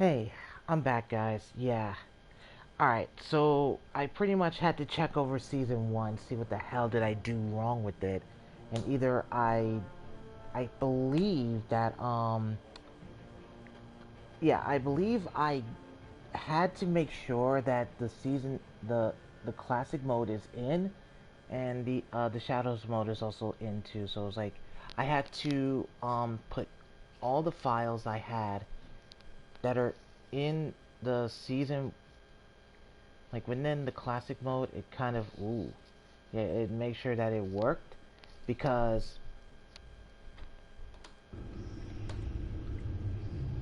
Hey, I'm back, guys. Yeah. Alright, so I pretty much had to check over season one, see what the hell did I do wrong with it. And either I believe that yeah, I believe I had to make sure that the classic mode is in and the shadows mode is also in too. So it's like I had to put all the files I had that are in the season, like within the classic mode, it kind of yeah, it makes sure that it worked because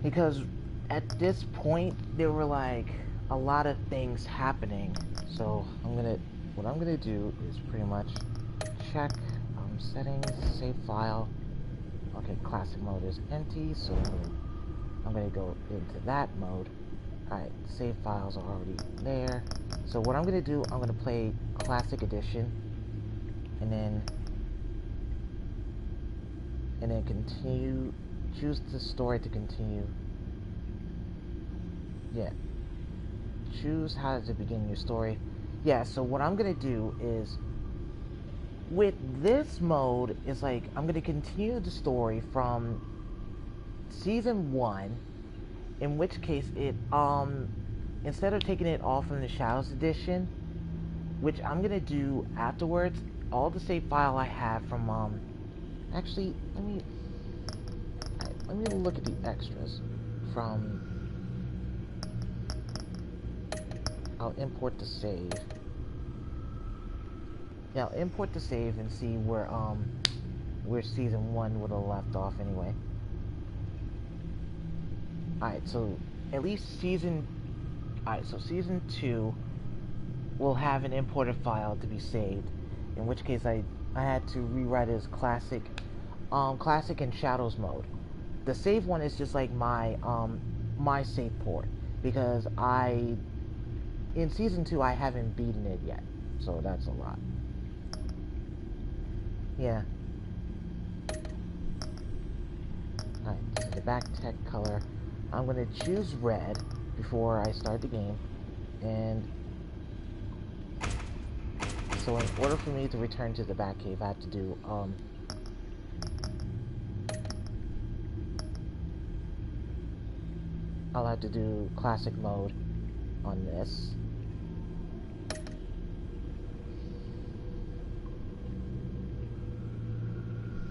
because at this point there were like a lot of things happening. So what I'm gonna do is pretty much check settings, save file. Okay, classic mode is empty, so I'm gonna go into that mode. Alright, save files are already there. So what I'm gonna do, I'm gonna play classic edition and then continue, choose the story to continue. Yeah, choose how to begin your story. Yeah, so what I'm gonna do is with this mode is like I'm gonna continue the story from season one, in which case it instead of taking it all from the Shadows edition, which I'm gonna do afterwards, all the save file I have from actually let me look at the extras from. I'll import the save. Yeah, I'll import the save and see where season one would have left off anyway. Alright, so at least season alright, so season two will have an imported file to be saved. In which case I had to rewrite it as classic and shadows mode. The save one is just like my save port because I in season two I haven't beaten it yet. So that's a lot. Yeah. Alright, so the back tech color. I'm gonna choose red before I start the game. And so in order for me to return to the Batcave, I have to do I'll have to do classic mode on this.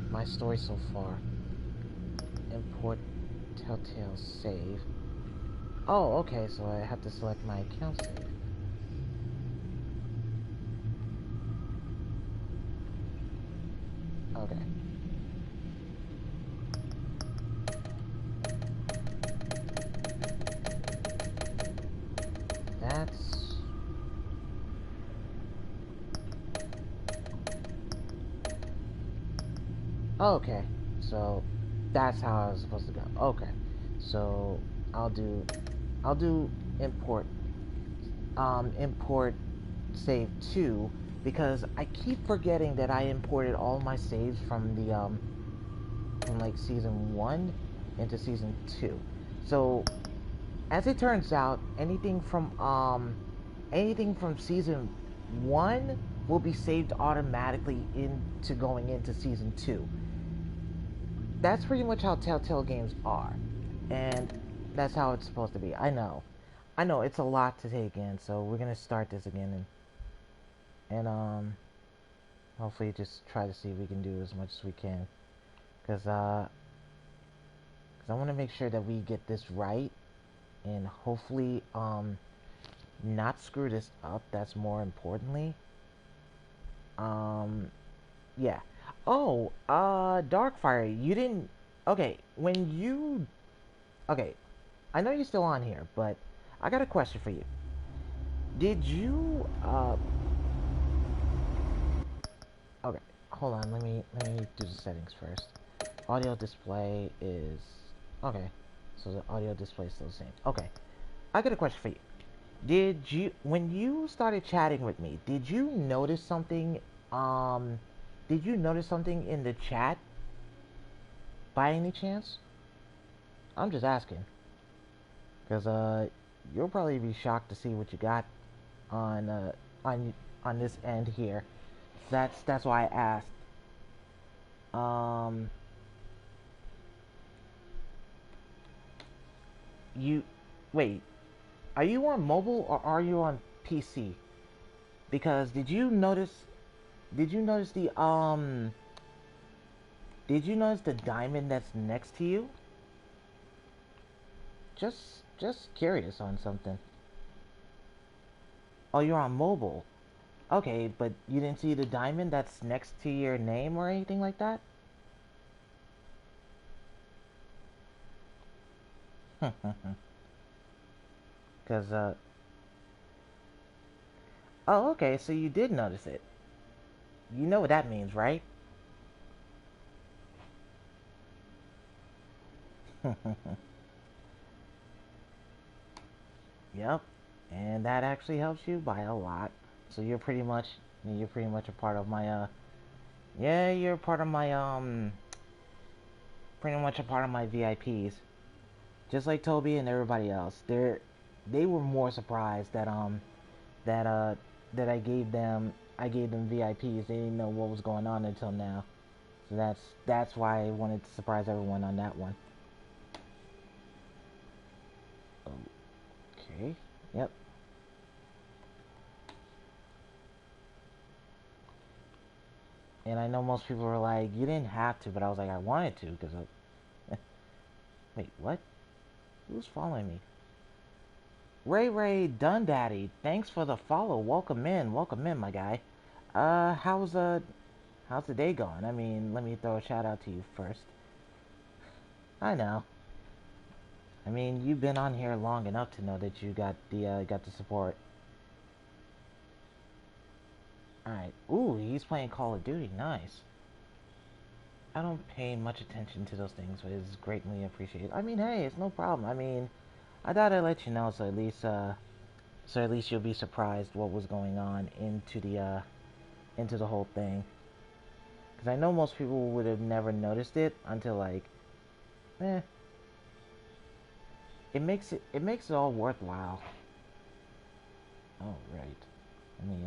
My story so far. Import Telltale save. Oh, okay, so I have to select my account save. Okay. That's... Oh, okay. So that's how I was supposed to go. Okay. So I'll do I'll do import import save 2 because I keep forgetting that I imported all my saves from the from like season 1 into season 2. So as it turns out, anything from season 1 will be saved automatically into going into season 2. That's pretty much how Telltale games are. And that's how it's supposed to be. I know it's a lot to take in, so we're gonna start this again and hopefully just try to see if we can do as much as we can. Cause I want to make sure that we get this right and hopefully not screw this up. That's more importantly. Um, yeah. Oh, Darkfire, you didn't. Okay, when you. Okay, I know you're still on here, but I got a question for you. Did you Okay, hold on. Let me do the settings first. Audio display is okay. So the audio display is still the same. Okay, I got a question for you. When you started chatting with me, Um, did you notice something in the chat by any chance? I'm just asking. Because you'll probably be shocked to see what you got on on this end here. That's why I asked. Um, you wait. Are you on mobile or are you on PC? Because Did you notice Did you notice the diamond that's next to you? Just curious on something. Oh, you're on mobile. Okay, but you didn't see the diamond that's next to your name or anything like that? Cause oh, okay, so you did notice it. You know what that means, right? Yep. And that actually helps you by a lot. So you're pretty much a part of my yeah, you're part of my pretty much a part of my VIPs. Just like Toby and everybody else. They were more surprised that that I gave them VIPs. They didn't know what was going on until now. So that's why I wanted to surprise everyone on that one. Okay. Yep. And I know most people were like, you didn't have to, but I was like, I wanted to because wait, what? Who's following me? Ray Ray Dundaddy, thanks for the follow. Welcome in, my guy. How's the day going? I mean, let me throw a shout out to you first. I know. I mean, you've been on here long enough to know that you got the support. All right. Ooh, he's playing Call of Duty. Nice. I don't pay much attention to those things, but it's greatly appreciated. I mean, hey, it's no problem. I mean, I thought I'd let you know, so at least you'll be surprised what was going on into the whole thing. Because I know most people would have never noticed it until like, eh, it makes it all worthwhile. Oh right. Let me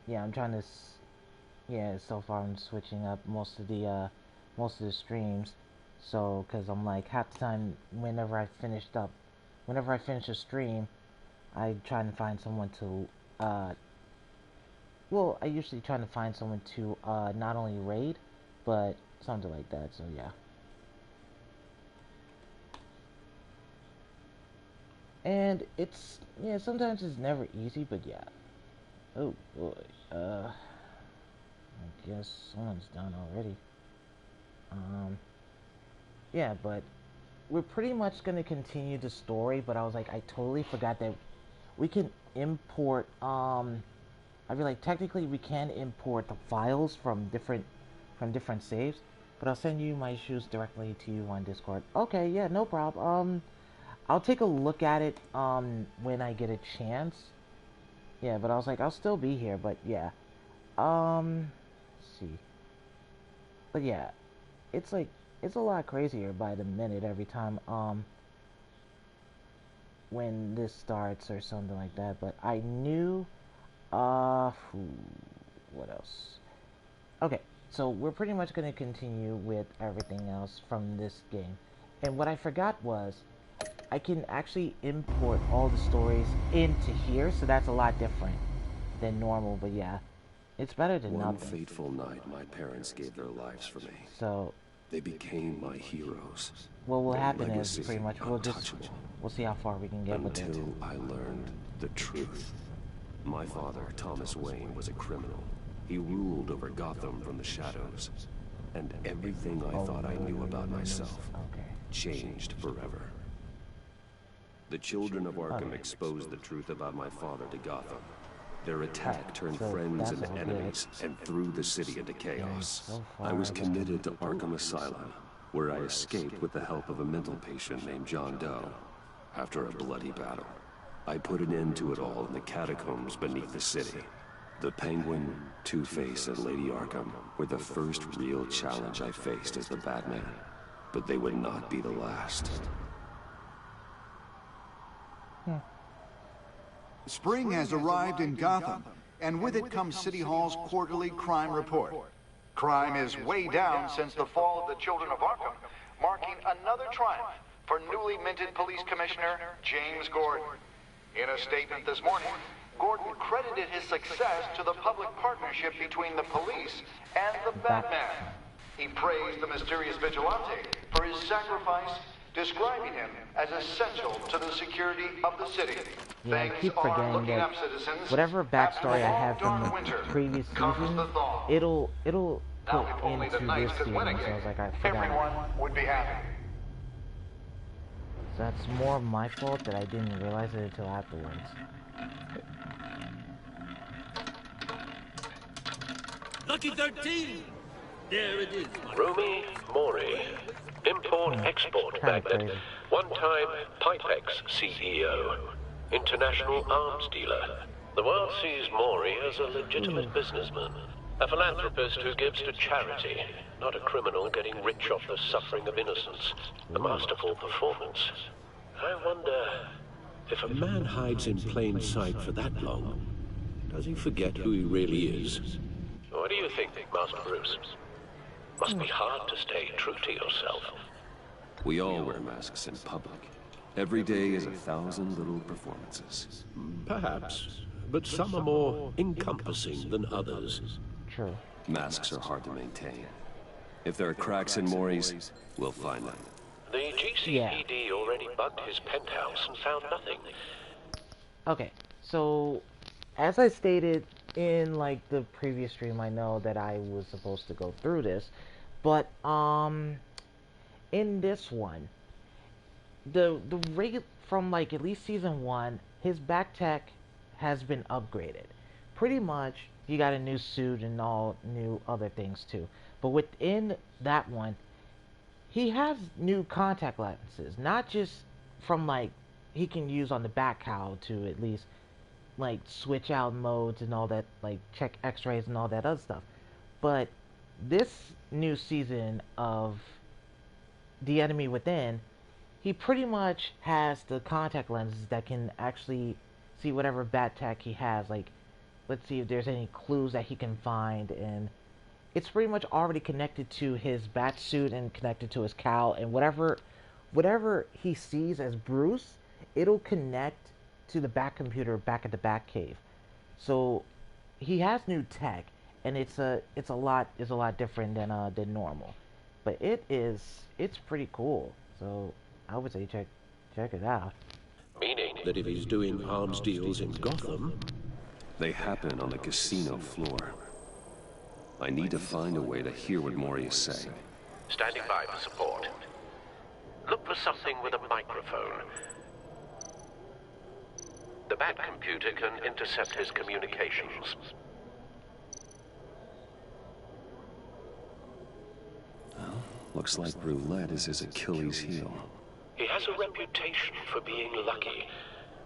yeah, I'm trying to yeah, so far I'm switching up most of the streams. So, cuz I'm like half the time whenever I finish a stream, I try and find someone to well, I usually try to find someone to not only raid, but something like that. So, yeah. And it's yeah, sometimes it's never easy, but yeah. Oh boy. I guess someone's done already. Yeah, but we're pretty much gonna continue the story, but I was like, I totally forgot that we can import. I feel like technically we can import the files from different saves, but I'll send you my issues directly to you on Discord. Okay, yeah, no problem. I'll take a look at it when I get a chance. Yeah, but I was like, I'll still be here, but yeah. Let's see. But yeah, it's like it's a lot crazier by the minute every time when this starts or something like that. But I knew what else? Okay, so we're pretty much gonna continue with everything else from this game. And what I forgot was I can actually import all the stories into here, so that's a lot different than normal. But yeah, it's better than One nothing. fateful night, my parents gave their lives for me. So They became my heroes. what will Their happen is legacy pretty much untouchable. we'll see how far we can get with it. Until I learned the truth. My father, Thomas Wayne, was a criminal. He ruled over Gotham from the shadows. And everything I thought I knew about myself Okay. changed forever. The children of Arkham exposed the truth about my father to Gotham. Their attack turned so friends that's into all enemies and threw the city into chaos. so I was far, committed to Arkham Asylum, where I escaped with the help of a mental patient named John Doe. After a bloody battle, I put an end to it all in the catacombs beneath the city. The Penguin, Two-Face, and Lady Arkham were the first real challenge I faced as the Batman, but they would not be the last. Spring has arrived in Gotham, and with it comes City Hall's quarterly crime report. Crime is way down since the fall of the Children of Arkham, marking another triumph for newly minted Police Commissioner James Gordon. In a statement this morning, Gordon credited his success to the public partnership between the police and the Batman. He praised the mysterious vigilante for his sacrifice, describing him as essential to the security of the city. Yeah, I keep forgetting that whatever backstory I have from the previous season, it'll put into this season, so I was like, I forgot. Everyone would be happy. So that's more my fault that I didn't realize it until afterwards. Lucky 13! There it is. Rumi Mori, import-export magnate, one-time Pipex CEO, international arms dealer. The world sees Mori as a legitimate businessman, a philanthropist who gives to charity, not a criminal getting rich off the suffering of innocence. A masterful performance. I wonder if a man hides in plain sight for that long, does he forget who he really is? What do you think, Master Bruce? Must be hard to stay true to yourself. We all wear masks in public. Every day is 1,000 little performances. Perhaps, but some are more encompassing than others. True. Masks are hard to maintain. If there are cracks in Mori's, we'll find them. The GCPD already bugged his penthouse and found nothing. Okay, so as I stated in like the previous stream, I know that I was supposed to go through this, but in this one, the rate from like at least season 1, his back tech has been upgraded. Pretty much, you got a new suit and all new other things too. But within that one, he has new contact lenses, not just from like he can use on the back cowl to at least like switch out modes and all that, like check x-rays and all that other stuff. But this new season of The Enemy Within, he pretty much has the contact lenses that can actually see whatever bat tech he has. Like, let's see if there's any clues that he can find, and it's pretty much already connected to his bat suit and connected to his cowl, and whatever he sees as Bruce, it'll connect to the back computer back at the Batcave. So he has new tech, and it's a lot different than normal, but it's pretty cool. So I would say check it out. Meaning that if he's doing arms deals in Gotham, they happen on the casino floor. I need to find a way to hear what Mori is saying. Standing by for support. Look for something with a microphone. The Bat computer can intercept his communications. Well, looks like roulette is his Achilles heel. He has a reputation for being lucky,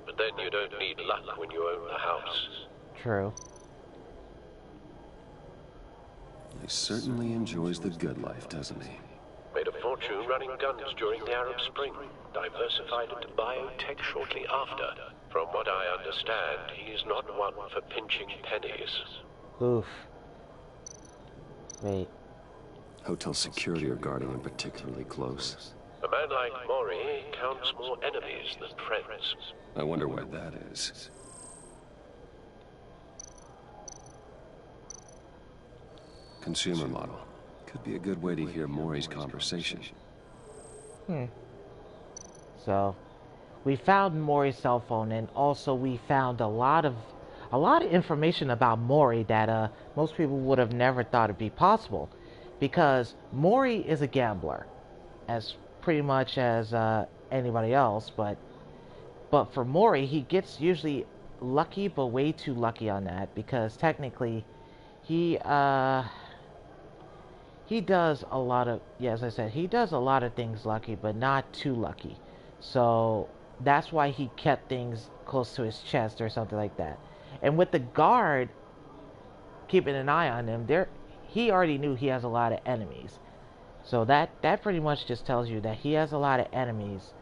but then you don't need luck when you own the house. True. He certainly enjoys the good life, doesn't he? Made a fortune running guns during the Arab Spring. Diversified into biotech shortly after. From what I understand, he's not one for pinching pennies. Oof. Wait. Hotel security are guarding him particularly close. A man like Mori counts more enemies than friends. I wonder why that is. Consumer model. Could be a good way to hear Mori's conversation. So, we found Mori's cell phone, and also we found a lot of information about Mori that most people would have never thought it'd be possible, because Mori is a gambler, as pretty much as anybody else. But for Mori, he gets usually lucky, but way too lucky on that, because technically he does a lot of, yeah, as I said, he does a lot of things lucky, but not too lucky. So that's why he kept things close to his chest or something like that. And with the guard keeping an eye on him, he already knew he has a lot of enemies. So that pretty much just tells you that he has a lot of enemies,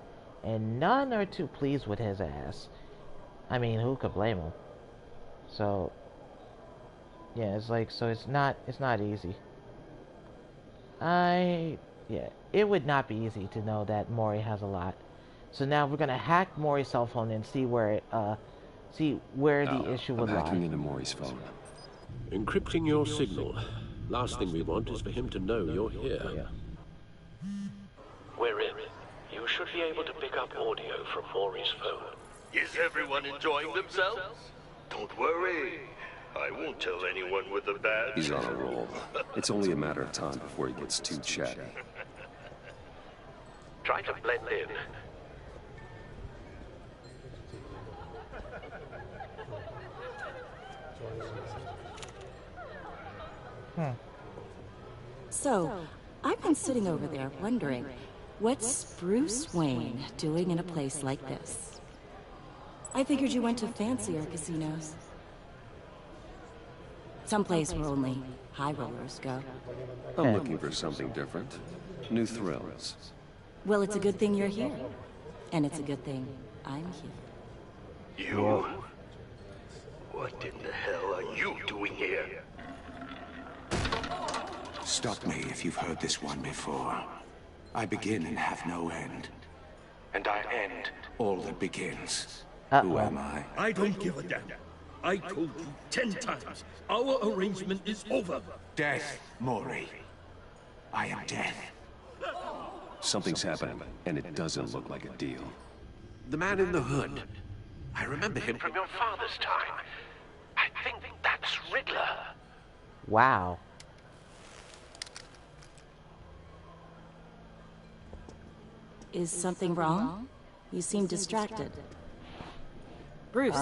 and none are too pleased with his ass. I mean, who could blame him? So, yeah, it's like, so it's not easy. Yeah, it would not be easy to know that Mori has a lot. So now we're gonna hack Mori's cell phone and see where the issue would lie. I'm hacking into Mori's phone. Encrypting your signal. Last thing we want is for him to know you're here. Yeah. We're in. You should be able to pick up audio from Mori's phone. Is everyone enjoying themselves? Don't worry. I won't tell anyone with a badge. He's on a roll. It's only a matter of time before he gets too chatty. Try to blend in. So, I've been sitting over there wondering, what's Bruce Wayne doing in a place like this? I figured you went to fancier casinos. Someplace where only high rollers go. I'm looking for something different. New thrills. Well, it's a good thing you're here. And it's a good thing I'm here. You? What in the hell are you doing here? Stop me if you've heard this one before. I begin and have no end. And I end all that begins. Who am I? I don't give a damn. I told you 10 times. Our arrangement is over. Death, Mori. I am death. Something's happening, and it doesn't look like a deal. The man in the hood. I remember him From your father's time. I think that's Riddler. Wow. Is something wrong? You seem distracted. Bruce.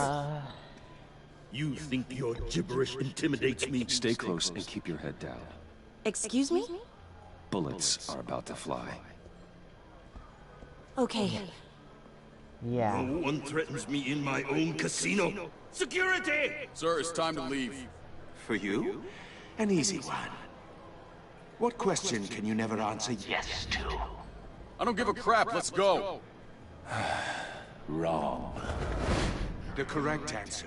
You think your gibberish intimidates me? Stay close and keep your head down. Excuse me? Bullets are about to fly. Okay. Yeah. No one threatens me in my own casino. Security! Sir, it's time to leave. For you? An easy one. What question can you never answer yes to? I don't give a crap, let's go. Wrong. The correct answer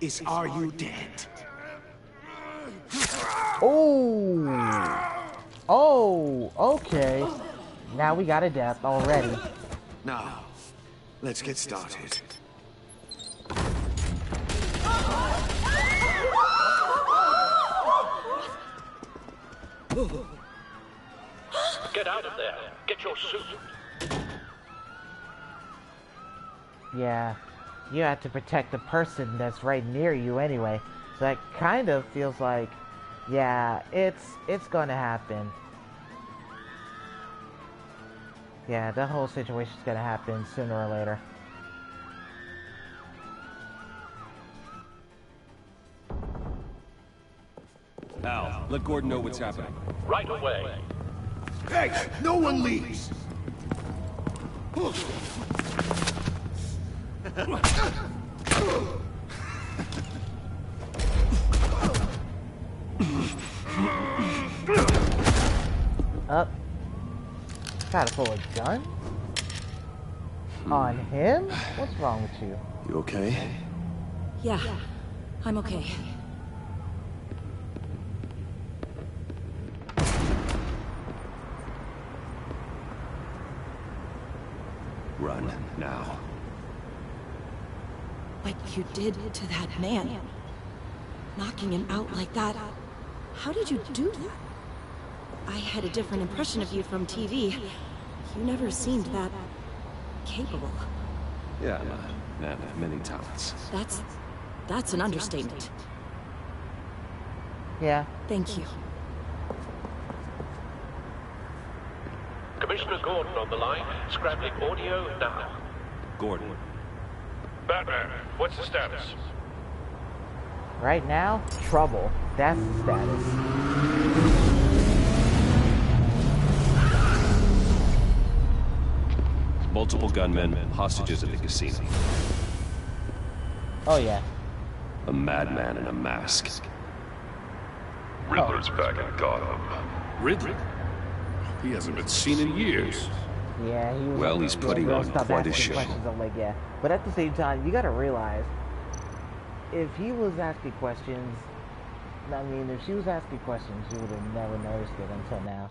is, are you dead? Oh. Oh, okay. Now we got a death already. Now, let's get started. Get out of there. Get your suit. Yeah. You have to protect the person that's right near you anyway. So that kind of feels like, yeah, it's gonna happen. Yeah, the whole situation's gonna happen sooner or later. Al, let Gordon know what's happening. Right away. Hey, no one leaves! Up. Gotta pull a gun? On him? What's wrong with you? You okay? Yeah, I'm okay. Run, now. What you did to that man. Knocking him out like that. How did you do that? I had a different impression of you from TV. You never seemed that capable. Yeah, many talents. That's an understatement. Yeah. Thank you. Commissioner Gordon on the line. Scrambling audio now. Gordon. Batman, what's the status? Right now, trouble. That's the status. Multiple gunmen, hostages at the casino. Oh yeah. A madman in a mask. Riddler's back in Gotham. Riddler? He hasn't been seen in years. Yeah, he was. Well, he's putting on quite a show. I'm like, yeah. But at the same time, you gotta realize, if he was asking questions, I mean, if she was asking questions, you would have never noticed it until now.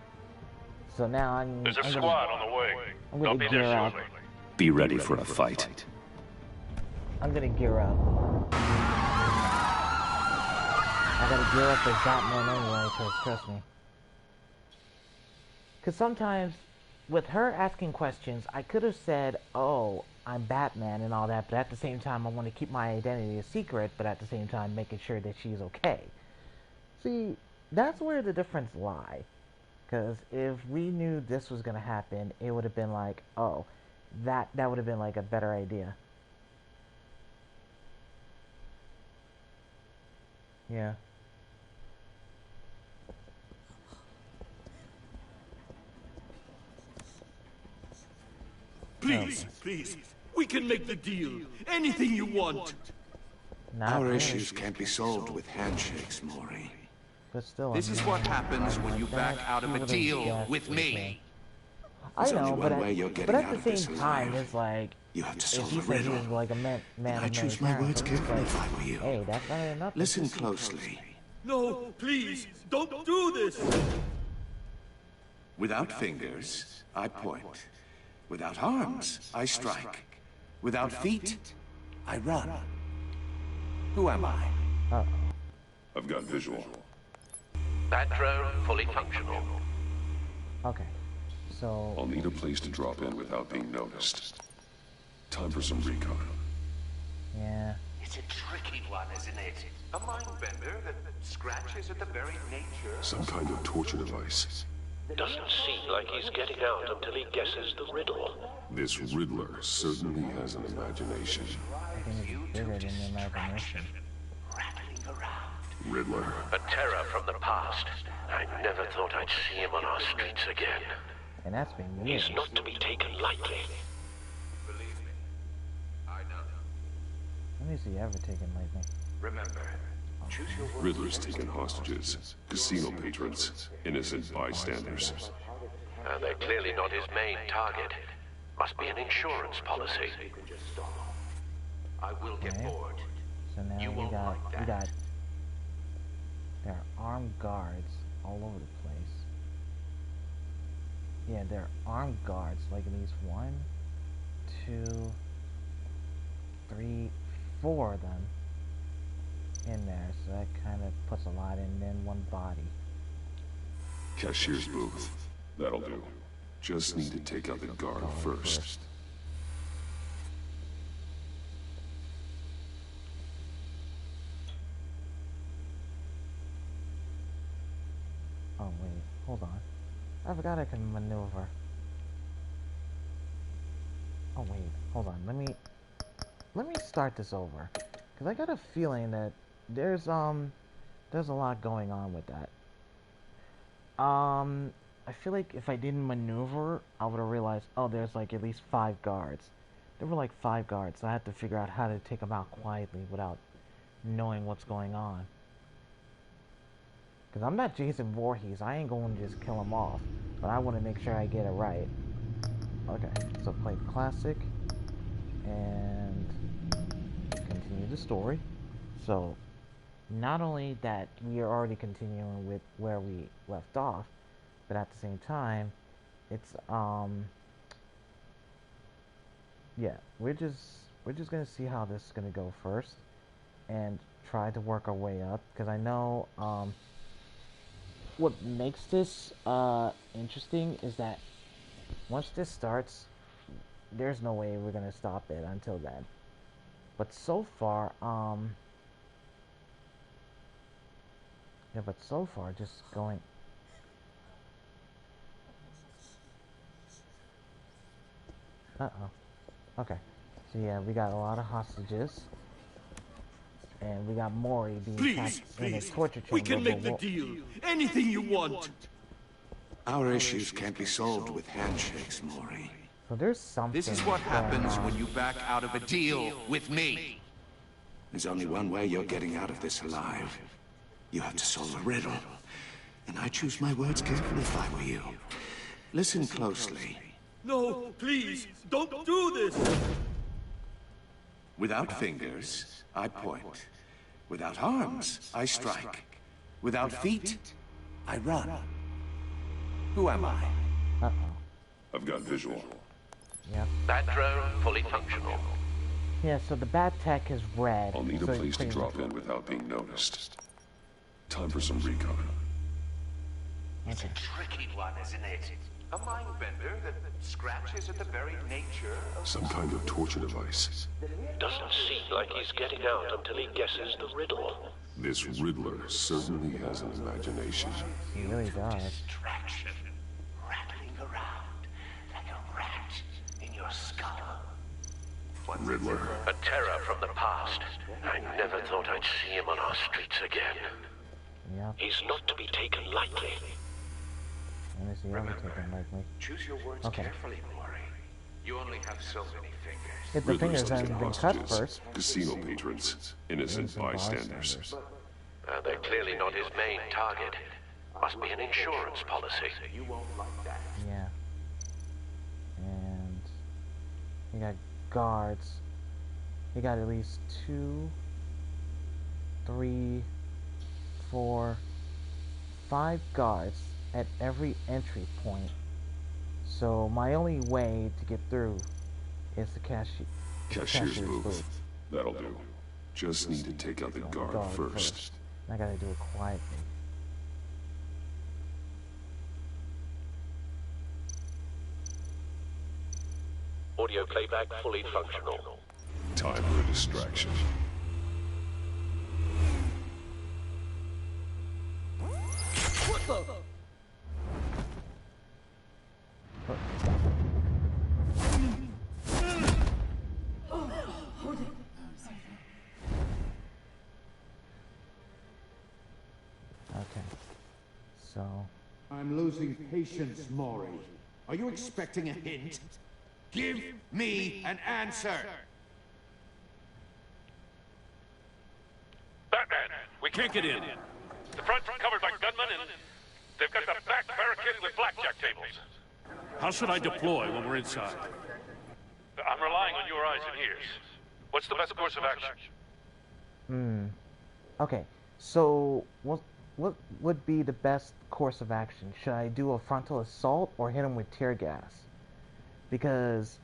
So now There's a squad on the way. I'm gonna gear up. Be ready for a fight. I'm gonna gear up. I gotta gear up as Batman anyway, because trust me. Because sometimes, with her asking questions, I could have said, oh, I'm Batman and all that, but at the same time, I want to keep my identity a secret, but at the same time, making sure that she's okay. See, that's where the difference lies. Because if we knew this was going to happen, it would have been like, oh, that would have been like a better idea. Yeah. Please, please. We can make the deal. Anything you want. Our issues can't be solved with handshakes, Maury. But still, this is what happens when you back out of a deal with me. I know, but at the same time, it's like, you have to solve if he the riddle. He was like a man I choose my words carefully if I were you. Hey, that's not enough. Listen closely. No, please, don't do this. Without fingers, I point. Without arms, I strike. Without feet, I run. Who am I? I've got visual. That drone fully functional. Okay, so... I'll need a place to drop in without being noticed. Time for some recon. Yeah. It's a tricky one, isn't it? A mind bender that scratches at the very nature... Some kind of torture device. Doesn't seem like he's getting out until he guesses the riddle. This Riddler certainly has an imagination. I think it's bigger than the imagination. Riddler. A terror from the past. I never thought I'd see him on our streets again. And that's been years. He's not to be taken lightly. Believe me, I know. Let me see you ever taken lightly. Remember, choose your words. Riddler's taken hostages, casino patrons, innocent bystanders. They're clearly not his main target. Must be an insurance policy. I will get bored. So now You we won't got, like that. there are armed guards all over the place. Yeah, there are armed guards, like at least 1, 2, 3, 4 of them in there, so that kind of puts a lot in, then 1 body. Cashier's booth. That'll do. Just need to take out the guard first. Oh wait, hold on. I forgot I can maneuver. Oh wait, hold on. Let me start this over, cause I got a feeling that there's a lot going on with that. I feel like if I didn't maneuver, I would have realized, oh, there's like at least 5 guards. There were like 5 guards, so I had to figure out how to take them out quietly without knowing what's going on. Because I'm not Jason Voorhees, I ain't going to just kill them off. But I want to make sure I get it right. Okay, so play classic. And continue the story. So, not only that we are already continuing with where we left off, but at the same time, it's, yeah, we're just gonna see how this is gonna go first. And try to work our way up. Because I know, what makes this interesting is that once this starts, there's no way we're gonna stop it until then. But so far, yeah, but so far, just going. Okay. So yeah, we got a lot of hostages. And we got Maury being trapped in a torture chamber. We can make the deal. Anything you want. Our issues can't be solved with handshakes, Maury. So there's something. This is what happens when you back out of a deal with me. There's only one way you're getting out of this alive. You have to solve a riddle. And I choose my words carefully if I were you. Listen closely. No, please, don't do this! Without fingers, I point. Without arms, I strike. Without feet, I run. Who am I? Uh-oh. I've got visual. Yep. Bat drone fully functional. Yeah, so the bat tech is red. I'll need a place to drop in without being noticed. Time for some recon. It's a tricky one, isn't it? A mind bender that scratches at the very nature of... Some kind of torture device. Doesn't seem like he's getting out until he guesses the riddle. This Riddler certainly has an imagination. He really does. Distraction. Rattling around like a rat in your skull. Riddler. A terror from the past. I never thought I'd see him on our streets again. Yep. He's not to be taken lightly. Let me see, I'll take him lightly. Choose your words carefully, Mori. You only have so many fingers. If the Riddler's fingers taken haven't been cut hostages, first. casino patrons, innocent bystanders. They're clearly not his main target. Must be an insurance policy. You won't like that. Yeah. And you got guards. You got at least 2, 3, 4, 5 guards at every entry point. So my only way to get through is the Cashier's booth. That'll do. Just need to take out the guard first. I gotta do it quietly. Audio playback fully functional. Time for a distraction. What the? Okay. So. I'm losing patience, Mori. Are you expecting a hint? Give me an answer! Batman, we can't get in. The front's covered by gunmen and they've got the back barricaded with blackjack tables. How should I deploy when we're inside? I'm relying on your eyes and ears. What's the best course of action? Okay, so what would be the best course of action? Should I do a frontal assault or hit him with tear gas? Because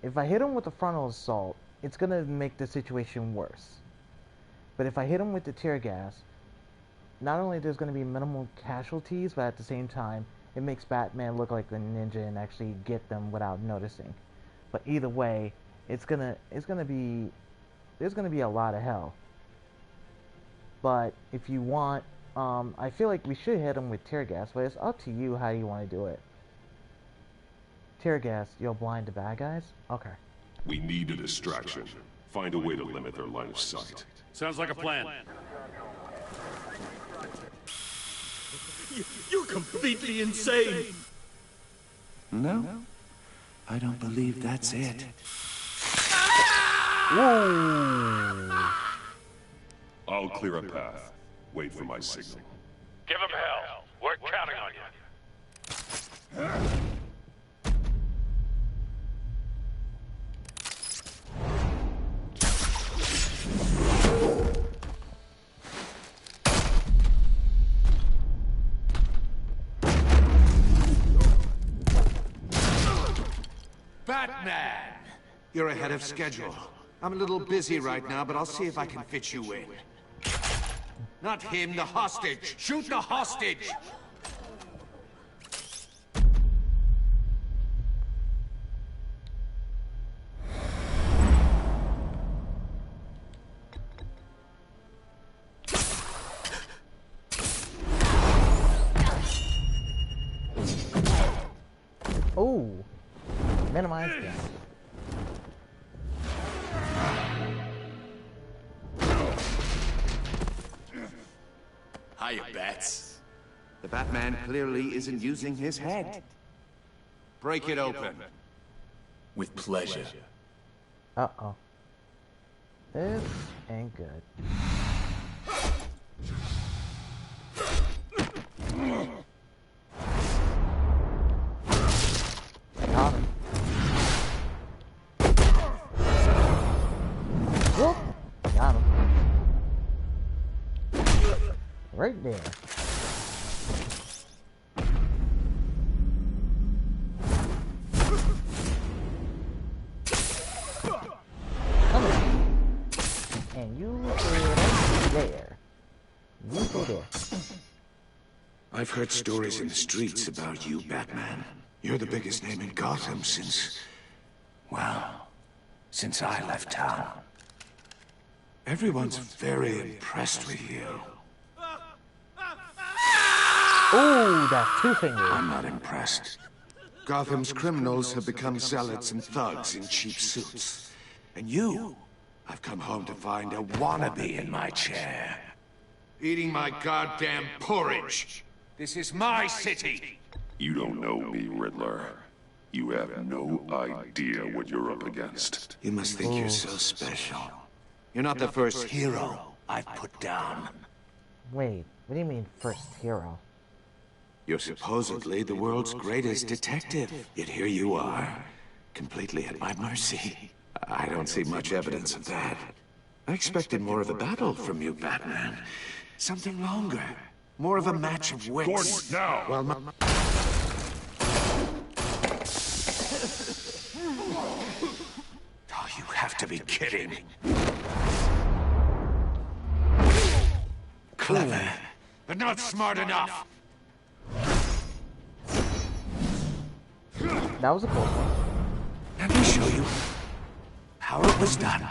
if I hit him with a frontal assault, it's gonna make the situation worse. But if I hit him with the tear gas, not only there's gonna be minimal casualties, but at the same time, it makes Batman look like a ninja and actually get them without noticing. But either way, there's gonna be a lot of hell. But if you want, I feel like we should hit him with tear gas, but it's up to you how you want to do it. Tear gas, you'll blind the bad guys? Okay. We need a distraction. Find a way to limit their line of sight. Sounds like a plan. You're completely insane! No, I don't believe that's it. Whoa! I'll clear a path. Wait for my signal. Give him hell. We're counting on you. Batman! You're ahead of schedule. I'm a little busy right now, but I'll see if I can fit you in. Not him, the hostage! Shoot the hostage! Oh! Minimize damage. Hiya, Bats. The Batman clearly isn't using his head. Break it open. With pleasure. Uh-oh. This ain't good. Got him. Right there. Come on. And you stay right there. You go there. I've heard stories in the streets about you, Batman. You're the biggest name in Gotham since... well, since I left town. Everyone's very impressed with you. Ooh, that's two fingers. I'm not impressed. Gotham's criminals have become zealots and thugs in cheap suits. And you, I've come home to find a wannabe in my chair. Eating my goddamn porridge. This is my city. You don't know me, Riddler. You have no idea what you're up against. You must think you're so special. You're not the first hero I've put down. Wait, what do you mean first hero? You're supposedly the world's greatest detective. Yet here you are, completely at my mercy. I don't see much evidence of that. I expected more of a battle from you, Batman. Something longer. More of a match of wits. Gordon, now! Well, oh, you have to be kidding. Clever, but not smart enough. That was a close one. Let me show you how it was done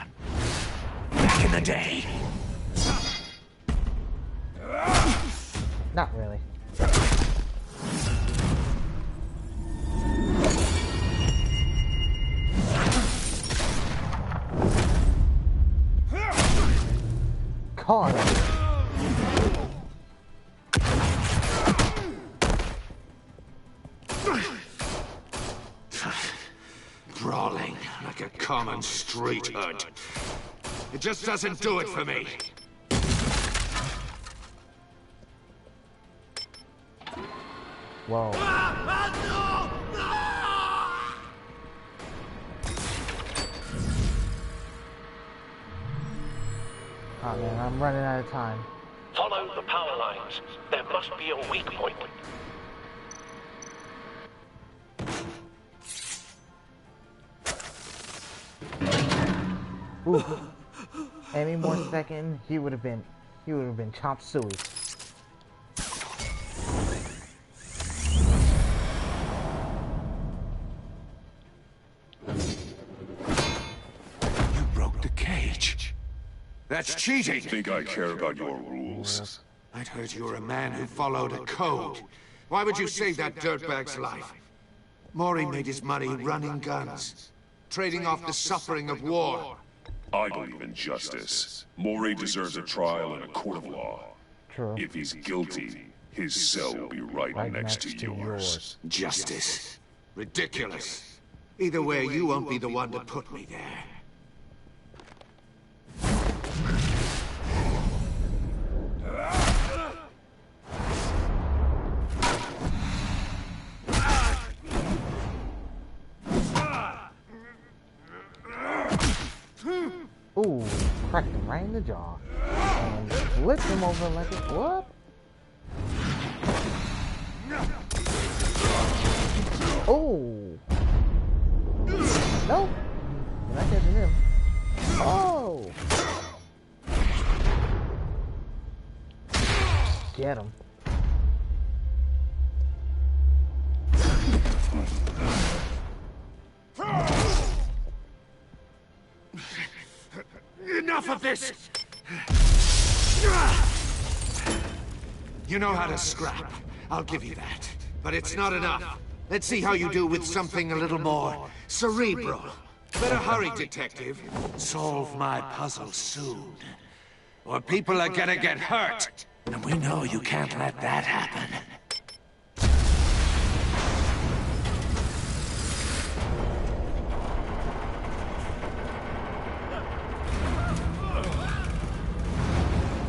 back in the day. Not really. Caught him. Brawling like a common street hood. It just doesn't do it for me. Whoa. Oh man, I'm running out of time. Follow the power lines. There must be a weak point. Ooh. Any more second, he would have been chop suey. You broke the cage. That's cheating. Think I care about your rules? I'd heard you were a man who followed a code. Why would you save that dirtbag's life? Mori made his money running guns, trading off the suffering of war. I believe in justice. Mori deserves a trial in a court of law. True. If he's guilty, his cell will be right next to yours. Justice. Ridiculous. Either way, you won't be the one to put me there. Ooh, cracked him right in the jaw. And flipped him over like a what? Oh! Nope! You're not catching him. Oh! Get him. Enough of this! You know how to scrap. I'll give you that. But it's not enough. Let's see how you do with something a little more cerebral. Better hurry, detective. Solve my puzzle soon. Or people are gonna get hurt. And we know you can't let that happen.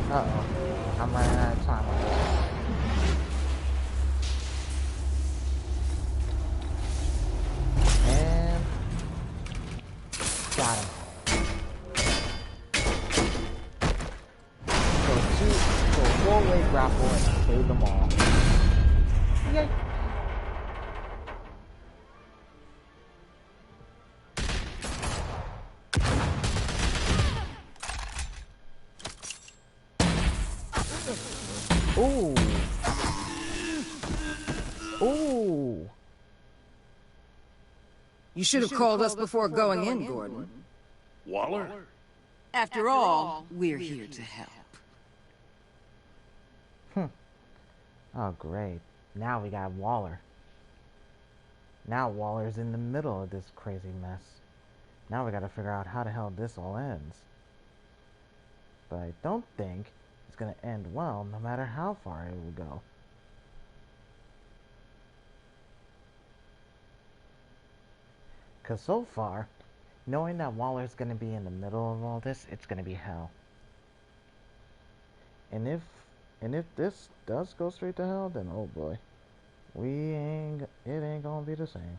Uh-oh. I'm running out of time. And... got him. So 4 away grapple and save them all. Yay! Ooh. Ooh. You should have called us before going in, Gordon. Waller? After all, we're here to help. Oh, great. Now we got Waller. Now Waller's in the middle of this crazy mess. Now we gotta figure out how the hell this all ends. But I don't think it's gonna end well, no matter how far it will go. Because so far, knowing that Waller's gonna be in the middle of all this, it's gonna be hell. And if this does go straight to hell, then oh boy, it ain't gonna be the same.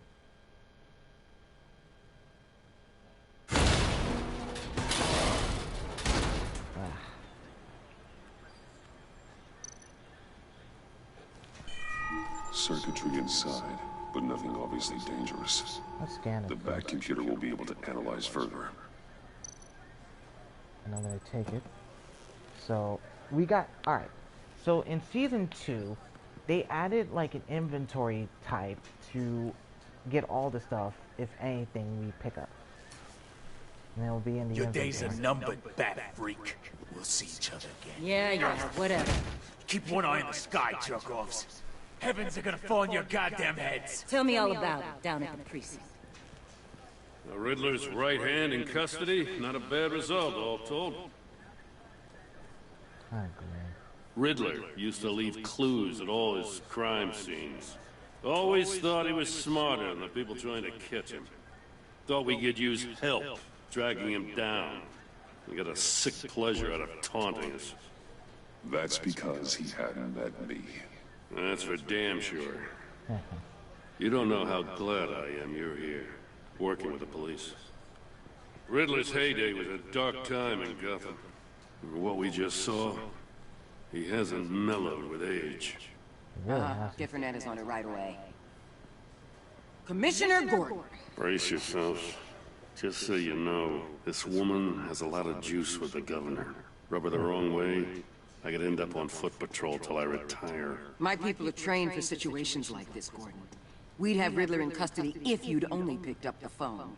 Circuitry inside, but nothing obviously dangerous. Let's scan it. The back computer will be able to analyze further. And I'm gonna take it. So we got, alright. So in season 2, they added like an inventory type to get all the stuff, if anything, we pick up. And it'll be in the Your inventory. days are numbered, bat freak. We'll see each other again. Yeah, whatever. Keep one eye in the sky, jerk-offs. Heavens are gonna fall on your goddamn heads. Tell me all about it down at the precinct. The Riddler's right hand in custody. Not a bad result, all told. I agree. Riddler used to leave clues at all his crime scenes. Always thought he was smarter than the people trying to catch him. Thought we could use help dragging him down. He got a sick pleasure out of taunting us. That's because he hadn't met me. That's for damn sure. You don't know how glad I am you're here, working with the police. Riddler's heyday was a dark time in Gotham. For what we just saw, he hasn't mellowed with age. Get Fernandez on it right away. Commissioner Gordon. Brace yourself. Just so you know, this woman has a lot of juice with the governor. Rub her the wrong way, I could end up on foot patrol till I retire. My people are trained for situations like this, Gordon. We'd have Riddler in custody if you'd only picked up the phone.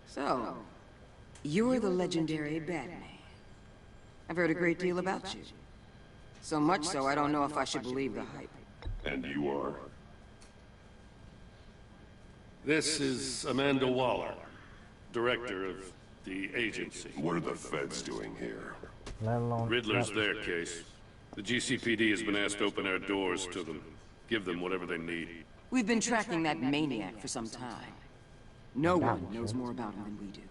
So, you're the legendary Batman. I've heard a great deal about you. So much so, I don't know if I should believe the hype. And you are? This is Amanda Waller, director of the agency. What are the feds doing here? Riddler's their case. The GCPD has been asked to open our doors to them. Give them whatever they need. We've been tracking that maniac for some time. No one knows more about him than we do.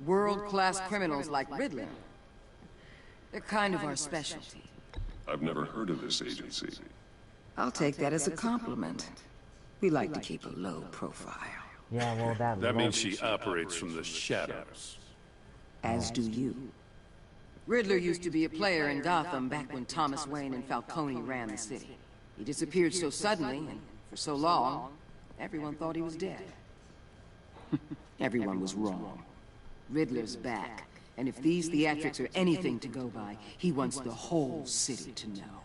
World-class criminals like Riddler. They're kind of our specialty. I've never heard of this agency. I'll take that as a compliment. We like to keep a low profile. Yeah, well, that means she operates from the shadows. As do you. Riddler used to be a player in Gotham back when Thomas Wayne and Falcone ran the city. He disappeared so suddenly, and for so long, everyone thought he was dead. Everyone was wrong. Riddler's back, and if these theatrics are anything to go by, he wants the whole city to know.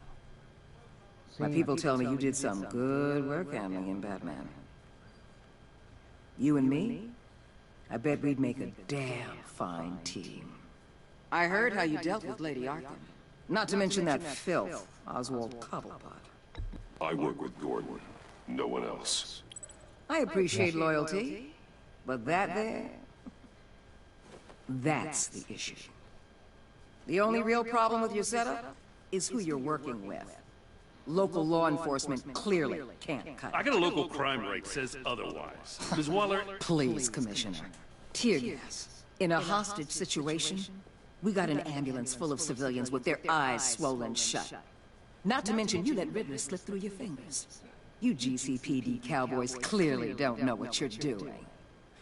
My people tell me you did some good work handling him, Batman. You and me? I bet we'd make a damn fine team. I heard how you dealt with Lady Arkham. Not to mention that filth, Oswald Cobblepot. I work with Gordon. No one else. I appreciate loyalty, but that there... that's the issue. The only real problem with your setup is who you're working with. Local law enforcement clearly can't cut it. I got a local crime rate says otherwise. Ms. Waller... Please, Commissioner. Tear gas. In a hostage situation, we got an ambulance full of civilians with their eyes swollen shut. Not to mention you let Riddler slip through your fingers. You GCPD cowboys clearly don't know what you're doing.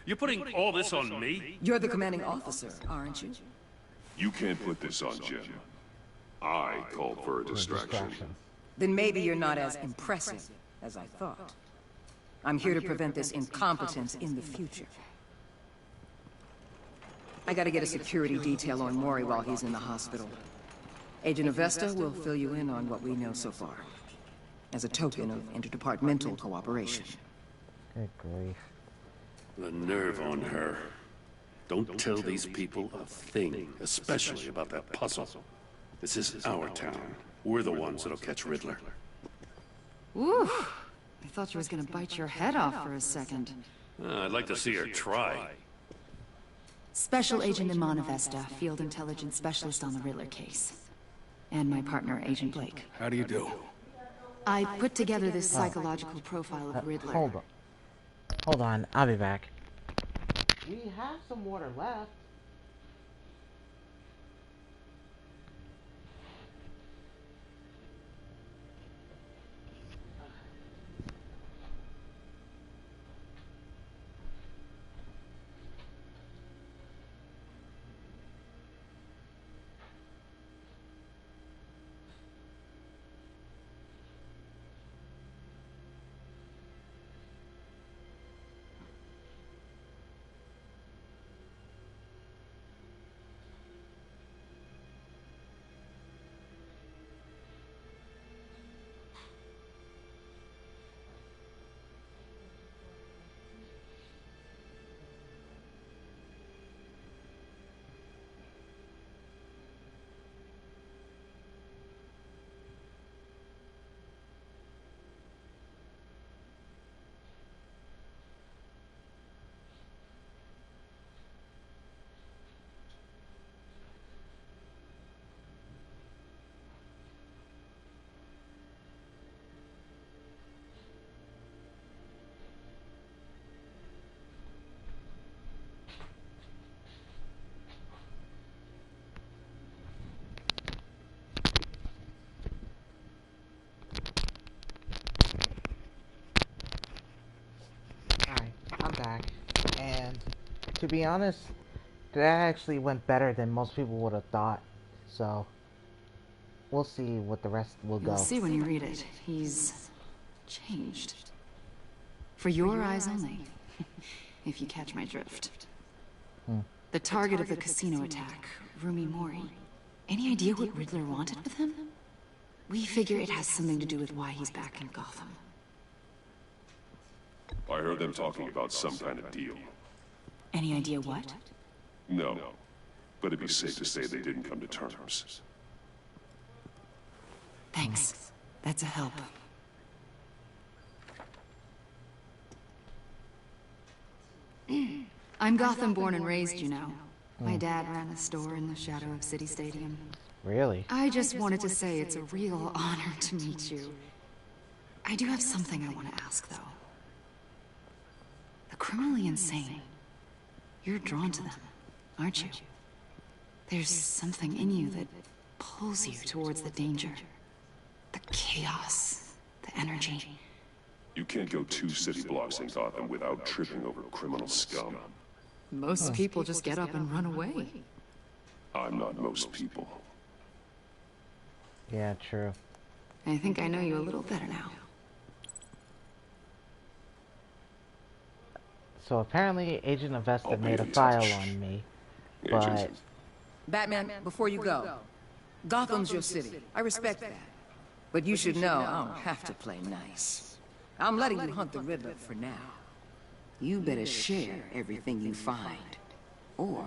You're putting all this on me? You're the commanding officer, aren't you? You can't put this on Jim. I called for a distraction. Then maybe you're not as impressive as I thought. I'm here to prevent this incompetence in the future. I gotta get a security detail on Mori while he's in the hospital. Agent Avesta will fill you in on what we know so far, as a token of interdepartmental cooperation. Good grief. The nerve on her. Don't tell these people a thing, especially about that puzzle. This is our town. We're the ones that'll catch Riddler. Ooh, I thought you was gonna bite your head off for a second. I'd like to see her try. Special Agent Iman Avesta, Field Intelligence Specialist on the Riddler case. And my partner, Agent Blake. How do you do? I put together this psychological profile of Riddler. Hold on. Hold on, I'll be back. We have some water left. Back, and to be honest, that actually went better than most people would have thought. So we'll see what the rest will go. You'll see when you read it. He's changed. For your eyes only, if you catch my drift. The target of the casino attack, Rumi Mori. Any idea what Riddler wanted with him? We figure it has something to do with why he's back in Gotham. I heard them talking about some kind of deal. Any idea what? No, but it'd be safe to say they didn't come to terms. Thanks. That's a help. I'm Gotham born and raised, you know. My dad ran a store in the shadow of City Stadium. Really? I just wanted to say it's a real honor to meet you. I do have something I want to ask, though. The criminally insane. You're drawn to them, aren't you? There's something in you that pulls you towards the danger. The chaos, the energy. You can't go 2 city blocks in Gotham without tripping over criminal scum. Most people just get up and run away. I'm not most people. Yeah, true. I think I know you a little better now. So apparently Agent Avesta made a file on me, but... Batman, before you go, Gotham's your city. I respect that. But you should know I don't have to play nice. I'm letting you hunt the Riddler for now. You better share everything you find. Or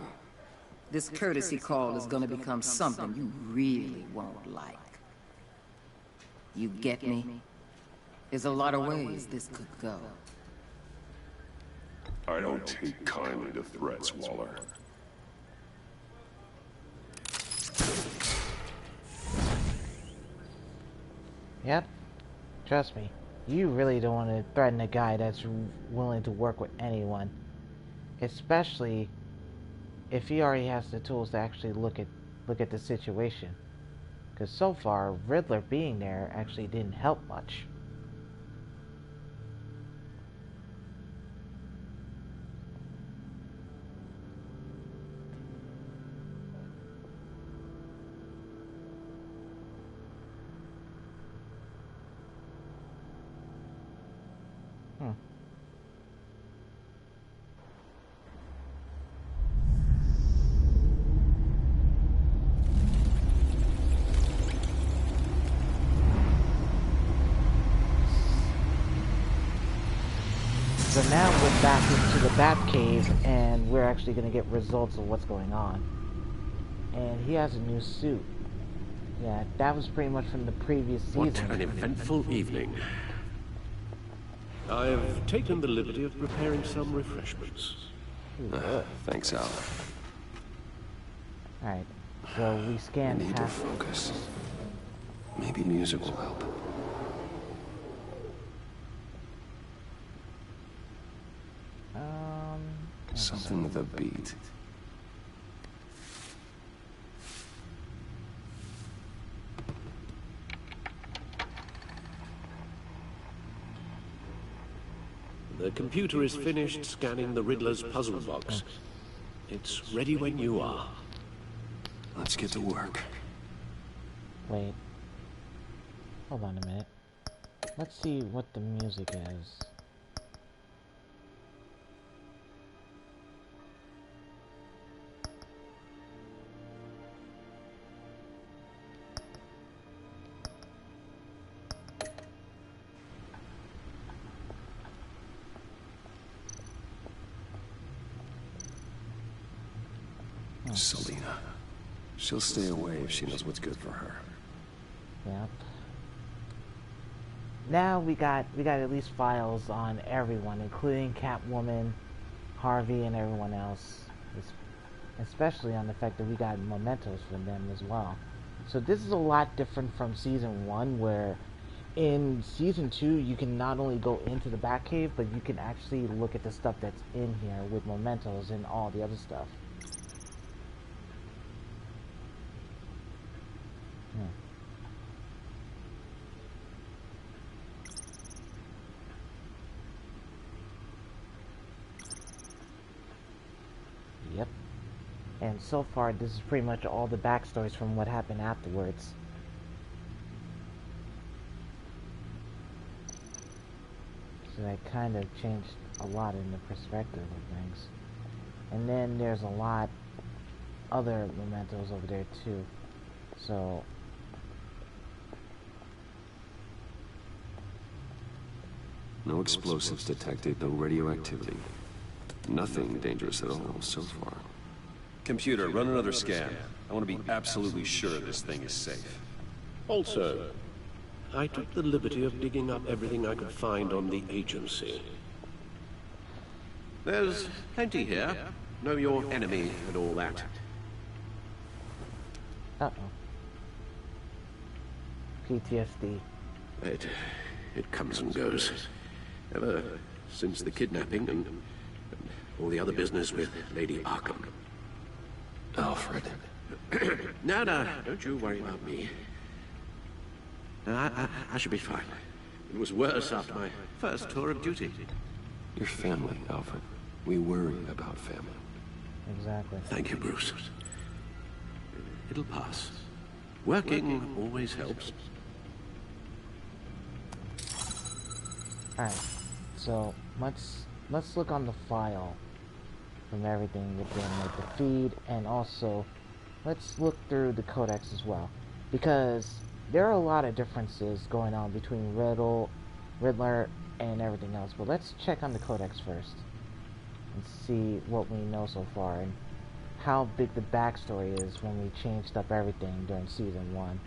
this courtesy call is gonna become something you really won't like. You get me? There's a lot of ways this could go. I don't take kindly to threats, Waller. Yep. Trust me. You really don't want to threaten a guy that's willing to work with anyone. Especially if he already has the tools to actually look at the situation. Because so far, Riddler being there actually didn't help much. back into the Batcave, and we're actually going to get results of what's going on. And he has a new suit. Yeah, that was pretty much from the previous season. What an eventful evening. I've taken the liberty of preparing some refreshments. Thanks, Al. Alright, so we scanned need to focus. Maybe music will help. Something with a beat. The computer is finished scanning the Riddler's puzzle box. It's ready when you are. Let's get to work. Wait. Hold on a minute. Let's see what the music is. Selina. She'll stay away if she knows what's good for her. Yep. Now we got at least files on everyone, including Catwoman, Harvey, and everyone else. Especially on the fact that we got mementos from them as well. So this is a lot different from Season 1, where in Season 2 you can not only go into the Batcave, but you can actually look at the stuff that's in here with mementos and all the other stuff. Yep. And so far, this is pretty much all the backstories from what happened afterwards. So that kind of changed a lot in the perspective of things. And then there's a lot other mementos over there too. So no explosives detected, no radioactivity. Nothing dangerous at all so far. Computer, run another scan. I want to be absolutely sure this thing is safe. Also, I took the liberty of digging up everything I could find on the agency. There's plenty here. Know your enemy and all that. Uh-oh. PTSD. It comes and goes. Ever since the kidnapping and all the other business with Lady Arkham. Alfred. No, don't you worry about me. I should be fine. It was worse after my first tour of duty. Your family, Alfred. We worry about family. Exactly. Thank you, Bruce. It'll pass. Working always helps. Alright, so let's look on the file from everything within like the feed, and also let's look through the codex as well, because there are a lot of differences going on between Riddler and everything else. But let's check on the codex first and see what we know so far and how big the backstory is when we changed up everything during Season 1.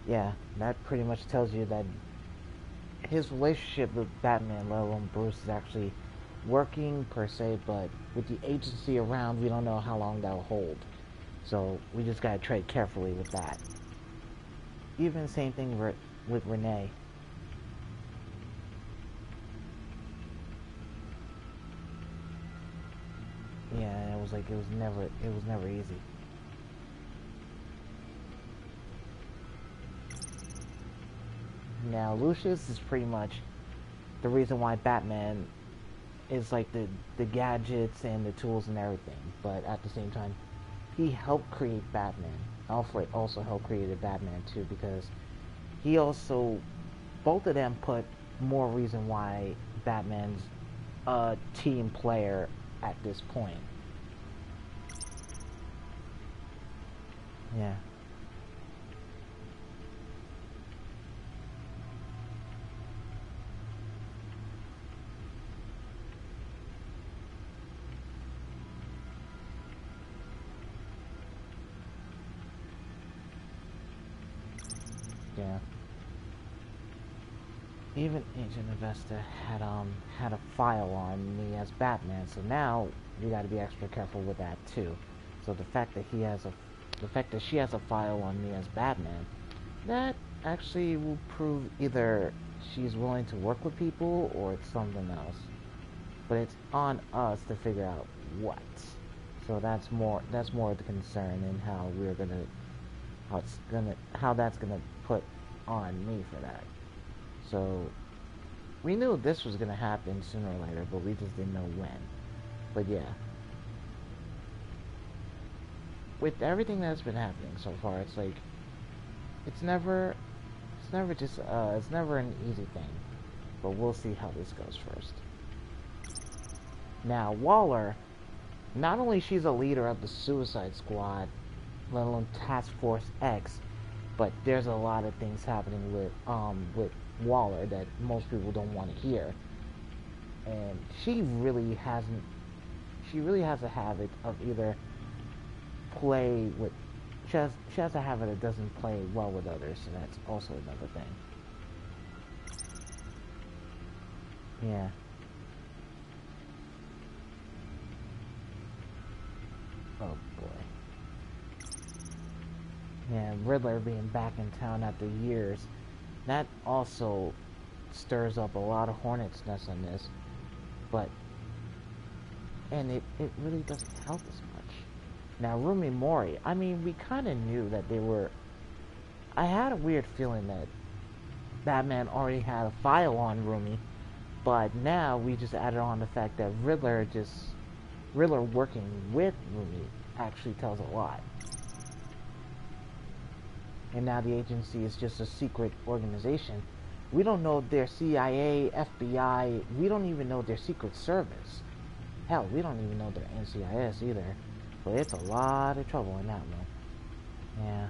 Yeah, that pretty much tells you that his relationship with Batman, let alone Bruce, is actually working per se, but with the agency around, we don't know how long that'll hold. So we just gotta tread carefully with that. Even the same thing with Renee. Yeah, it was never easy. Now, Lucius is pretty much the reason why Batman is like the gadgets and the tools and everything, but at the same time, he helped create Batman. Alfred also helped create Batman too, because he also, both of them put more reason why Batman's a team player at this point. Yeah. Yeah. Even Agent Avesta had a file on me as Batman, so now you got to be extra careful with that too. So the fact that she has a file on me as Batman, that actually will prove either she's willing to work with people or it's something else. But it's on us to figure out what. So that's more the concern in how that's gonna put on me for that. So we knew this was gonna happen sooner or later, but we just didn't know when. But yeah, with everything that's been happening so far, it's like it's never an easy thing. But we'll see how this goes first. Now Waller, not only she's a leader of the Suicide Squad, let alone Task Force X, but there's a lot of things happening with Waller that most people don't want to hear. And she really has a habit of either play with she has a habit that doesn't play well with others, so that's also another thing. Yeah. Oh boy. Yeah, Riddler being back in town after years, that also stirs up a lot of hornet's nests on this, and it really doesn't help as much. Now, Rumi Mori, I mean, we kind of knew that they were... I had a weird feeling that Batman already had a file on Rumi, but now we just added on the fact that Riddler working with Rumi actually tells a lot. And now the agency is just a secret organization. We don't know their CIA, FBI, we don't even know their Secret Service. Hell, we don't even know their NCIS either. But it's a lot of trouble in that one. Yeah.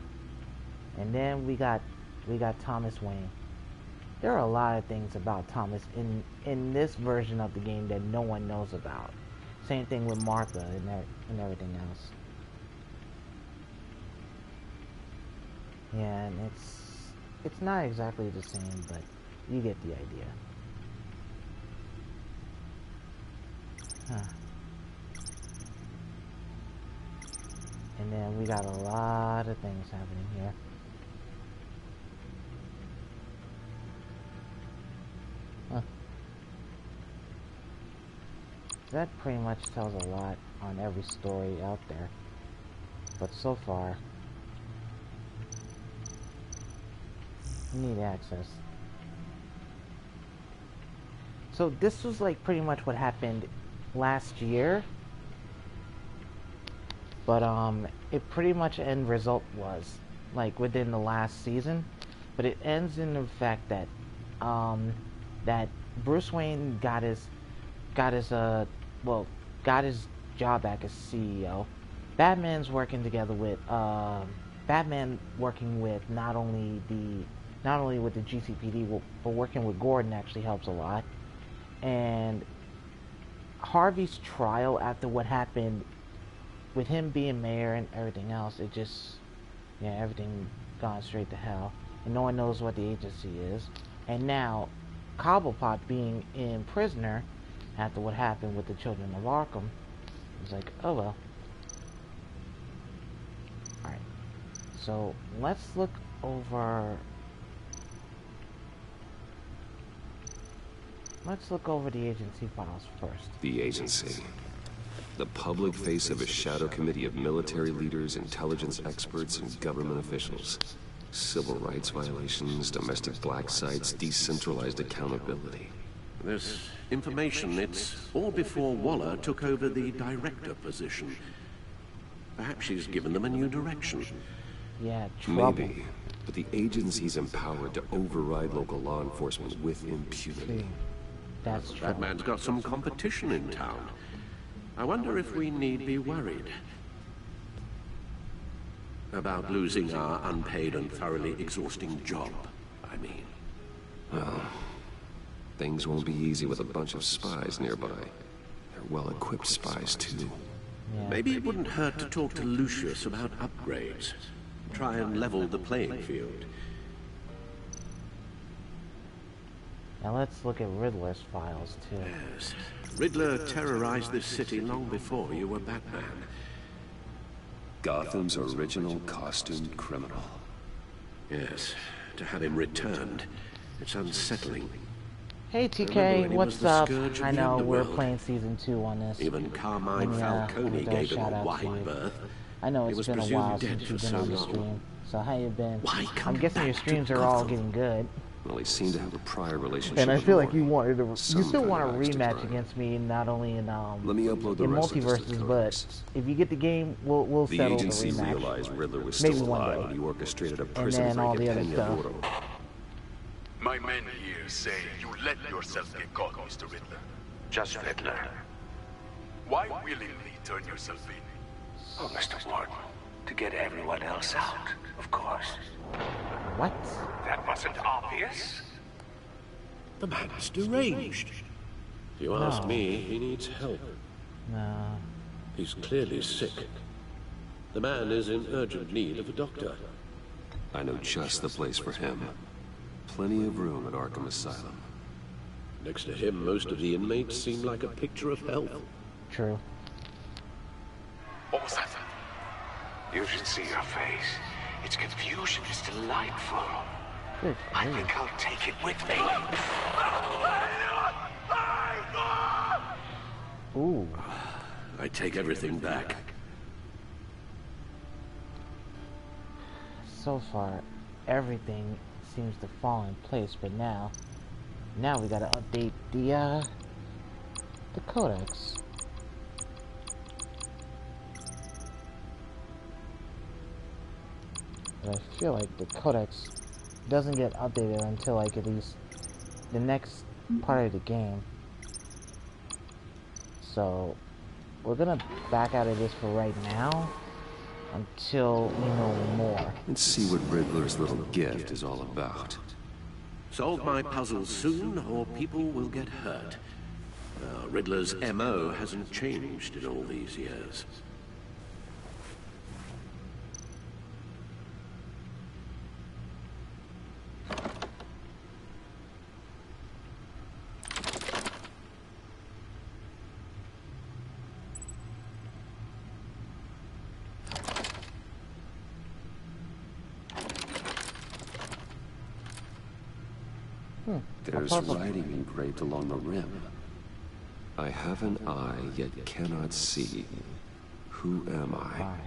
And then we got Thomas Wayne. There are a lot of things about Thomas in this version of the game that no one knows about. Same thing with Martha and everything else. Yeah, and it's not exactly the same, but you get the idea. Huh. And then we got a lot of things happening here. Huh. That pretty much tells a lot on every story out there. But so far, you need access. So this was like pretty much what happened last year. But it pretty much end result was like within the last season. But it ends in the fact that that Bruce Wayne got his job back as CEO. Batman's working together with Batman working with not only with the GCPD, but working with Gordon actually helps a lot. And Harvey's trial after what happened with him being mayor and everything else, it just, yeah, everything gone straight to hell. And no one knows what the agency is. And now, Cobblepot being in prisoner after what happened with the Children of Arkham, it's like, oh well. Alright, so let's look over... Let's look over the agency files first. The agency. The public face of a shadow committee of military leaders, intelligence experts, and government officials. Civil rights violations, domestic black sites, decentralized accountability. This information, it's all before Waller took over the director position. Perhaps she's given them a new direction. Yeah, trouble. Maybe, but the agency's empowered to override local law enforcement with impunity. That's true. That man's got some competition in town. I wonder if we need be worried. About losing our unpaid and thoroughly exhausting job, I mean. Well, things won't be easy with a bunch of spies nearby. They're well-equipped spies, too. Yeah. Maybe it wouldn't hurt to talk to Lucius about upgrades. Try and level the playing field. Now let's look at Riddler's files, too. Yes. Riddler terrorized this city long before you were Batman. Gotham's original costumed criminal. Yes. To have him returned, it's unsettling. Hey TK, what's up? I know we're playing season 2 on this. Even Carmine Falcone gave him a wide berth. I know it's been a while since you've been on the stream. So how you been? I'm guessing your streams are all getting good. Well, he seemed to have a prior relationship. And I feel like you wanted to, you still want a rematch against me, not only in Let me upload the rest multiverses, but if you get the game, we'll settle the rematch. The agency realized Riddler was still alive when he orchestrated a prison break at Peña. My men here say you let yourself get caught, Mr. Riddler. Just Riddler. Why willingly turn yourself in? Oh, Mr. Warden, to get everyone else out, of course. What? That wasn't obvious. The man's deranged. If you ask me, he needs help. No. He's clearly sick. The man is in urgent need of a doctor. I know just the place for him. Plenty of room at Arkham Asylum. Next to him, most of the inmates seem like a picture of health. True. What was that? You should see your face. Its confusion is delightful. I think I'll take it with me. Ooh. I take everything back. So far, everything seems to fall in place, but now we gotta update the codex. But I feel like the codex doesn't get updated until like at least the next part of the game. So we're gonna back out of this for right now until we know more. Let's see what Riddler's little gift is all about. Solve my puzzles soon, or people will get hurt. Riddler's MO hasn't changed in all these years. There's writing engraved along the rim. I have an eye, yet cannot see. Who am I?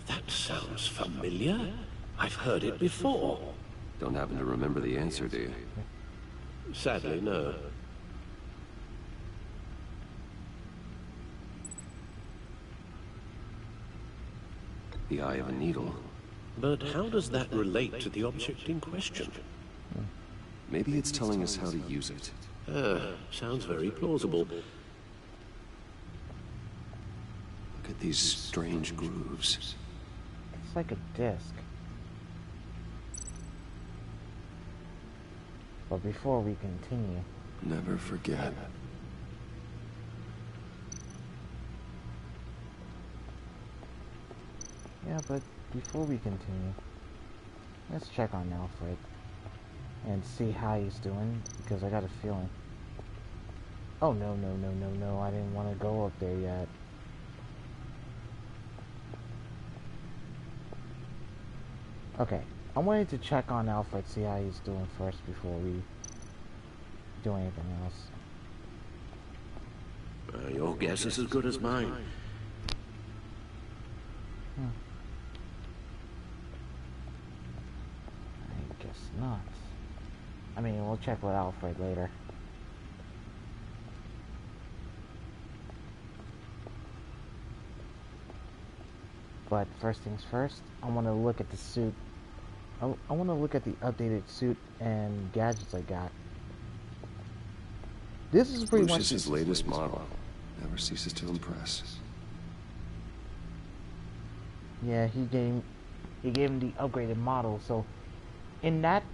That sounds familiar. I've heard it before. Don't happen to remember the answer, do you? Sadly, no. The eye of a needle. But how does that relate to the object in question? Maybe it's telling us how to use it. Sounds very plausible. Look at these strange grooves. It's like a disc. But before we continue... Never forget. Yeah, but before we continue, let's check on Alfred and see how he's doing, because I got a feeling. Oh, no, I didn't want to go up there yet. Okay, I wanted to check on Alfred, see how he's doing first before we do anything else. Your guess is as good as mine. I guess not. I mean, we'll check with Alfred later. But first things first, I want to look at the suit. I want to look at the updated suit and gadgets I got. This is pretty much Lucius's latest model. Never ceases to impress. Yeah, he gave him the upgraded model. So in that,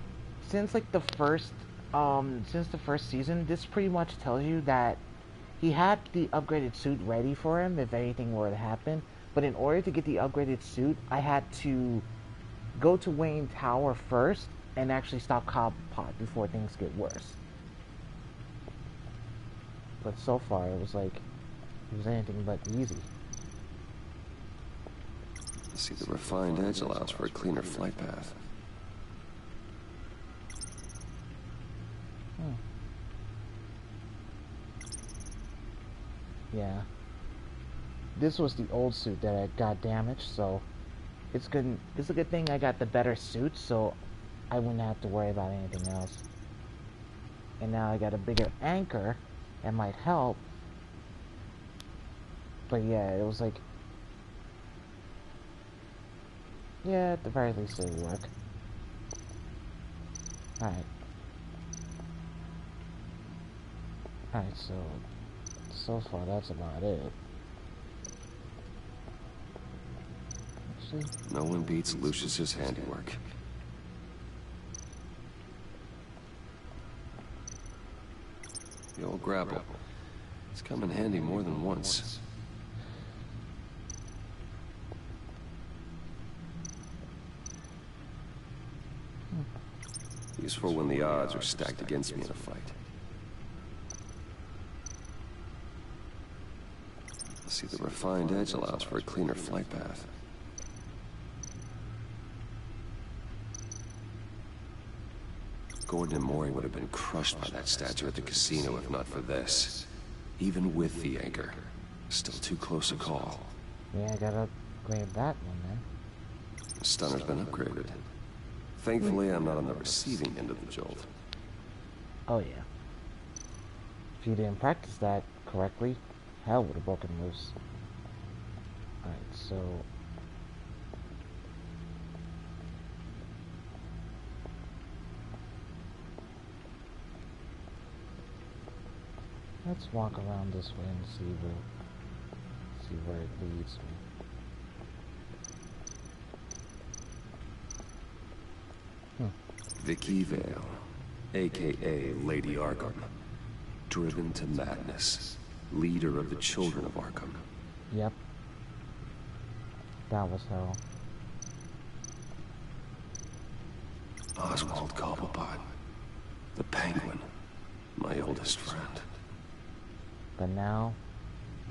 since the first season, this pretty much tells you that he had the upgraded suit ready for him if anything were to happen. But in order to get the upgraded suit, I had to go to Wayne Tower first and actually stop Cobblepot before things get worse. But so far, it was anything but easy. See, the refined edge allows for a cleaner flight path. Yeah. This was the old suit that got damaged, so it's good. It's a good thing I got the better suit, so I wouldn't have to worry about anything else. And now I got a bigger anchor, that might help. But yeah, it was yeah, at the very least it'll work. Alright. Alright, so far that's about it. Actually, no one beats Lucius's handiwork. The old grapple. It's come in handy more than once. Useful when the odds are stacked against me in a fight. See, the refined edge allows for a cleaner flight path. Gordon and Mori would have been crushed by that statue at the casino if not for this. Even with the anchor. Still too close a call. Yeah, I gotta upgrade that one then. The stunner's been upgraded. Thankfully, I'm not on the receiving end of the jolt. Oh yeah. If you didn't practice that correctly, hell would have broken loose. Alright, so... let's walk around this way and see where it leads me. Vicky Vale, aka Lady Arkham, driven to madness, leader of the Children of Arkham. Yep. That was hell. Oswald Cobblepot, the Penguin, my oldest friend. But now,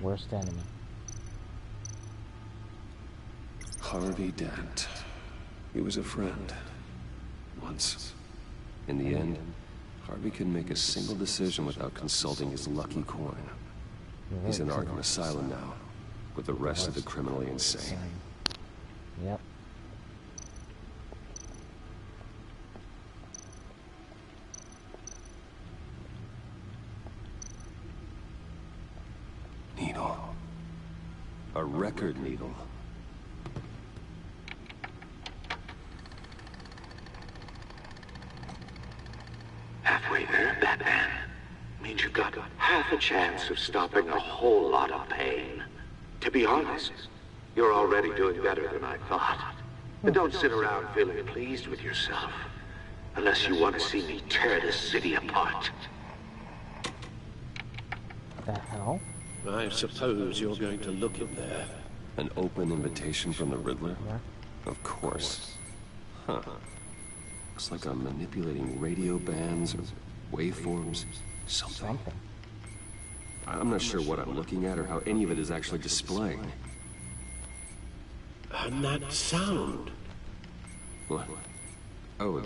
worst enemy. Harvey Dent. He was a friend. Once. In the end, Harvey couldn't make a single decision without consulting his lucky coin. He's in Arkham Asylum now, with the rest of the criminally insane. Yep. Needle. A record needle. Halfway there, Batman. Means you've got half a chance of stopping a whole lot of pain. To be honest, you're already doing better than I thought. But don't sit around feeling pleased with yourself. Unless you want to see me tear this city apart. The hell? I suppose you're going to look in there. An open invitation from the Riddler? Yeah. Of course. Huh. Looks like I'm manipulating radio bands or waveforms. Something. I'm not sure what I'm looking at or how any of it is actually displaying. And that sound. What? Oh,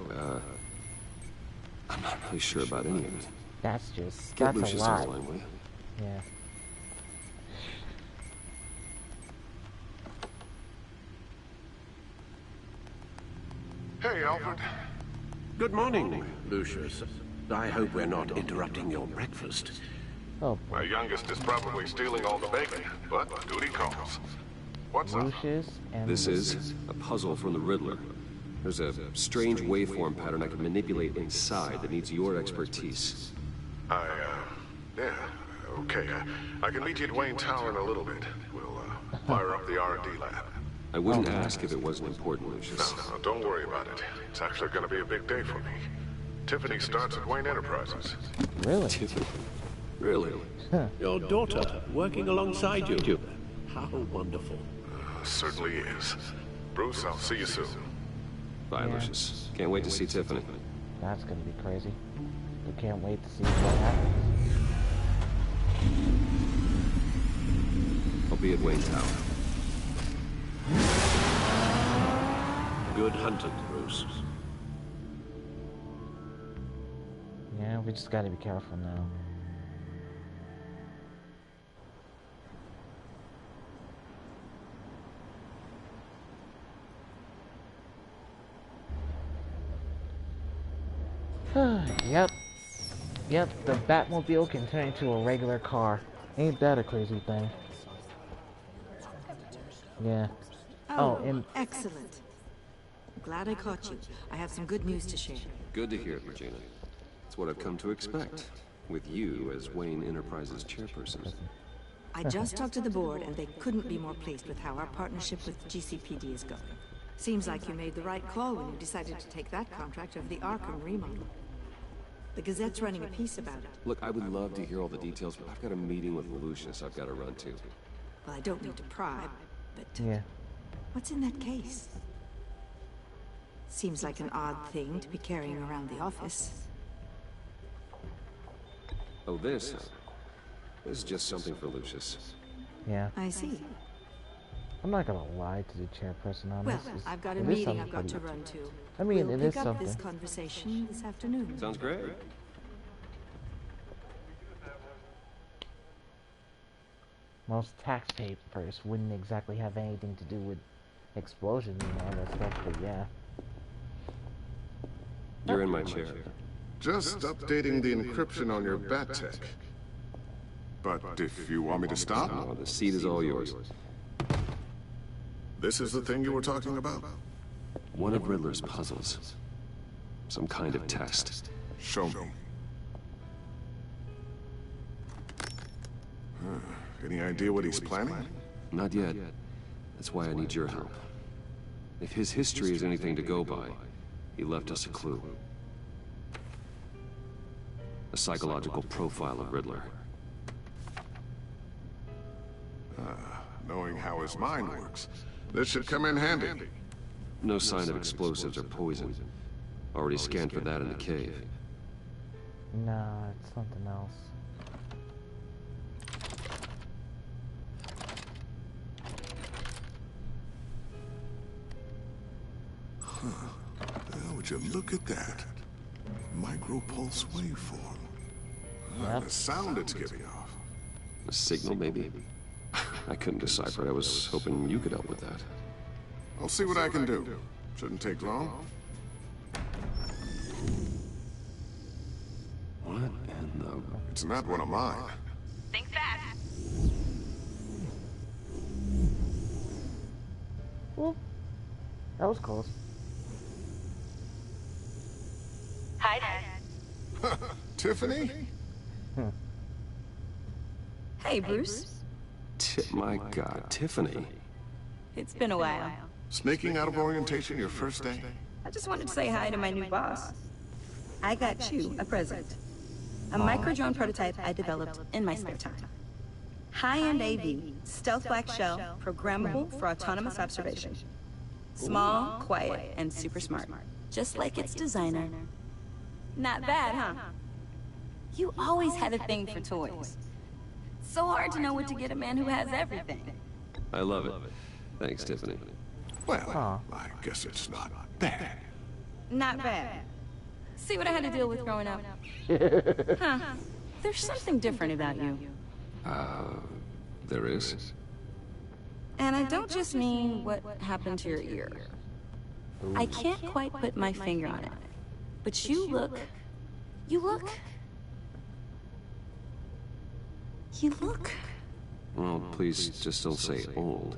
I'm not really sure about any of it. That's just... Get that's Lucius a lie. online, will you? Yeah. Hey, Alfred. Good morning, Lucius. I hope we're not interrupting your breakfast. Oh, My youngest is probably stealing all the bacon, but duty calls. What's Lucius and... This is a puzzle from the Riddler. There's a strange waveform pattern I can manipulate inside that needs your expertise. Yeah, okay. I can meet you at Wayne Tower in a little bit. We'll fire up the R&D lab. I wouldn't ask if it wasn't important, Lucius. No, don't worry about it. It's actually going to be a big day for me. Tiffany starts at Wayne Enterprises. Really? Tiffany? Really? Huh. Your daughter working alongside you. How wonderful. Certainly is. Bruce, I'll see you soon. Bye, Lucius. Can't wait to see Tiffany. That's gonna be crazy. We can't wait to see what happens. I'll be at Wayne Tower. Good hunting, Bruce. Yeah, we just gotta be careful now. Yep, the Batmobile can turn into a regular car. Ain't that a crazy thing? Yeah. Oh, excellent. Glad I caught you. I have some good news to share. Good to hear it, Regina. It's what I've come to expect, with you as Wayne Enterprises chairperson. I just talked to the board, and they couldn't be more pleased with how our partnership with GCPD is going. Seems like you made the right call when you decided to take that contract over the Arkham remodel. The Gazette's running a piece about it. Look, I would love to hear all the details, but I've got a meeting with Lucius I've got to run to. Well, I don't need to pry, but yeah. What's in that case? Seems like an odd thing to be carrying around the office. Oh, this is just something for Lucius. Yeah. I see. I'm not gonna lie to the chairperson on Well, this. I've got a meeting I've got to run to. I mean, we'll it is pick up something. this conversation this afternoon. Sounds great. Most tax papers wouldn't exactly have anything to do with explosions and all that stuff, but yeah. You're in my chair. Just updating the encryption on your Bat-Tech. But if you want me to stop... Oh, the seat is all yours. This is the thing you were talking about? One of Riddler's puzzles. Some kind of test. Show me. Any idea what he's planning? Not yet. That's why I need your help. If his history is anything to go by, he left us a clue. A psychological profile of Riddler. Knowing how his mind works, this should come in handy. No sign of explosives or poison. Already scanned for that in the cave. Nah, it's something else. Well, would you look at that? Micropulse waveform. Yep. The sound it's giving off. A signal, maybe? I couldn't decipher it. I was hoping you could help with that. I'll see what I can do. Shouldn't take long. What in the... It's not one of mine. Think fast. Well, that was close. Hi, Dad. Tiffany? Hey, Bruce. My God, Tiffany. It's been a while. Sneaking out of orientation your first day? I just wanted to say hi to my new boss. I got you a present. A micro-drone prototype I developed in my spare time. High-end AV, stealth black shell, programmable for autonomous observation. Small, quiet, and super smart. Just like its designer. Not bad, huh? You always had a thing for toys. So hard to know what to get a man who has everything. I love it. Thanks, Tiffany. Well, I guess it's not bad. Not bad. See what I had to deal with growing up? Huh. There's something different about you. There is? And I don't just mean what happened to your ear. I can't quite put my finger on it. But you look... Well, please just don't say old.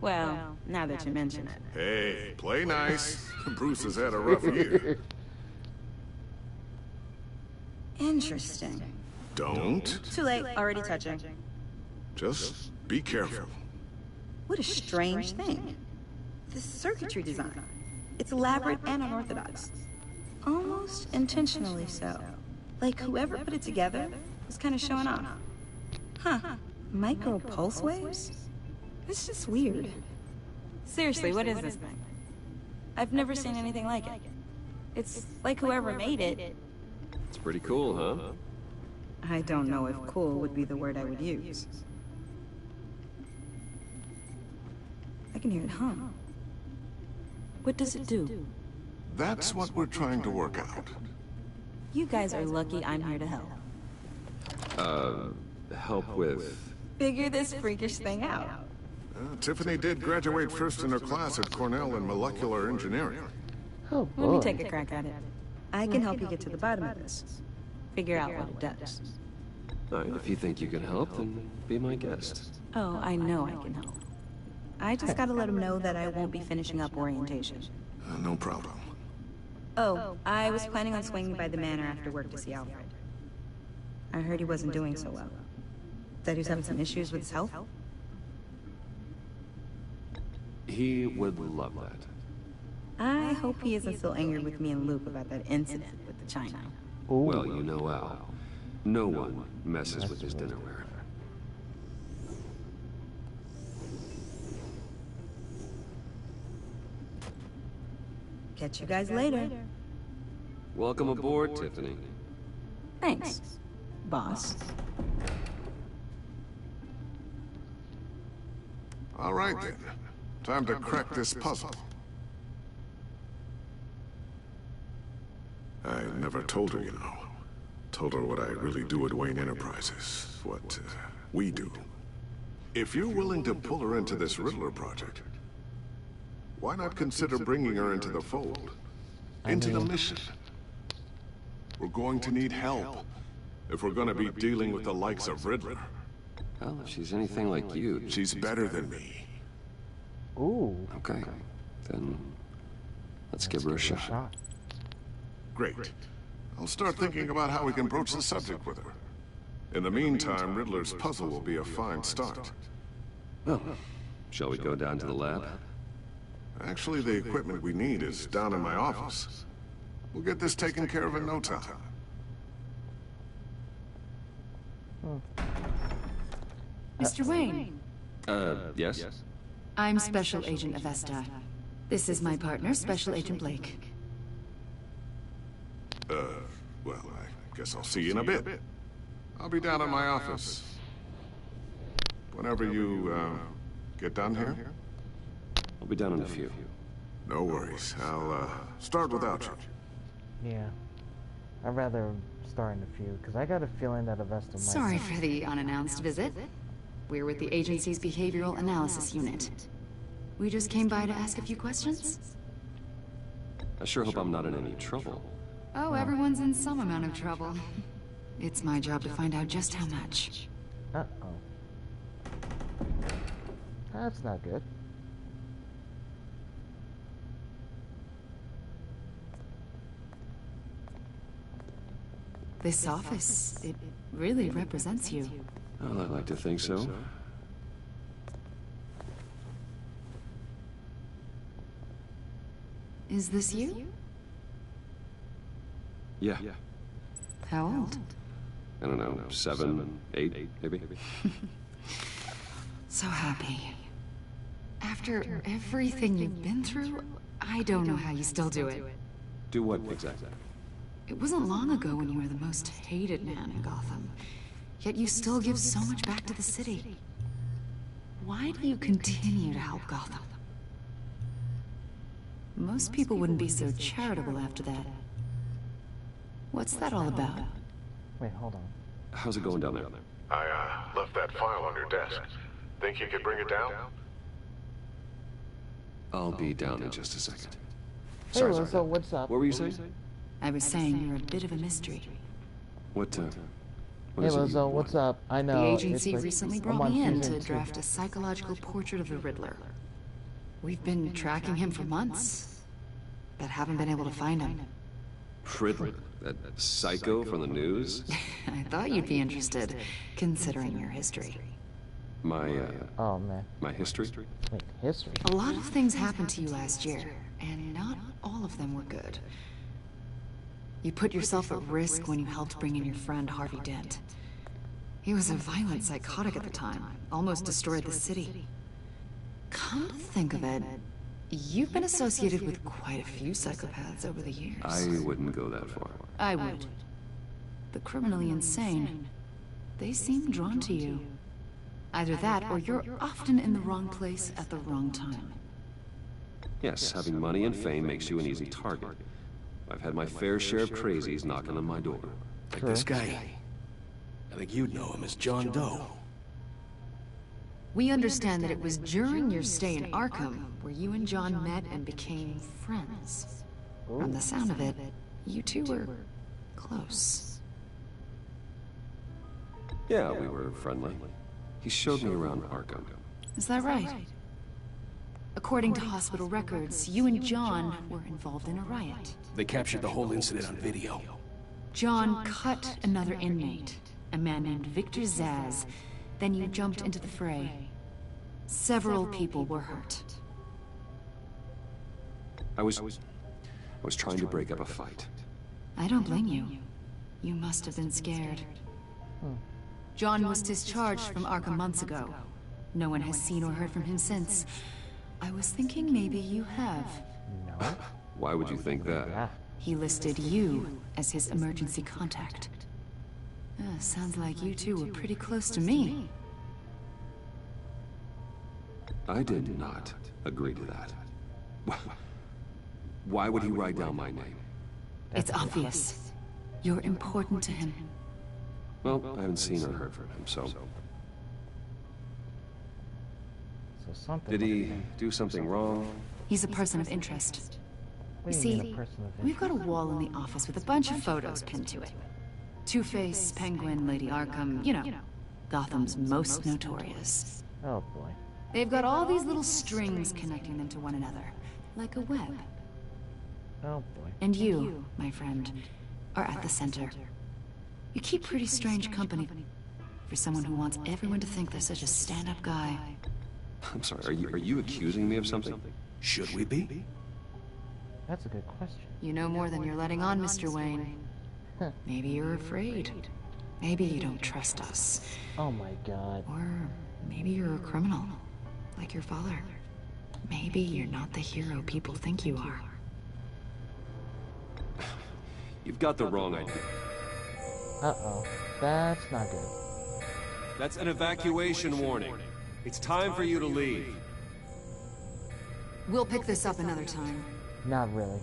Well, now that you mention it. Hey, play nice. Bruce has had a rough year. Interesting. Don't. Too late, already touching. Just be careful. What a strange thing. The circuitry design. It's elaborate and unorthodox. Almost intentionally so. Like whoever put it together was kind of showing off. Huh. Micro pulse waves? It's just weird. Seriously, what is this thing? I've never seen anything like it. It's like whoever made it. It's pretty cool, huh? I don't know if cool would be the word I would use. I can hear it hum. What does it do? That's what we're trying to work out. You guys are lucky I'm here to help. Help with... Figure this freakish thing out. Tiffany did graduate first in her class at Cornell in molecular engineering. Oh, boy. Let me take a crack at it. I can help you get to the bottom of this. Figure out what it does. All right, if you think you can help, then be my guest. Oh, I know I can help. I just gotta let him know that I won't be finishing up orientation. No problem. Oh, I was planning on swinging by the manor after work to see Alfred. I heard he wasn't doing so well. Said he was having some issues with his health. He would love that. I hope he isn't still angry with me and Luke about that incident with the China. Ooh. Well, you know Al. No one messes with his dinnerware. Catch you guys later. Welcome aboard, Tiffany. Thanks, boss. All right, then. Time to crack this puzzle. I never told her, you know. Told her what I really do at Wayne Enterprises. What we do. If you're willing to pull her into this Riddler project, why not consider bringing her into the fold? Into the mission? We're going to need help if we're going to be dealing with the likes of Riddler. Well, if she's anything like you... She's better than me. Ooh. Okay. Then let's give her a shot. Great. I'll start thinking about how we can broach the subject with her. In the meantime, Riddler's puzzle will be a fine start. Well, shall we go down to the lab? Actually, the equipment we need is down in my office. We'll get this taken care of in no time. Mr. Wayne. Yes? I'm Special Agent Avesta. This is my partner, Special Agent Blake. Well, I guess I'll see you in a bit. I'll be down in my office. Whenever you, get done here? I'll be down in a few. No worries. I'll, start without you. Yeah. I'd rather start in a few, because I got a feeling that Avesta might... Sorry for the unannounced visit. We're with the agency's Behavioral Analysis Unit. We just came by to ask a few questions. I sure hope I'm not in any trouble. Oh, everyone's in some amount of trouble. It's my job to find out just how much. Uh-oh. That's not good. This office, it really represents you. Well, I'd like to think so. Is this you? Yeah. How old? I don't know, 7, 8, maybe? So happy. After everything you've been through, I don't know how you still do it. Do what exactly? It wasn't long ago when you were the most hated man in Gotham. Yet you still give so much back to the city. Why do you continue to help Gotham? Most people wouldn't be so charitable after that. What's that all about? Wait, hold on. How's it going down there? I, left that file on your desk. Think you could bring it down? I'll be down in just a second. Hey, Lizzo, what's up? What were you saying? I was saying you're a bit of a mystery. What Hey, is it Lizzo, what's up? I know. The agency like, recently I'm brought on me in season to 2. draft a psychological portrait of the Riddler. We've been tracking him for months, but haven't been able to find him. Riddler? That psycho from the news? I thought you'd be interested, considering your history. Oh, man. My history? Wait, history? A lot of things happened to you last year, and not all of them were good. You put yourself at risk when you helped bring in your friend Harvey Dent. He was a violent psychotic at the time, almost destroyed the city. Come to think of it, you've been associated with quite a few psychopaths over the years. I wouldn't go that far. I would. The criminally insane, they seem drawn to you. Either that, or you're often in the wrong place at the wrong time. Yes, having money and fame makes you an easy target. I've had my fair share of crazies knocking on my door. Like this guy. I think you'd know him as John Doe. We understand that it was during your stay in Arkham where you and John met and became friends. From the sound of it, you two were close. Yeah, we were friendly. He showed me around Arkham. Is that right? According to hospital records, you and John were involved in a riot. They captured the whole incident on video. John cut another inmate, a man named Victor Zsasz. Then you jumped into the fray. Several people were hurt. I was trying to break up a fight. I don't blame you. You must have been scared. John was discharged from Arkham months ago. No one has seen or heard from him since. I was thinking maybe you have. No. Why would you think that? He listed you as his emergency contact. Sounds like you two were pretty close to me. I did not agree to that. Why would he write down my name? It's obvious. You're important to him. Well, I haven't seen or heard from him, so... Did he do something wrong? He's a person of interest. You see, we've got a wall in the office with a bunch of photos pinned to it. Two-Face, Penguin, Lady Arkham, you know, Gotham's most notorious. Oh boy. They've got all these little strings connecting them to one another, like a web. Oh boy. And you, my friend, are at the center. You keep pretty strange company for someone who wants everyone to think they're such a stand-up guy. I'm sorry, are you accusing me of something? Should we be? That's a good question. You know more than you're letting on, Mr. Wayne. Maybe you're afraid. Maybe you don't trust us. Oh my god. Or maybe you're a criminal, like your father. Maybe you're not the hero people think you are. You've got the wrong idea. Uh-oh. That's not good. That's an evacuation warning. It's time for you to leave. We'll pick this up another time. Not really.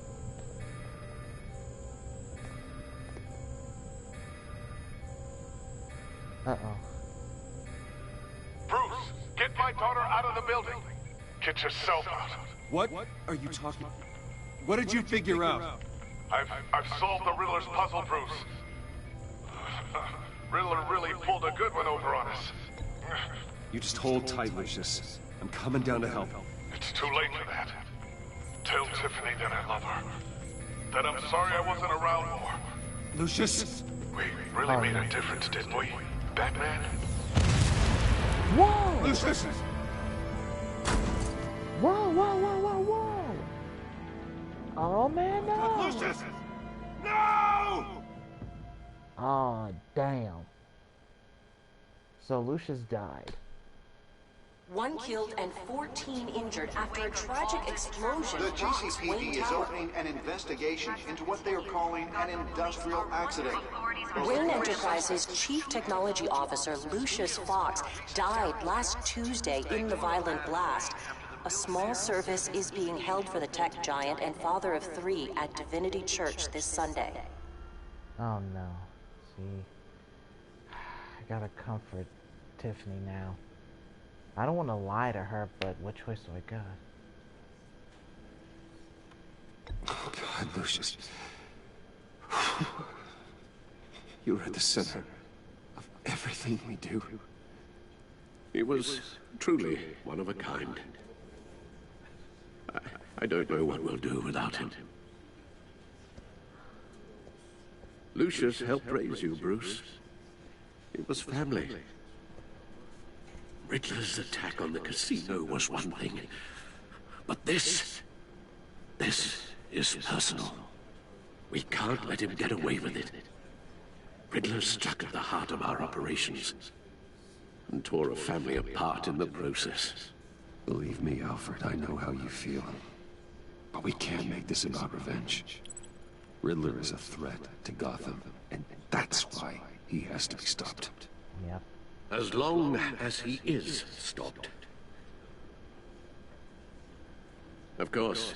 Uh-oh. Bruce, get my daughter out of the building. Get yourself out. What are you talking? What did you figure out? I've solved the Riddler's puzzle, Bruce. Riddler really pulled a good one over on us. You just hold tight, Lucius. I'm coming down to help. It's too late for that. Tell Tiffany that I love her. That I'm sorry I wasn't around more. Lucius? We really made a difference, didn't we, Batman? Whoa! Lucius! Whoa, whoa, whoa, whoa, whoa! Oh man, no! Lucius! No! Oh, damn. So Lucius died. 1 killed and 14 injured after a tragic explosion. The GCPD is opening an investigation into what they are calling an industrial accident. Wayne Enterprises' chief technology officer, Lucius Fox, died last Tuesday in the violent blast. A small service is being held for the tech giant and father of 3 at Divinity Church this Sunday. Oh no. See, I gotta comfort Tiffany now. I don't want to lie to her, but what choice do I got? Oh God, Lucius. You were at the center of everything we do. He was truly one of a kind. I don't know what we'll do without him. Lucius helped raise you, Bruce. It was family. Riddler's attack on the casino was one thing, but this is personal. We can't let him get away with it. Riddler struck at the heart of our operations and tore a family apart in the process. Believe me, Alfred, I know how you feel. But we can't make this about revenge. Riddler is a threat to Gotham, and that's why he has to be stopped. Yep. As long as he is stopped. Of course,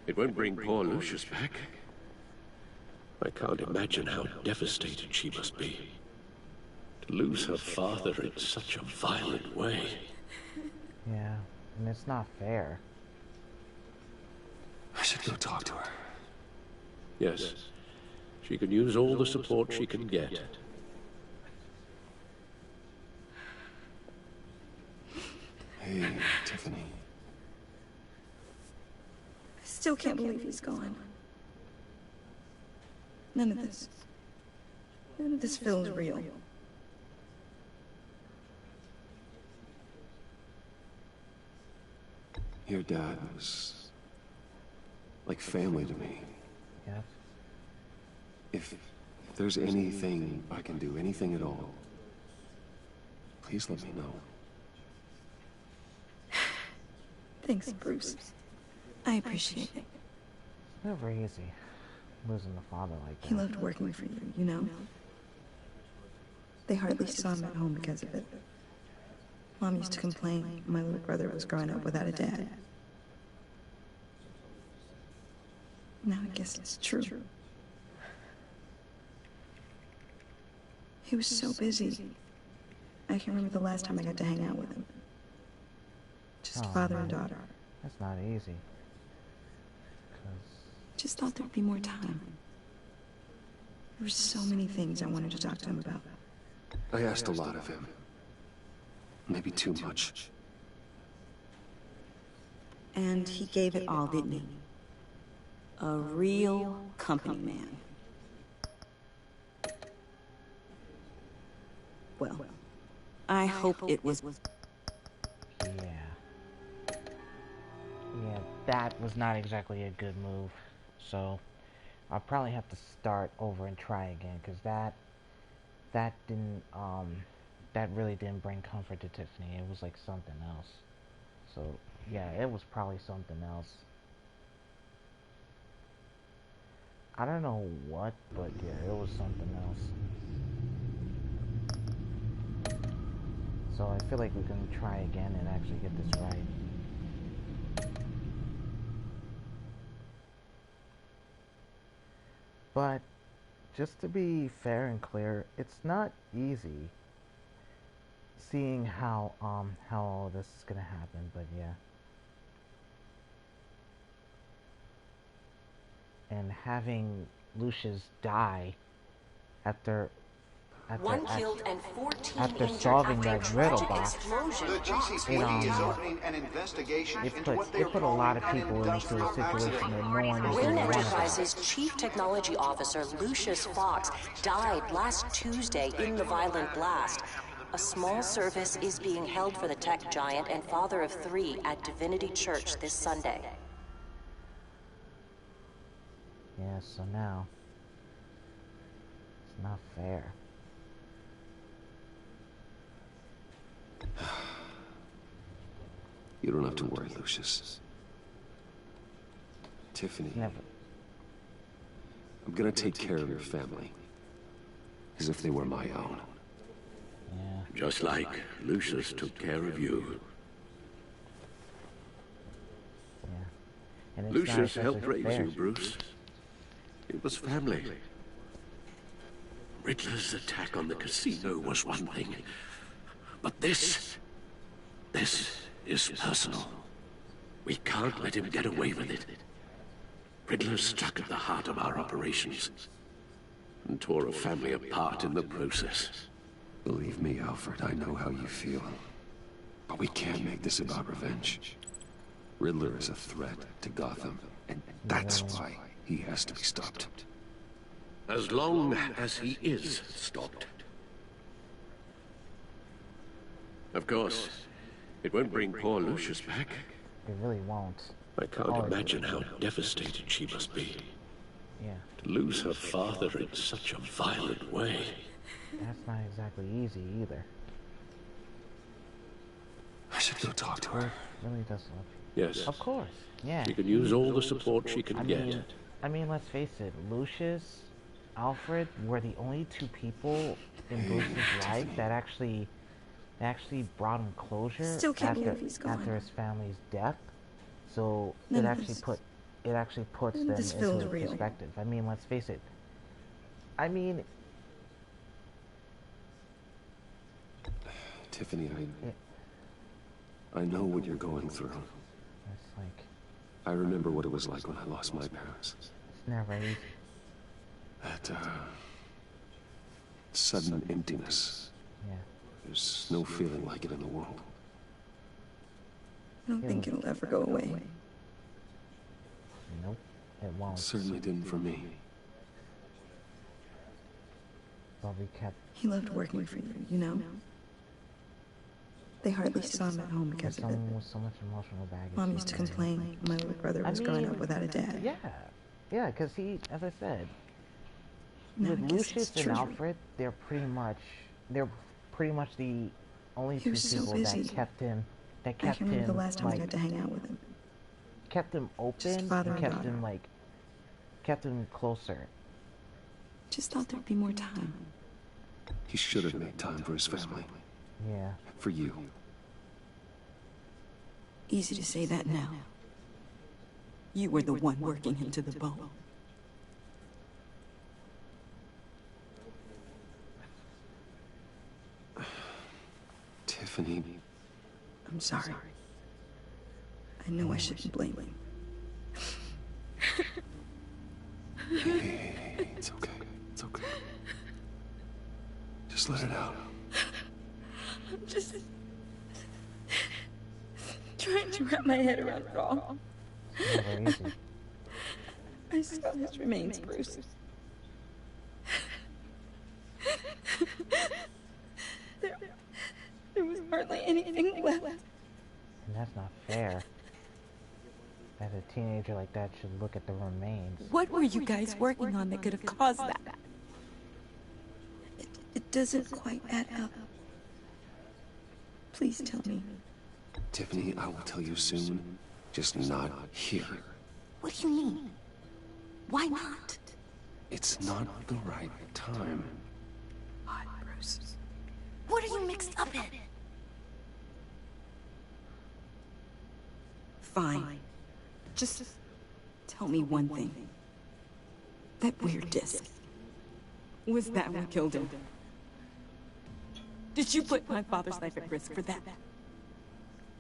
it won't bring poor Lucius back. I can't imagine how devastated she must be. To lose her father in such a violent way. Yeah, and it's not fair. I should go talk to her. Yes, she can use all the support she can get. Hey, Tiffany. I still can't believe he's gone. None of this feels real. Your dad was like family to me. Yeah. If there's anything I can do, anything at all, please let me know. Thanks, Bruce. I appreciate it. It's never easy losing a father like that. He loved working for you, you know? They hardly saw him at home because of it. Mom used to complain my little brother was growing up without a dad. Now I guess it's true. He was so busy. I can't remember the last time I got to hang out with him. Just father and daughter. That's not easy. Just thought there'd be more time. There were so many things I wanted to talk to him about. I asked a lot of him. Maybe too much. And he gave it all, didn't he? A real company man. Well, I hope it was... Yeah, that was not exactly a good move. So, I'll probably have to start over and try again, because that really didn't bring comfort to Tiffany. It was like something else. So, yeah, it was probably something else. I don't know what, but yeah, it was something else. So I feel like we're gonna try again and actually get this right. But just to be fair and clear, it's not easy seeing how all this is gonna happen, but yeah. And having Lucius die after killed and 14 after injured solving after that a riddle tragic box, explosion. The GCPD is opening an investigation into what they are put a calling lot of an people into a industrial situation accident. that no one is Wayne going to want. Enterprises Chief Technology Officer Lucius Fox died last Tuesday in the violent blast. A small service is being held for the tech giant and father of 3 at Divinity Church this Sunday. Yeah, so now it's not fair. You don't have to worry, Lucius. Tiffany. Never. I'm gonna take care of your family. As if they were my own. Yeah. Just like Lucius took care of you. Yeah. And it's Lucius not helped exactly raise fair. you, Bruce. It was family. Riddler's attack on the casino was one thing, but this is personal. We can't let him get away with it. Riddler struck at the heart of our operations and tore a family apart in the process. Believe me, Alfred, I know how you feel. But we can't make this about revenge. Riddler is a threat to Gotham, and that's why he has to be stopped. As long as he is stopped. Of course, it won't bring poor Lucius back. It really won't. I can't imagine how devastated she must be. Yeah. To lose her father in such a violent way. That's not exactly easy either. I should go talk to her. Really does love Yes. Of course. Yeah. She can use all the support she can get. I mean, let's face it. Lucius, Alfred were the only two people in Bruce's life that actually brought him closure Still can't believe he's gone. after his family's death. So None it of actually puts none them of this into feels real. perspective. I mean, let's face it. I mean, Tiffany, I know what you're going through. it's like I remember what it was like when I lost my parents. it's never easy. That, sudden emptiness. Yeah. There's no feeling like it in the world. I don't think it'll ever go away. Nope, it won't. It certainly didn't for me. But we kept. He loved working for you, you know? They hardly saw him at home because of it. Someone with so much emotional baggage. Mom used to complain my little brother was growing up without a dad. Yeah, because he, as I said, No, with I guess Lucius it's and true. Alfred, they're pretty much the only He two was so people busy. that kept him, I can't remember the last time I got to hang out with him. kept him open, father and and kept him daughter. kept him closer. Just thought there'd be more time. He should have made time for his family. Yeah. For you. Easy to say that now. You were the one working him to the bone. Tiffany. I'm sorry. I know I shouldn't blame him. Hey, it's okay. It's okay. Just let it out. I'm just trying to wrap my head around it all. Never easy. I saw his remains, Bruce. There was hardly anything left. And that's not fair. That a teenager like that should look at the remains. What were you guys working on that could have caused that? It doesn't quite add up. Please tell me. Tiffany, I will tell you soon. Just not here. What do you mean? Why not? It's not the right time. What, Bruce? What are you mixed up in? Fine. Just tell me one thing. That weird disc. Was that what killed him? Did you put my father's life at risk for that?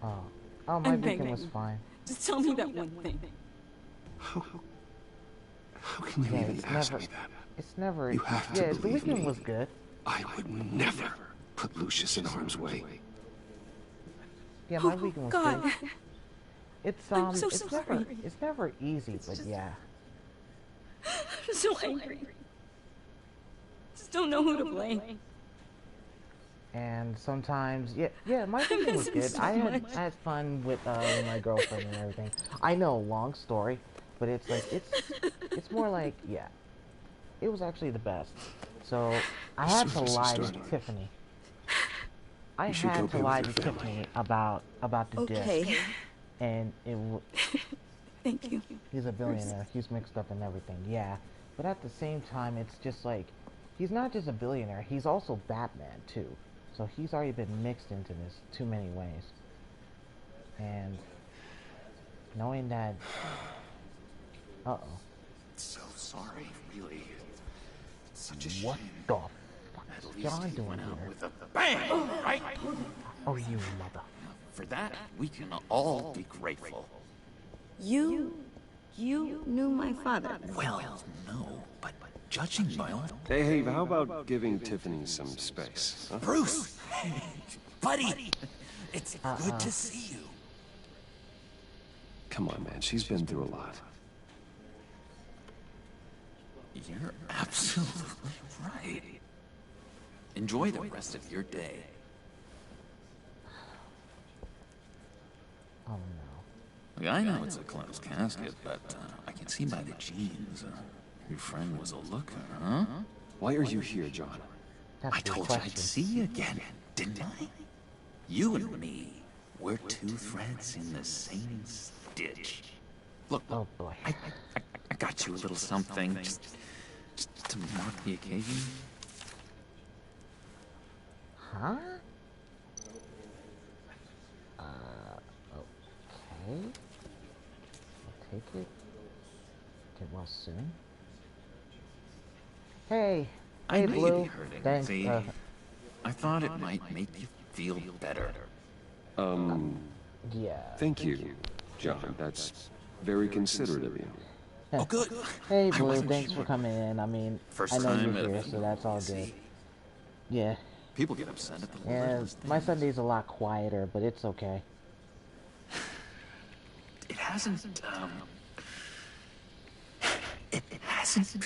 Oh, my beacon was fine. Just tell me that one thing. How can you even ask me that? It's never. You have to Yeah, the believe weekend me. was good. I would never put Lucius in harm's way. Yeah, my weekend was God. good. It's I'm so it's sorry. never easy, but yeah. I'm so angry. Just don't know who to blame. And sometimes, yeah, my weekend was miss him good. so I much. had fun with my girlfriend and everything. I know, long story, but it's like it's more like, yeah, it was actually the best. So I had to lie to Tiffany. I You should go had be to with lie your to family. Tiffany about the Okay. disc, and it. Thank you. He's a billionaire. He's mixed up in everything. Yeah, but at the same time, it's just like he's not just a billionaire. He's also Batman too. So he's already been mixed into this too many ways. And knowing that, uh-oh. So sorry, really. It's such a shame. What the fuck At is least John he doing went out here? with a bang, right? Oh, you mother. For that, we can all be grateful. You knew my father. Well, no, but judging by all... Hey, how about giving Tiffany some space? Huh? Bruce! Buddy! It's good to see you. Come on, man. She's been through a lot. You're absolutely right. Enjoy the rest of your day. Oh no. Look, I know it's a closed casket, but I can see by the jeans. Your friend was a looker, huh? Why are you here, John? I told you I'd see you again, didn't I? You and me, we're two threads in the same stitch. Look, oh boy. I got you a little something, just to mark the occasion. Huh? Okay. I'll take it. Get well soon. Hey! I Hey, know Blue. you'd be hurting. Thanks, See, I thought it might make you feel better. yeah. Thank you, John. That's very considerate of you. Oh, good. Hey, Blue, thanks for coming in. I mean, First I know time you're at a here, so that's all good. Yeah. People get upset at the Yeah, littlest my things. Sunday's a lot quieter, but it's okay. It hasn't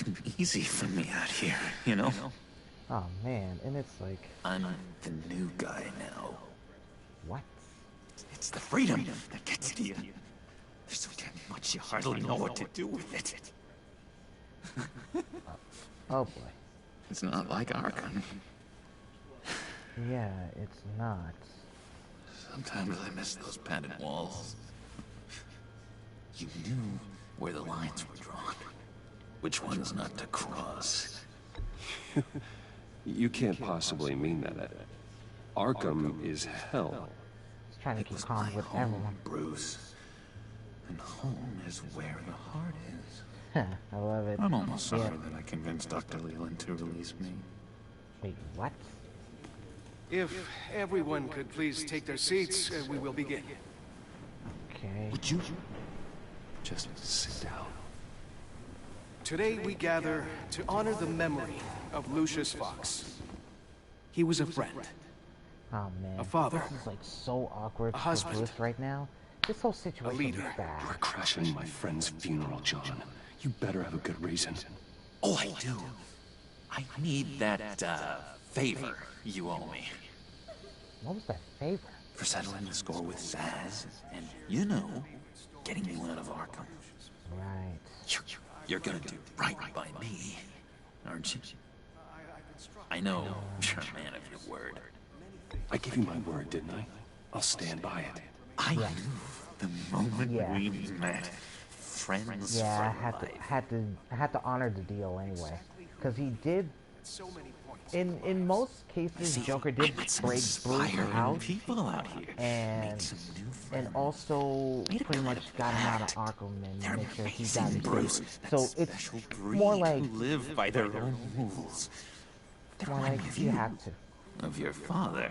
been easy for me out here, you know? Oh man, and it's like... I'm the new guy now. What? It's the freedom that gets to you. There's so damn much you hardly know what to do with it. Oh boy. It's not like Arkham. Yeah, it's not. Sometimes I miss those padded walls. You knew where the lines were drawn. Which ones not to cross. You can't possibly mean that. Arkham is hell. He's trying to keep calm with everyone. Bruce. And home is where the heart is. I love it. I'm almost sorry that I convinced Dr. Leland to release me. Wait, what? If everyone could please take their seats, we will begin. Okay. Would you just sit down? Today we gather to honor the memory of Lucius Fox. He was a friend. Oh man. A father. This is like so awkward A for husband. Bruce right now. This whole situation is bad. We're crashing my friend's funeral, John. You better have a good reason. Oh, I do. I need that, favor you owe me. What was that favor? For settling the score with Zaz, and, you know, getting you out of Arkham. Right. You're gonna do right by me, aren't you? I know you're a man of your word. I gave you my word, didn't I? I'll stand by it. I knew the moment we met. Friends Yeah, for I had to honor the deal anyway, because he did. In most cases, Joker did break Bruce out, people out here. and also pretty much got him out of Arkham and make sure he got Bruce. So it's more like live by their own rules. more like you have to. Of your father.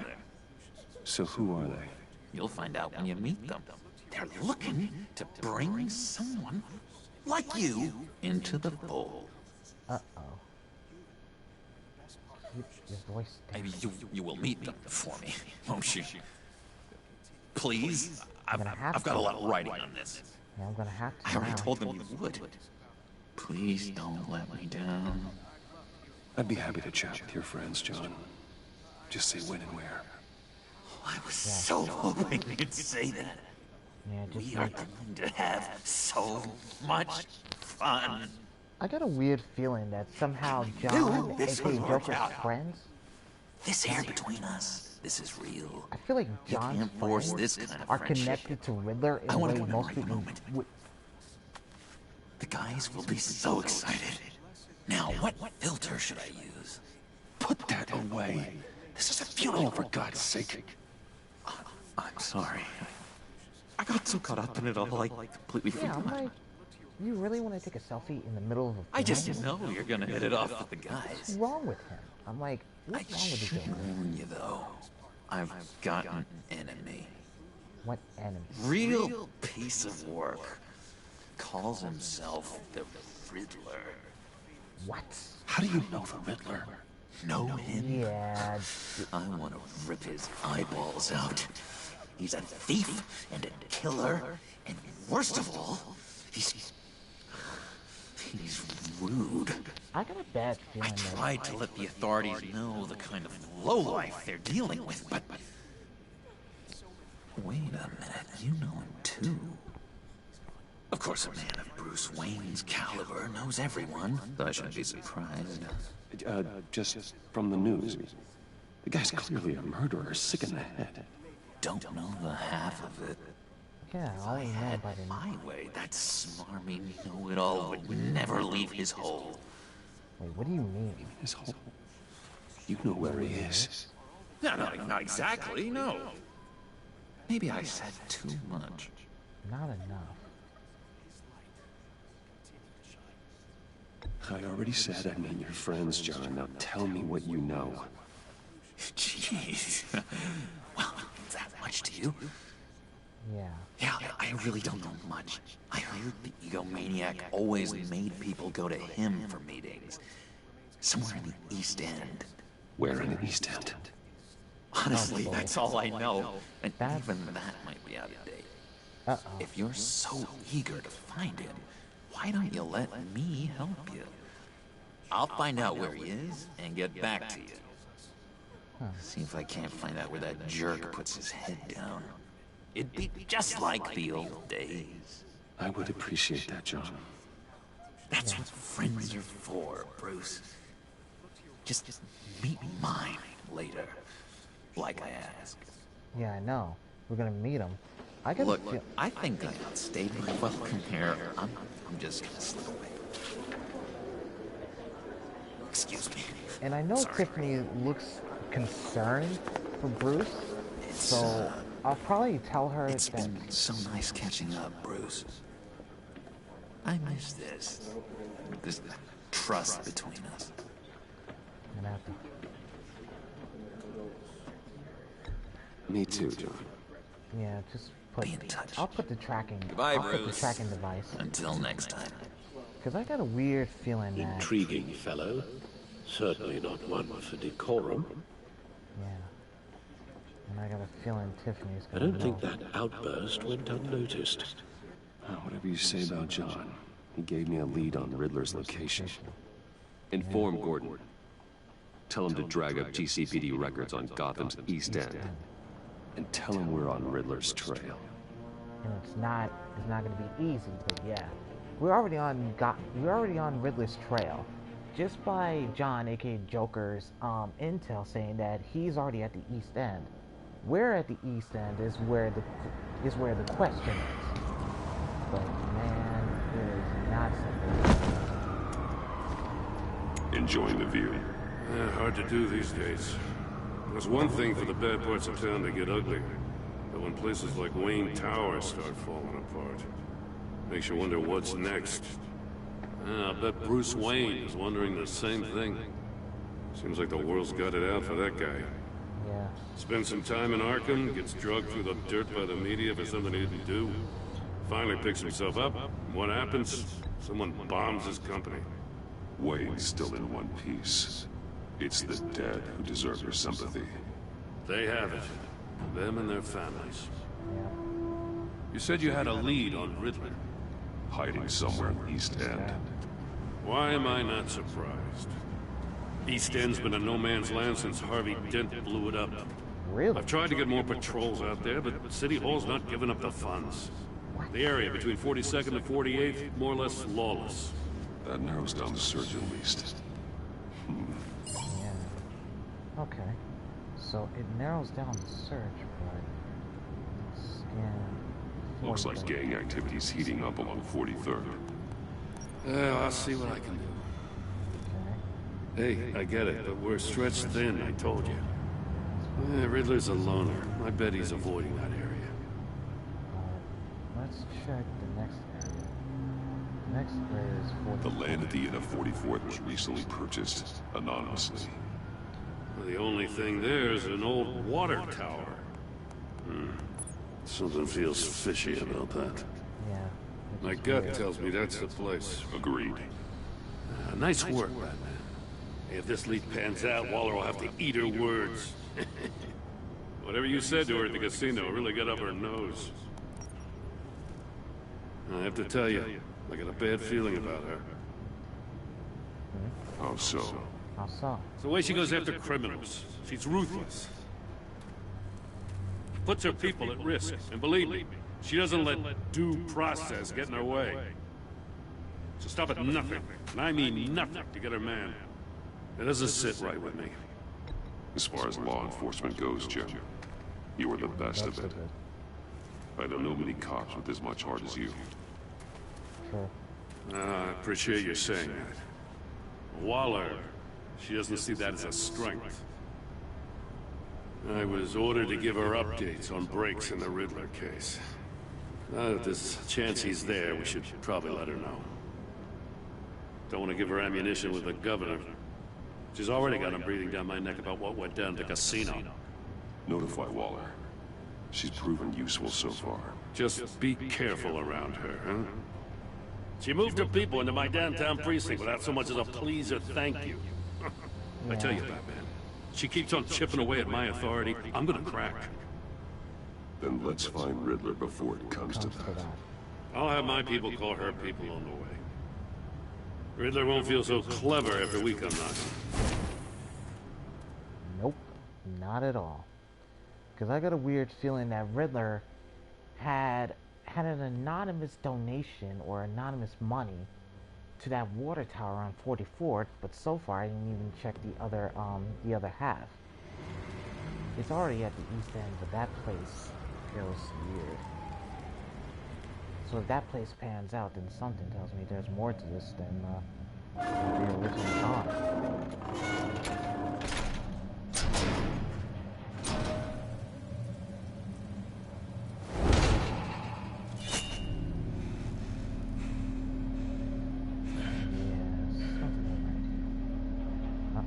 So who are they? You'll find out when you meet them. They're looking to bring someone like you into the fold. Uh-oh. Keep your voice down. Maybe you will meet them for me, won't you? Please? I've got a lot of writing on this. Yeah, I'm gonna have to. I already now. told them you would. Please don't let me down. I'd be happy to chat with your friends, John. Just say when and where. I was so hoping you'd say that. Yeah, just We are going to have so much fun. I got a weird feeling that somehow John, this aka would work Joker's out. friends, This air between us, this is real. I feel like You John's can't force friends this kind of are friendship. connected to Riddler in I a wanna way go in the most right people moment. would. The guys will be so excited. Now, what filter should I use? Put that away. This is a funeral, For God's sake. I'm sorry. I got so caught up in it all, I completely Yeah, I'm forgot. like, you really want to take a selfie in the middle of a I just funeral? know you're gonna hit it off with the What's guys. wrong with him? I'm like, I what's wrong with should the Joker? warn you, though. I've got an enemy. What enemy? Real piece of work. Calls himself the Riddler. What? How do you know the Riddler? Know him? Yeah. I want to rip his eyeballs out. He's a thief and a killer, and worst of all, he's rude. I got a bad feeling I tried to let the authorities know the kind of lowlife they're dealing with, but Wait a minute, you know him too. Of course, a man of Bruce Wayne's caliber knows everyone. I shouldn't be surprised. Just from the news. The guy's clearly a murderer, sick in the head. Don't know the half of it. Yeah, all I know about him. My way, that smarmy know-it-all would never leave his hole. Wait, what do you mean? His hole? You know where he is. No, not exactly, no. Maybe I said too much. Not enough. I already said I meant your friends, John. Now tell me what you know. Jeez. Well, is that much to you? Yeah. Yeah, I really don't know much. I heard the egomaniac always made people go to him for meetings. Somewhere in the East End. Where in the East End? Honestly, that's all I know. And even that might be out of date. If you're so eager to find him, why don't you let me help you? I'll find out where he is and get back to you. See if I can't find out where that jerk puts his head down. It'd be just like the old days. I would appreciate that, John. That's what friends are for, Bruce. Just meet mine later, like I asked. Yeah, I know. We're gonna meet him. I gotta Look, I think I outstayed my welcome here. I'm just gonna slip away. Excuse me. And I know Tiffany looks concerned for Bruce, so I'll probably tell her It's that... been so nice catching up, Bruce. I miss this trust between us. I'm gonna have to... Me too, John. Yeah, just put... Be in touch. I'll put the tracking... Goodbye, I'll put the Bruce. tracking device. Until next time. Because I got a weird feeling that... Intriguing fellow. Certainly not one for decorum. Yeah. And I got a feeling Tiffany's I gonna don't think that outburst went unnoticed. Whatever you say about John, he gave me a lead on Riddler's location. Inform Gordon. Tell him to drag up GCPD records on Gotham's East End. And tell him we're on Riddler's trail. And it's not gonna be easy, but yeah. We're already on Riddler's trail. Just by John, aka Joker's, intel saying that he's already at the East End. Where at the East End is where the question is. But man, it is not simple. Enjoying the view. Hard to do these days. There's one thing for the bad parts of town to get ugly, but when places like Wayne Tower start falling apart, makes you wonder what's next. I bet Bruce Wayne is wondering the same thing. Seems like the world's got it out for that guy. Yeah. Spends some time in Arkham, gets drugged through the dirt by the media for something he didn't do. Finally picks himself up. What happens? Someone bombs his company. Wayne's still in one piece. It's the dead who deserve your sympathy. They have it. Them and their families. Yeah. You said you had a lead on Riddler. Hiding somewhere in East End. Why am I not surprised? East End's been a no man's land since Harvey Dent blew it up. Really? I've tried to get more patrols out there, but City Hall's not giving up the funds. The area between 42nd and 48th, more or less lawless. That narrows down the search at least. Yeah. Okay. So it narrows down the search, but... Scan... Looks like gang activity's heating up along 43rd. Well, I'll see what I can do. Hey, I get it, but we're stretched thin, I told you. Riddler's a loner. I bet he's avoiding that area. Let's check the next area. The next area is 44th. The land at the end of 44th was recently purchased anonymously. The only thing there is an old water tower. Something feels fishy about that. Yeah. My gut tells me that's the place. Agreed. Nice work, Batman. If this lead pans out, Waller will have to eat her words. Whatever you said to her at the casino really got up her nose. I have to tell you, I got a bad feeling about her. How so? How so? It's the way she goes after criminals. She's ruthless. puts her people at risk. And believe me, she doesn't let due process get in her way. So stop at nothing, and I mean nothing, to get her man. It doesn't sit right with me. As far as law enforcement goes, Jim, you are the best of it. I don't know many cops with as much heart as you. Sure. I appreciate you saying that. Waller, she doesn't see that as a strength. I was ordered to give her updates on breaks in the Riddler case. Now that there's a chance he's there, we should probably let her know. Don't want to give her ammunition with the governor. She's already got him breathing down my neck about what went down at the casino. Notify Waller. She's proven useful so far. Just be careful around her, huh? She moved her people into my downtown precinct without so much as a please or thank you. I tell you, Batman, she keeps on chipping away at my authority, I'm gonna crack. Then let's find Riddler before it comes to that. I'll have my people call her people on the way. Riddler won't feel so clever after we come knocking. Nope, not at all. Because I got a weird feeling that Riddler had an anonymous donation or anonymous money to that water tower on 44th, but so far I didn't even check the other half. It's already at the east end, but that place feels weird. So if that place pans out, then something tells me there's more to this than the original thought.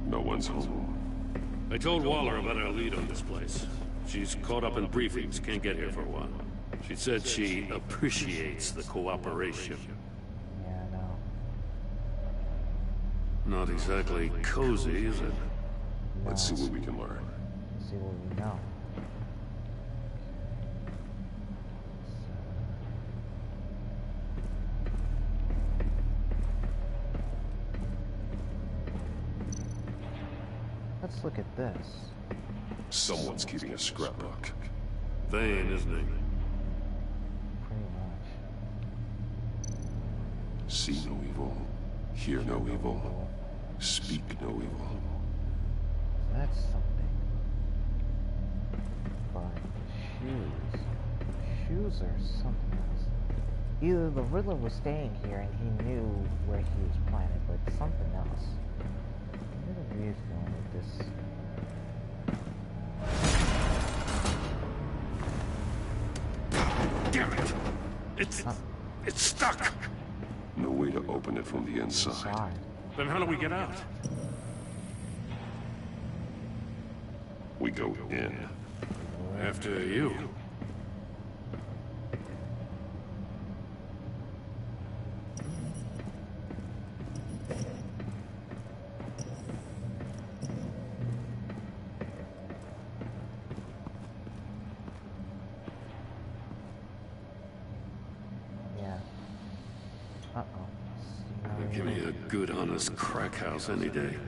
No one's home. I told Waller about our lead on this place. She's caught up in briefings, can't get here for a while. She said she appreciates the cooperation. Yeah, I know. Not exactly cozy, is it? No. Let's see what we can learn. Let's see what we know. Let's look at this. Someone's keeping a scrapbook. Vane, isn't he? Pretty much. See no evil, hear no evil, speak no evil. That's something. But shoes. Shoes are something else. Either the Riddler was staying here and he knew where he was planted, but something else. I have a weird feeling with this. Damn it! It's stuck! No way to open it from the inside. Then how do we get out? We go in. After you. Give me a good, honest crack house any day.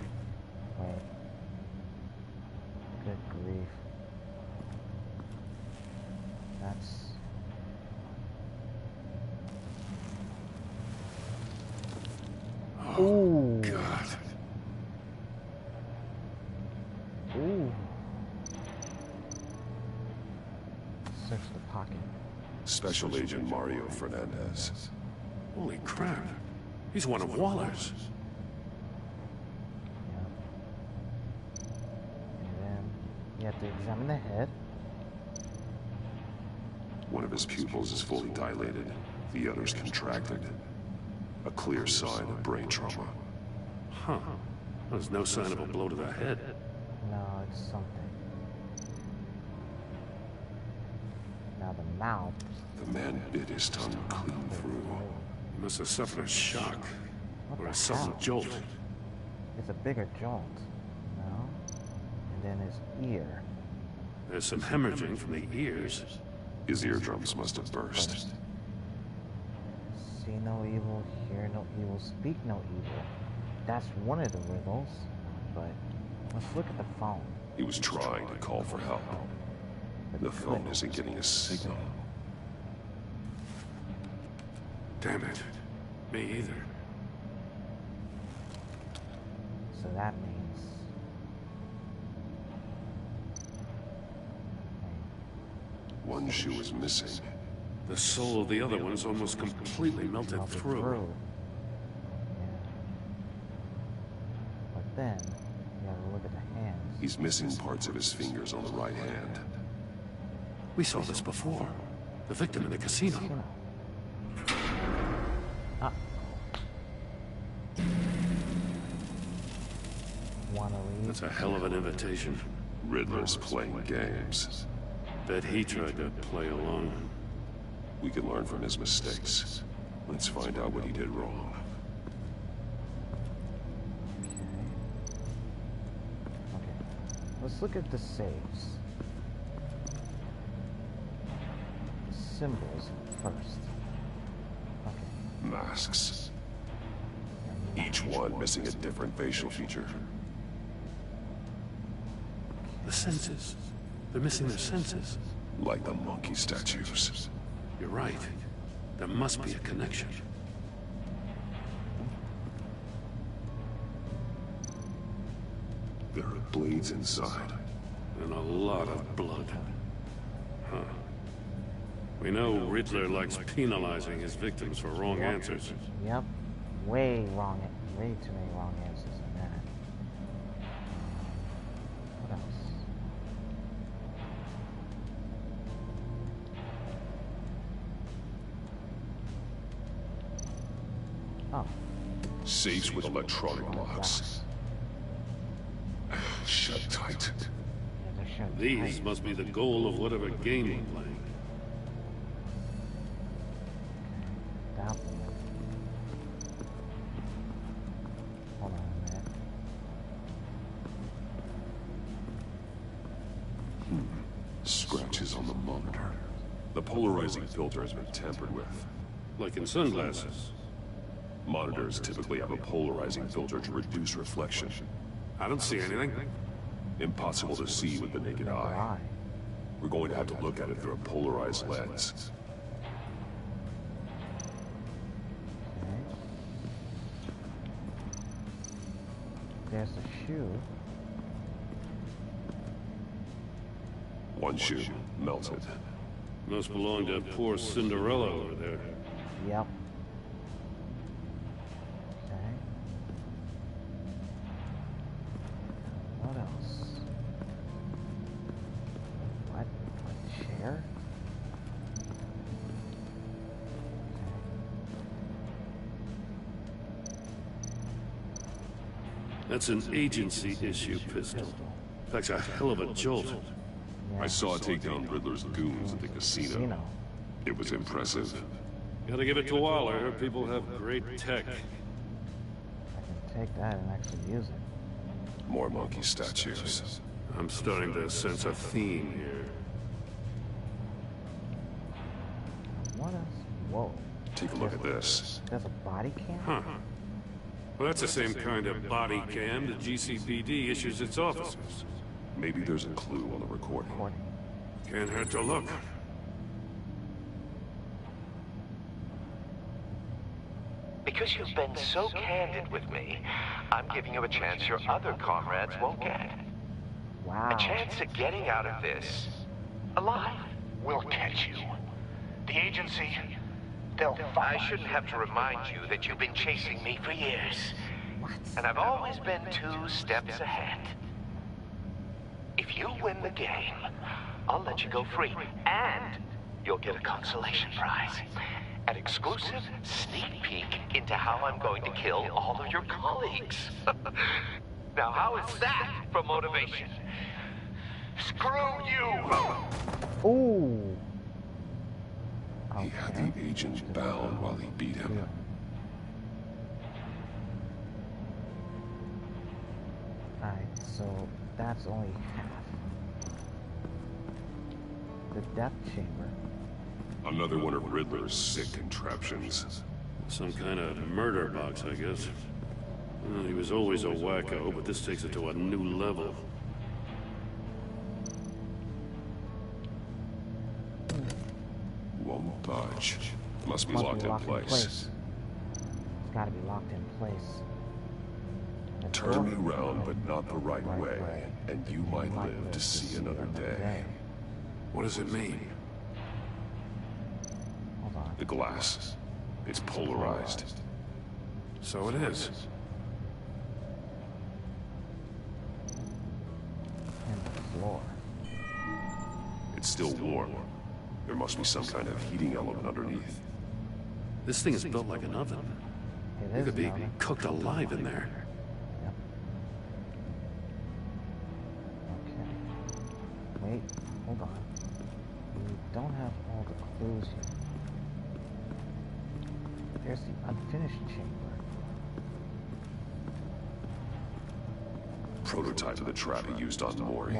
Wait. Good grief. That's... Oh, ooh. God. Ooh. Search the pocket. Special Agent Mario Fernandez. Holy crap. He's one of Waller's. Yeah. And then you have to examine the head. One of his pupils is fully dilated. The other's contracted. A clear sign of brain trauma. Huh. There's no sign of a blow to the head. No, it's something. Now the mouth. The man bit his tongue clean through. He must have suffered a shock. Or a the sudden hell? jolt. It's a bigger jolt. No? And then his ear. There's some hemorrhaging from the ears. His eardrums must have burst. See no evil, hear no evil, speak no evil. That's one of the riddles. But let's look at the phone. He was trying to call for help. The phone isn't getting a signal. Damn it. Me either. So that means... One shoe is missing. The soul of the other one's almost completely melted through. But then, you gotta look at the hands. He's missing parts of his fingers on the right hand. We saw this before. The victim in the casino. Wanna leave? That's a hell of an invitation. Riddler's playing games. Bet he tried to play along. We can learn from his mistakes. Let's find out what he did wrong. Okay. Let's look at the saves. Symbols first. Okay. Masks. Each one missing a different facial feature. The senses. They're missing their senses. Like the monkey statues. You're right. There must be a connection. There are blades inside. And a lot of blood. Huh. We know Riddler likes penalizing his victims for wrong answers. Yep. Way wrong. Way too many wrong answers in that. What else? Oh. Safes with electronic locks. Shut tight. These must be the goal of whatever game we're playing. That one. Hold on a minute. Scratches on the monitor. The polarizing filter has been tampered with. Like in sunglasses. Monitors typically have a polarizing filter to reduce reflection. I don't see anything. Impossible to see with the naked eye. We're going to have to look at it through a polarized lens. There's the shoe. One shoe melted. Must belong to poor Cinderella over there. Yep. What else? What? A chair? That's an agency issue pistol. That's a hell of a jolt. I saw it take down Riddler's goons at the casino. It was impressive. Gotta give it to Waller. Her people have great tech. I can take that and actually use it. More monkey statues. I'm starting to sense a theme here. What else? Whoa. Take a look at this. There's a body cam? Huh. Well, that's the same kind of body cam the GCPD issues its officers. Maybe there's a clue on the recording. Can't hurt to look. Because you've been so candid with me, I'm giving you a chance your other comrades won't get. Wow. A chance at getting out of this alive. We'll catch you. The agency, I shouldn't have to remind you that you've been chasing me for years. And I've always been 2 steps ahead. If you win the game, I'll let you go free. And you'll get a consolation prize. An exclusive sneak peek into how I'm going to kill all of your colleagues. Now, how is that for motivation? Screw you! Ooh. He had the agent bound while he beat him. Alright, so that's only half. The death chamber. Another one of Riddler's sick contraptions. Some kind of murder box, I guess. Well, he was always a wacko, but this takes it to a new level. budge. Must be locked in place. It's gotta be locked in place. Turn me around, but not the right way, and you might live to see another day. What does it mean? Hold on. The glass. It's polarized. So it is. And the floor. It's still warm. There must be some kind of heating element underneath. This thing is built like an oven. You could be cooked alive in there. Yep. Okay. Wait, hold on. We don't have all the clues yet. There's the unfinished chamber. Prototype of the trap he used on Mori.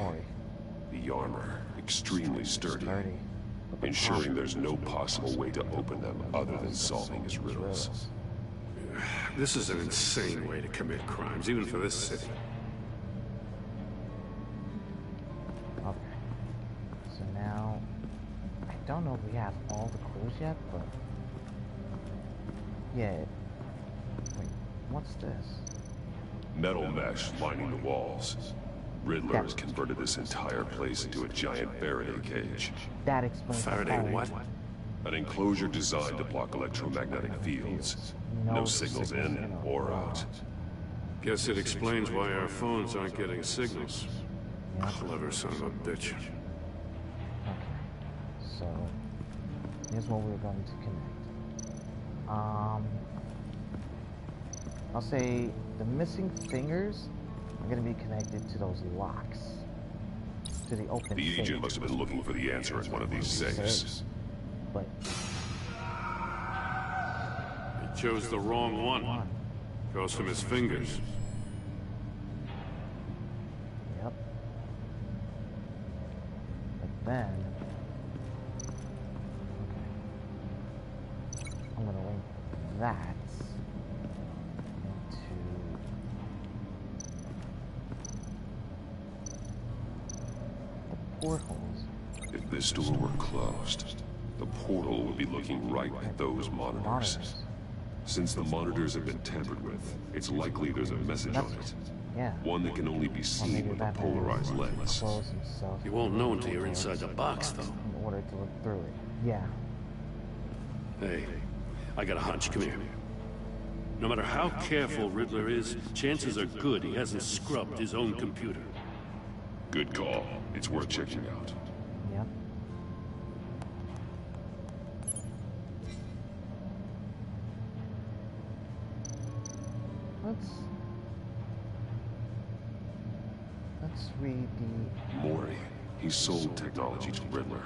The armor, extremely sturdy. Ensuring there's no possible way to open them other than solving his riddles. This is an insane way to commit crimes, even for this city. Okay. So now, I don't know if we have all the clues yet, but... yeah. Wait, what's this? Metal mesh lining the walls. Riddler has converted this entire place into a giant Faraday cage. That explains Faraday what? An enclosure designed to block electromagnetic fields. No signals in or out. Guess it explains why our phones aren't getting signals. Clever son of a bitch. Okay. So, here's what we're going to connect. I'll say the missing fingers are going to be connected to those locks. To the open The agent safe. must have been looking for the answer in one of these safes. But He chose the wrong one. Cost him his fingers. Yep. But then... okay. I'm gonna link that into... the portholes. If this door were closed, the portal would be looking right at those monitors. Since the monitors have been tampered with, it's likely there's a message on it. Yeah. One that can only be seen with a polarized lens. Close himself You won't know until you're inside the box, though. in order to look through it. Yeah. Hey, I got a hunch. Come here. No matter how careful Riddler is, chances are good he hasn't scrubbed his own computer. Good call. It's worth checking out. Yep. Let's read the... Mori. He sold technology to Riddler.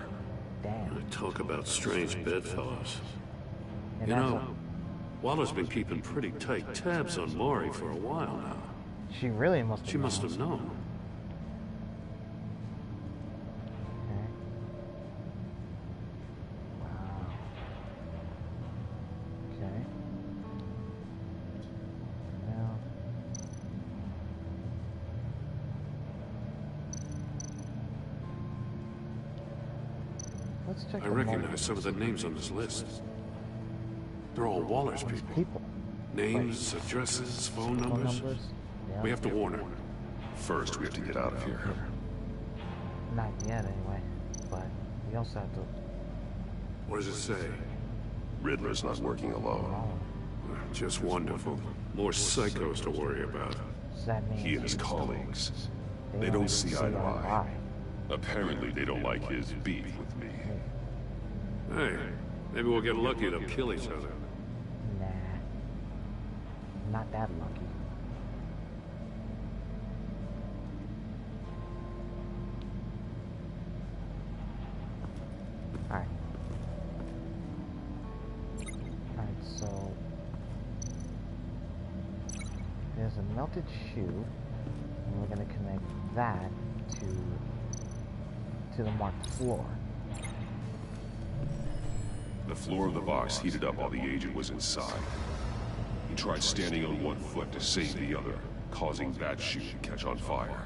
Damn. Talk about strange bedfellows. And You that's know, Waller's been keeping pretty tight tabs on Mori for a while now. She really must have She must have known. Okay. Wow. Okay. Now... let's check I the recognize some of the names on this list. They're all Waller's people. Names, addresses, phone numbers. Yeah. We have to warn her. First, we have to get out of here. Not yet, anyway. But we also have to... What does it say? Riddler's not working alone. Just wonderful. More psychos to worry about. He and his colleagues. They don't see eye to eye. Apparently, they don't like his beef with me. Hey, maybe we'll get lucky to kill each other. Nah. Not that lucky. Alright. Alright, so... there's a melted shoe, and we're gonna connect that to the marked floor. The floor of the box heated up while the agent was inside. He tried standing on one foot to save the other, causing that shoe to catch on fire.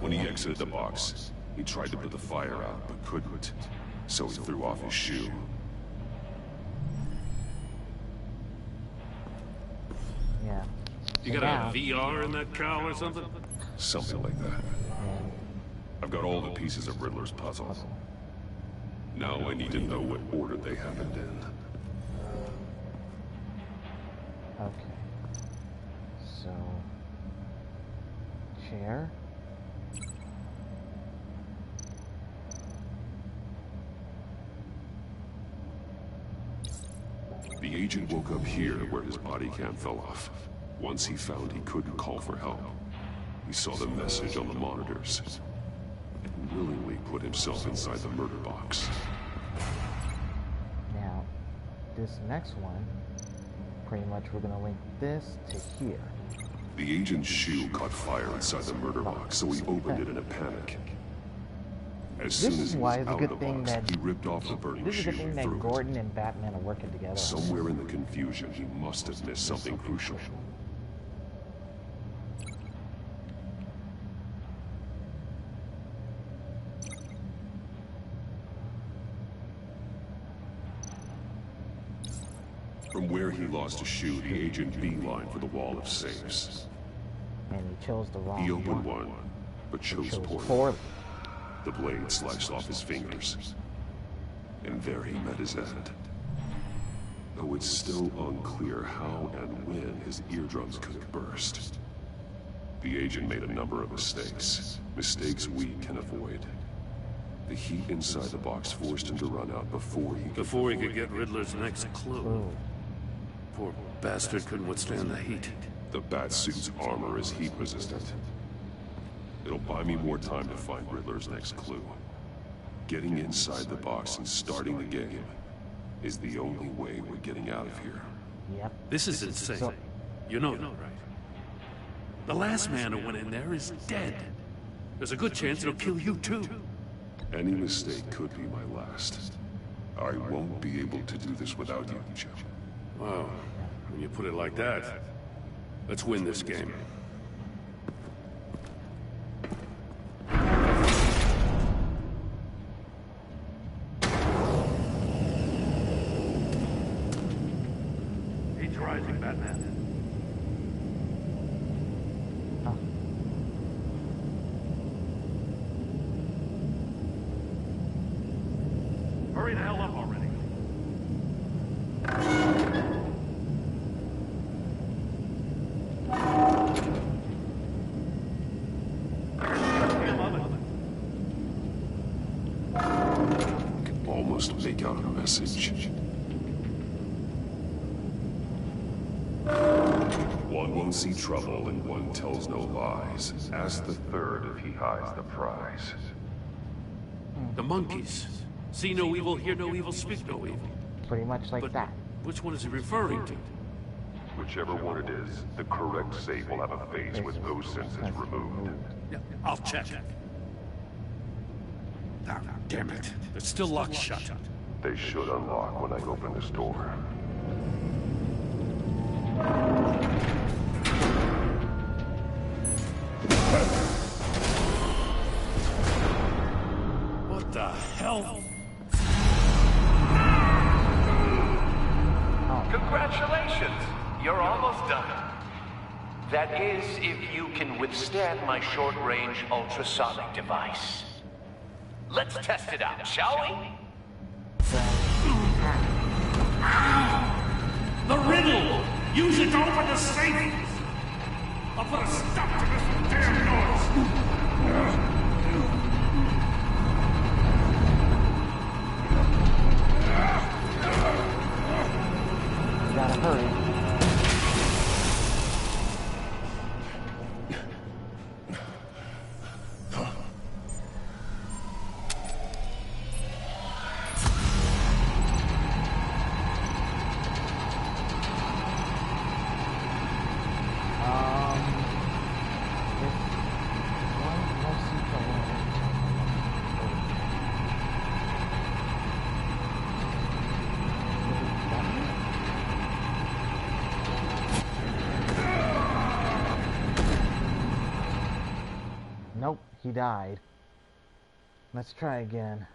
When he exited the box, he tried to put the fire out, but couldn't, so he threw off his shoe. You got a VR in that cowl or something? Something like that. I've got all the pieces of Riddler's puzzle. Now I need to know what order they happened in. Okay. So... chair. The agent woke up here where his body cam fell off. Once he found he couldn't call for help, he saw the message on the monitors and willingly put himself inside the murder box. Now, this next one, pretty much we're gonna link this to here. The agent's shoe caught fire inside the murder box, so he opened it in a panic. As soon as he was out of the box, he ripped off the burning shoe and threw it. Gordon and Batman are working together. Somewhere in the confusion, he must have missed something crucial. From where he lost a shoe, the agent beelined for the wall of safes. And he chose the wrong one. He opened one, but chose poorly. The blade sliced off his fingers. And there he met his end. Though it's still unclear how and when his eardrums could burst. The agent made a number of mistakes. Mistakes we can avoid. The heat inside the box forced him to run out before he could get Riddler's next clue. Poor bastard couldn't withstand the heat. The Batsuit's armor is heat resistant. It'll buy me more time to find Riddler's next clue. Getting inside the box and starting the game is the only way we're getting out of here. Yep. This is insane. You know that, right? The last man who went in there is dead. There's a good chance it'll kill you too. Any mistake could be my last. I won't be able to do this without you, Jim. Wow. When you put it like that, let's win this game. He's rising, Batman. Hurry the hell up already. Make out a message. One won't see trouble and one tells no lies. Ask the third if he hides the prize. The monkeys. See no evil, hear no evil, speak no evil. Pretty much like that. Which one is he referring to? Whichever one it is, the correct safe will have a face with those senses removed. Yeah, I'll check. Oh, damn it. It's still locked shut. They should unlock when I open this door. What the hell? Congratulations! You're almost done. That is, if you can withstand my short-range ultrasonic device. Let's test it out, shall we? The riddle! Use it to open the safe! I'll put a stop to this damn noise! You gotta hurry. Nope, he died. Let's try again.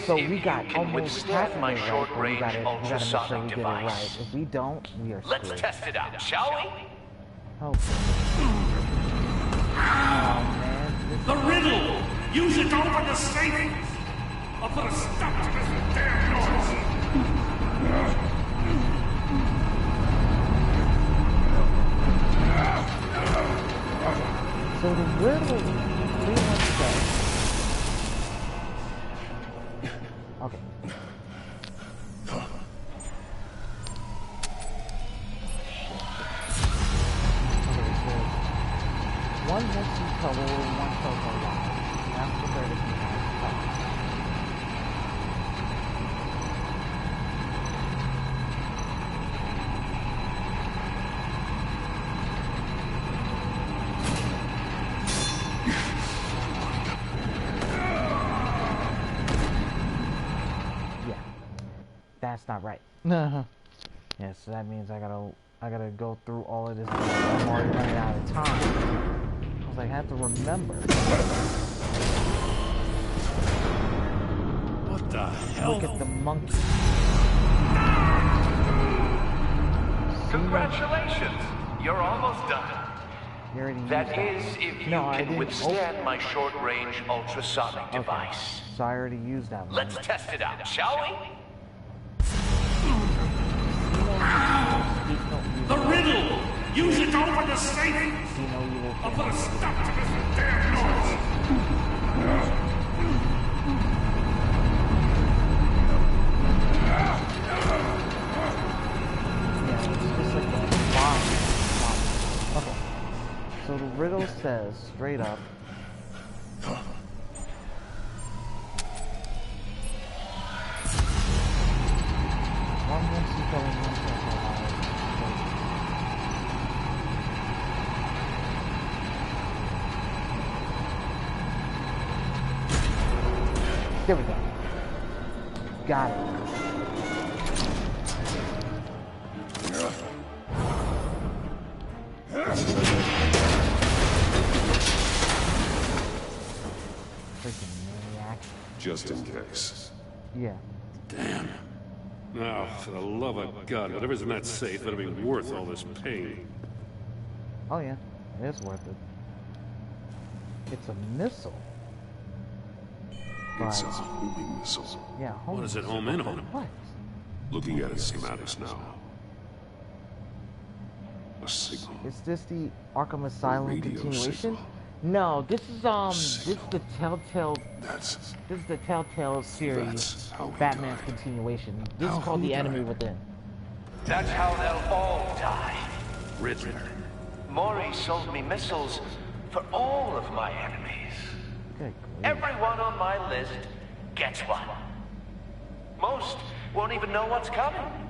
So if we got you can almost half withstand of my it right, but short-range we gotta make sure ultrasonic we get it device. right. If we don't, we are Let's screwed. test it out, shall we? Oh man. The riddle! Use it to open the safe! I'll put a stop to this damn noise! So the riddle pretty much says. Okay. One missing color, one total line. That's the third of the color. Yeah, that's not right. Yeah, so that means I gotta go through all of this. I'm already running out of time. I have to remember. What the hell? Look at the monkey. Congratulations! You're almost done. You already used That is, if you can withstand my short-range ultrasonic device. So I already used that one. Let's test it out, shall we? The riddle! Use it to open the safe! I'll put a stop to this damn noise! Okay. So the riddle says, straight up, one Mexico and one There we go. Got it. Freaking maniac. Just in case. Yeah. Damn. Now, for the love of God, whatever's in that safe better be worth all this pain. Oh yeah, it is worth it. It's a missile. It's a homing missile. Yeah, home. What is it, home in on? What? Looking at its schematics now. A signal. Is this the Arkham Asylum radio continuation? signal. No, this is this is the Telltale. This is the Telltale series. Batman's continuation. This is called The Enemy Within. That's how they'll all die. Riddler. Mori sold me missiles for all of my enemies. Good. Everyone on my list gets one. Most won't even know what's coming.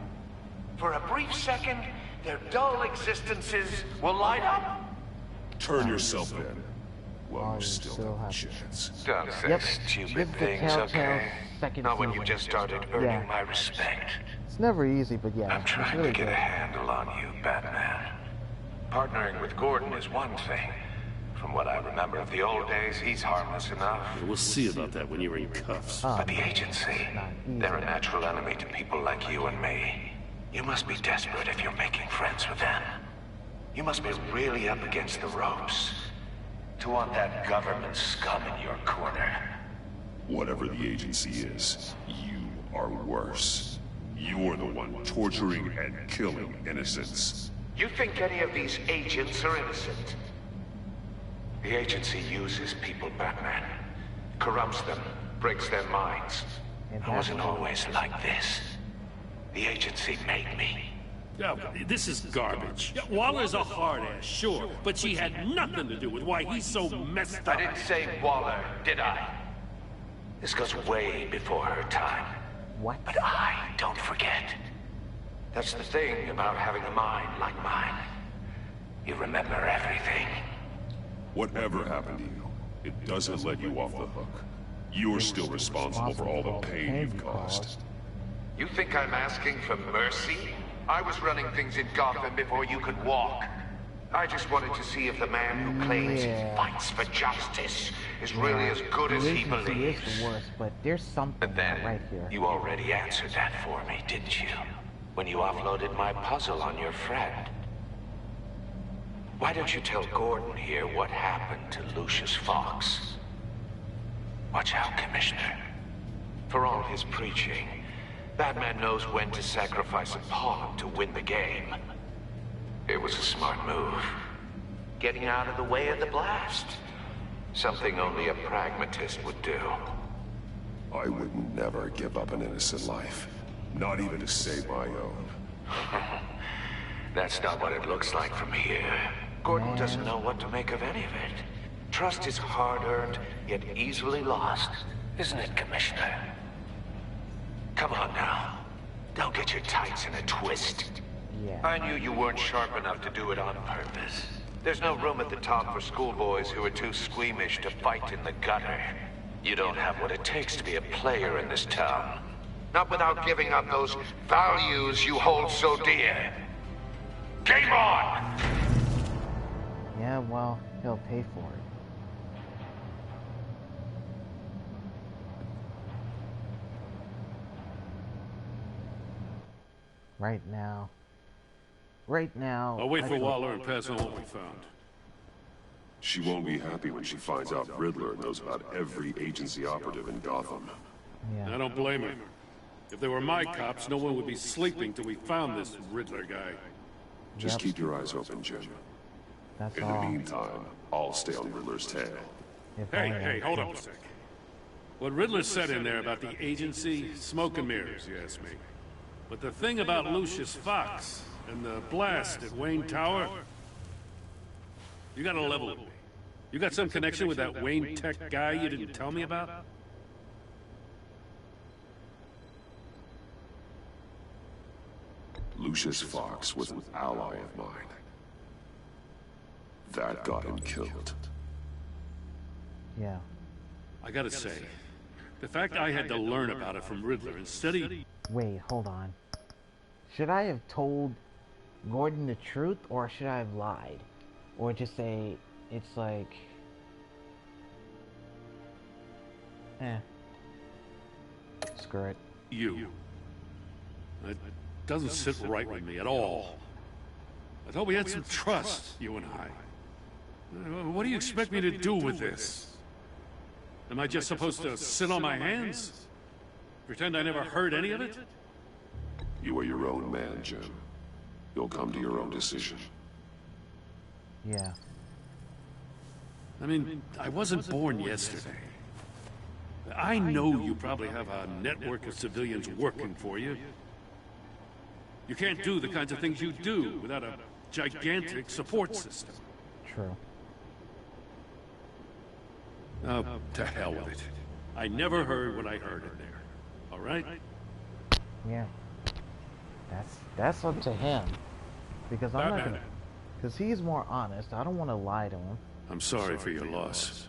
For a brief second, their dull existences will light up. Turn yourself in. While you still have a chance. Don't say stupid things, okay? Not when you just started earning my respect. It's never easy, but yeah, I'm trying really to get good. a handle on you, Batman. Partnering with Gordon is one thing. From what I remember of the old days, he's harmless enough. We'll see about that when you're in cuffs. But the agency, they're a natural enemy to people like you and me. You must be desperate if you're making friends with them. You must be really up against the ropes to want that government scum in your corner. Whatever the agency is, you are worse. You're the one torturing and killing innocents. You think any of these agents are innocent? The agency uses people, Batman. Corrupts them, breaks their minds. It wasn't always like this. The agency made me. Yeah, this is garbage. Yeah, Waller's a hard ass, sure, but she had nothing to do with why he's so messed up. I didn't say Waller, did I? This goes way before her time. What? But I don't forget. That's the thing about having a mind like mine. You remember everything. Whatever happened to you, it doesn't let you off the hook. You're still responsible for all the pain you've caused. You think I'm asking for mercy? I was running things in Gotham before you could walk. I just wanted to see if the man who claims he fights for justice is really as good as he believes. He is the worst, but there's something But then, right here. you already answered that for me, didn't you? When you offloaded my puzzle on your friend. Why don't you tell Gordon here what happened to Lucius Fox? Watch out, Commissioner. For all his preaching, Batman knows when to sacrifice a pawn to win the game. It was a smart move. Getting out of the way of the blast. Something only a pragmatist would do. I would never give up an innocent life. Not even to save my own. That's not what it looks like from here. Gordon doesn't know what to make of any of it. Trust is hard-earned, yet easily lost. Isn't it, Commissioner? Come on now. Don't get your tights in a twist. Yeah. I knew you weren't sharp enough to do it on purpose. There's no room at the top for schoolboys who are too squeamish to fight in the gutter. You don't have what it takes to be a player in this town. Not without giving up those values you hold so dear. Game on! Yeah, well, he'll pay for it. Right now... I'll wait for Waller and pass on what we found. She won't be happy when she finds out Riddler knows about every agency operative in Gotham. I don't blame her. If they were my cops, no one would be sleeping till we found this Riddler guy. Just keep your eyes open, Jim. That's In the meantime, I'll stay on Riddler's tail. Hey, hold up a sec. What Riddler said in there about the agency, smoke and mirrors, you ask me. But the thing about Lucius Fox and the blast at Wayne Tower, you gotta level with me. You got some connection with that Wayne Tech guy you didn't tell me about? Lucius Fox was an ally of mine. That got him killed. Yeah. I gotta say, the fact I had to learn about it from Riddler instead of... Wait, hold on. Should I have told Gordon the truth, or should I have lied? Or just say, it's like... Screw it. You. That doesn't sit right with me at all. I thought we had some trust, you and I. What do you expect me to do with this? Am I just supposed to sit on my hands? Pretend I never heard any of it? You are your own man, Jim. You'll come to your own decision. Yeah. I mean, I wasn't born yesterday. I know you probably have a network of civilians working for you. You can't do the kinds of things you do without a gigantic support system. True. Oh, to hell with it. I never heard what I heard in there. All right? Yeah. That's up to him. Because I'm not gonna... Because he's more honest. I don't want to lie to him. I'm sorry for your loss.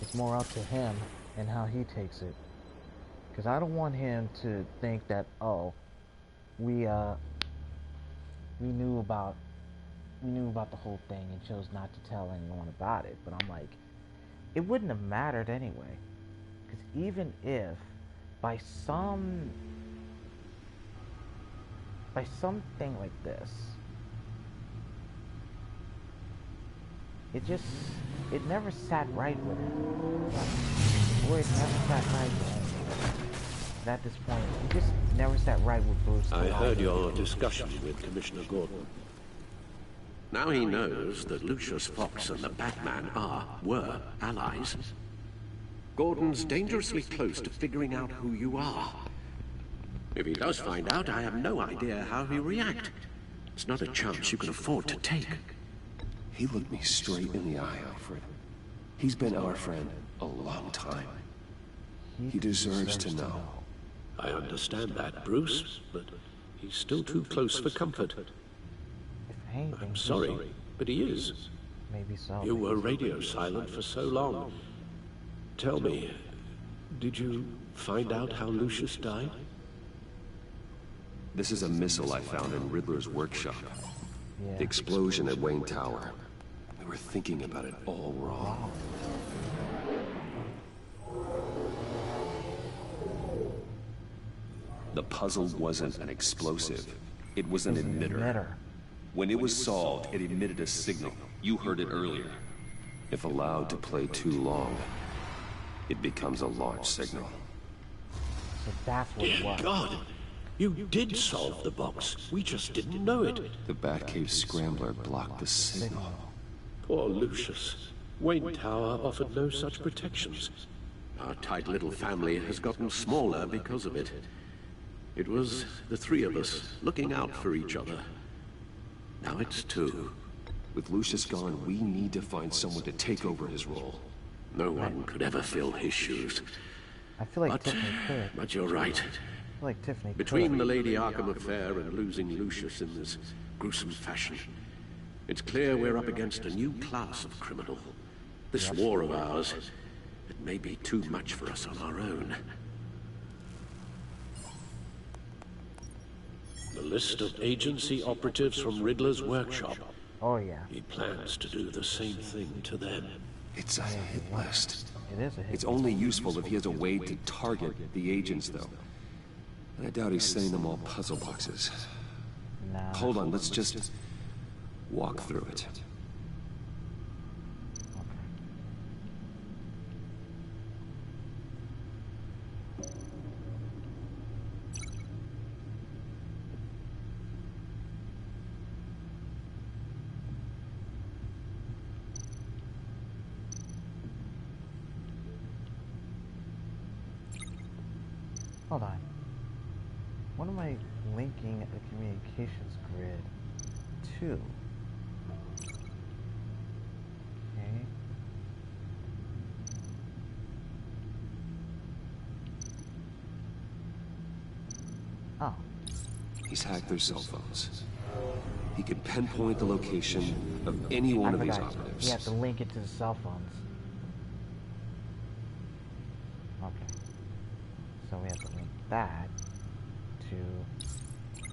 It's more up to him and how he takes it. Because I don't want him to think that, oh, we knew about the whole thing and chose not to tell anyone about it. But I'm like, it wouldn't have mattered anyway. Because even if by something like this, it never sat right with him. Or it never sat right with him. At this point, it just never sat right with Bruce. I heard your discussion with Commissioner Gordon. Now he knows that Lucius Fox and the Batman were allies. Gordon's dangerously close to figuring out who you are. If he does find out, I have no idea how he'll react. It's not a chance you can afford to take. He looked me straight in the eye, Alfred. He's been our friend a long time. He deserves to know. I understand that, Bruce, but he's still too close for comfort. I'm sorry, but he is. Maybe so. You were radio silent for so long. Tell me, did you find out how Lucius died? This is a missile I found in Riddler's workshop. Yeah. The explosion at Wayne Tower. We were thinking about it all wrong. The puzzle wasn't an explosive. It was an emitter. When it was solved, it emitted a signal. You heard it earlier. If allowed to play too long, it becomes a launch signal. So that's what it was. God! You did solve the box. We just didn't know it. The Batcave Scrambler blocked the signal. Poor Lucius. Wayne Tower offered no such protections. Our tight little family has gotten smaller because of it. It was the three of us looking out for each other. Now it's two. With Lucius gone, we need to find someone to take over his role. No one could ever fill his shoes. I feel like Tiffany could. But you're right. I feel like Tiffany Between could. the Lady Arkham affair and losing Lucius in this gruesome fashion, it's clear we're up against a new class of criminal. This war of ours, it may be too much for us on our own. The list of agency operatives from Riddler's workshop. Oh yeah. He plans to do the same thing to them. It's a hit list. It is a hit. It's only useful if he has a way to target the agents, though. And I doubt he's sending them all puzzle boxes. Nah. Hold on, let's just walk through it. Hold on. What am I linking the communications grid to? Okay. Oh. He's hacked their cell phones. He can pinpoint the location of any one of these operatives. You have to link it to the cell phones. Okay. So we have to link that to...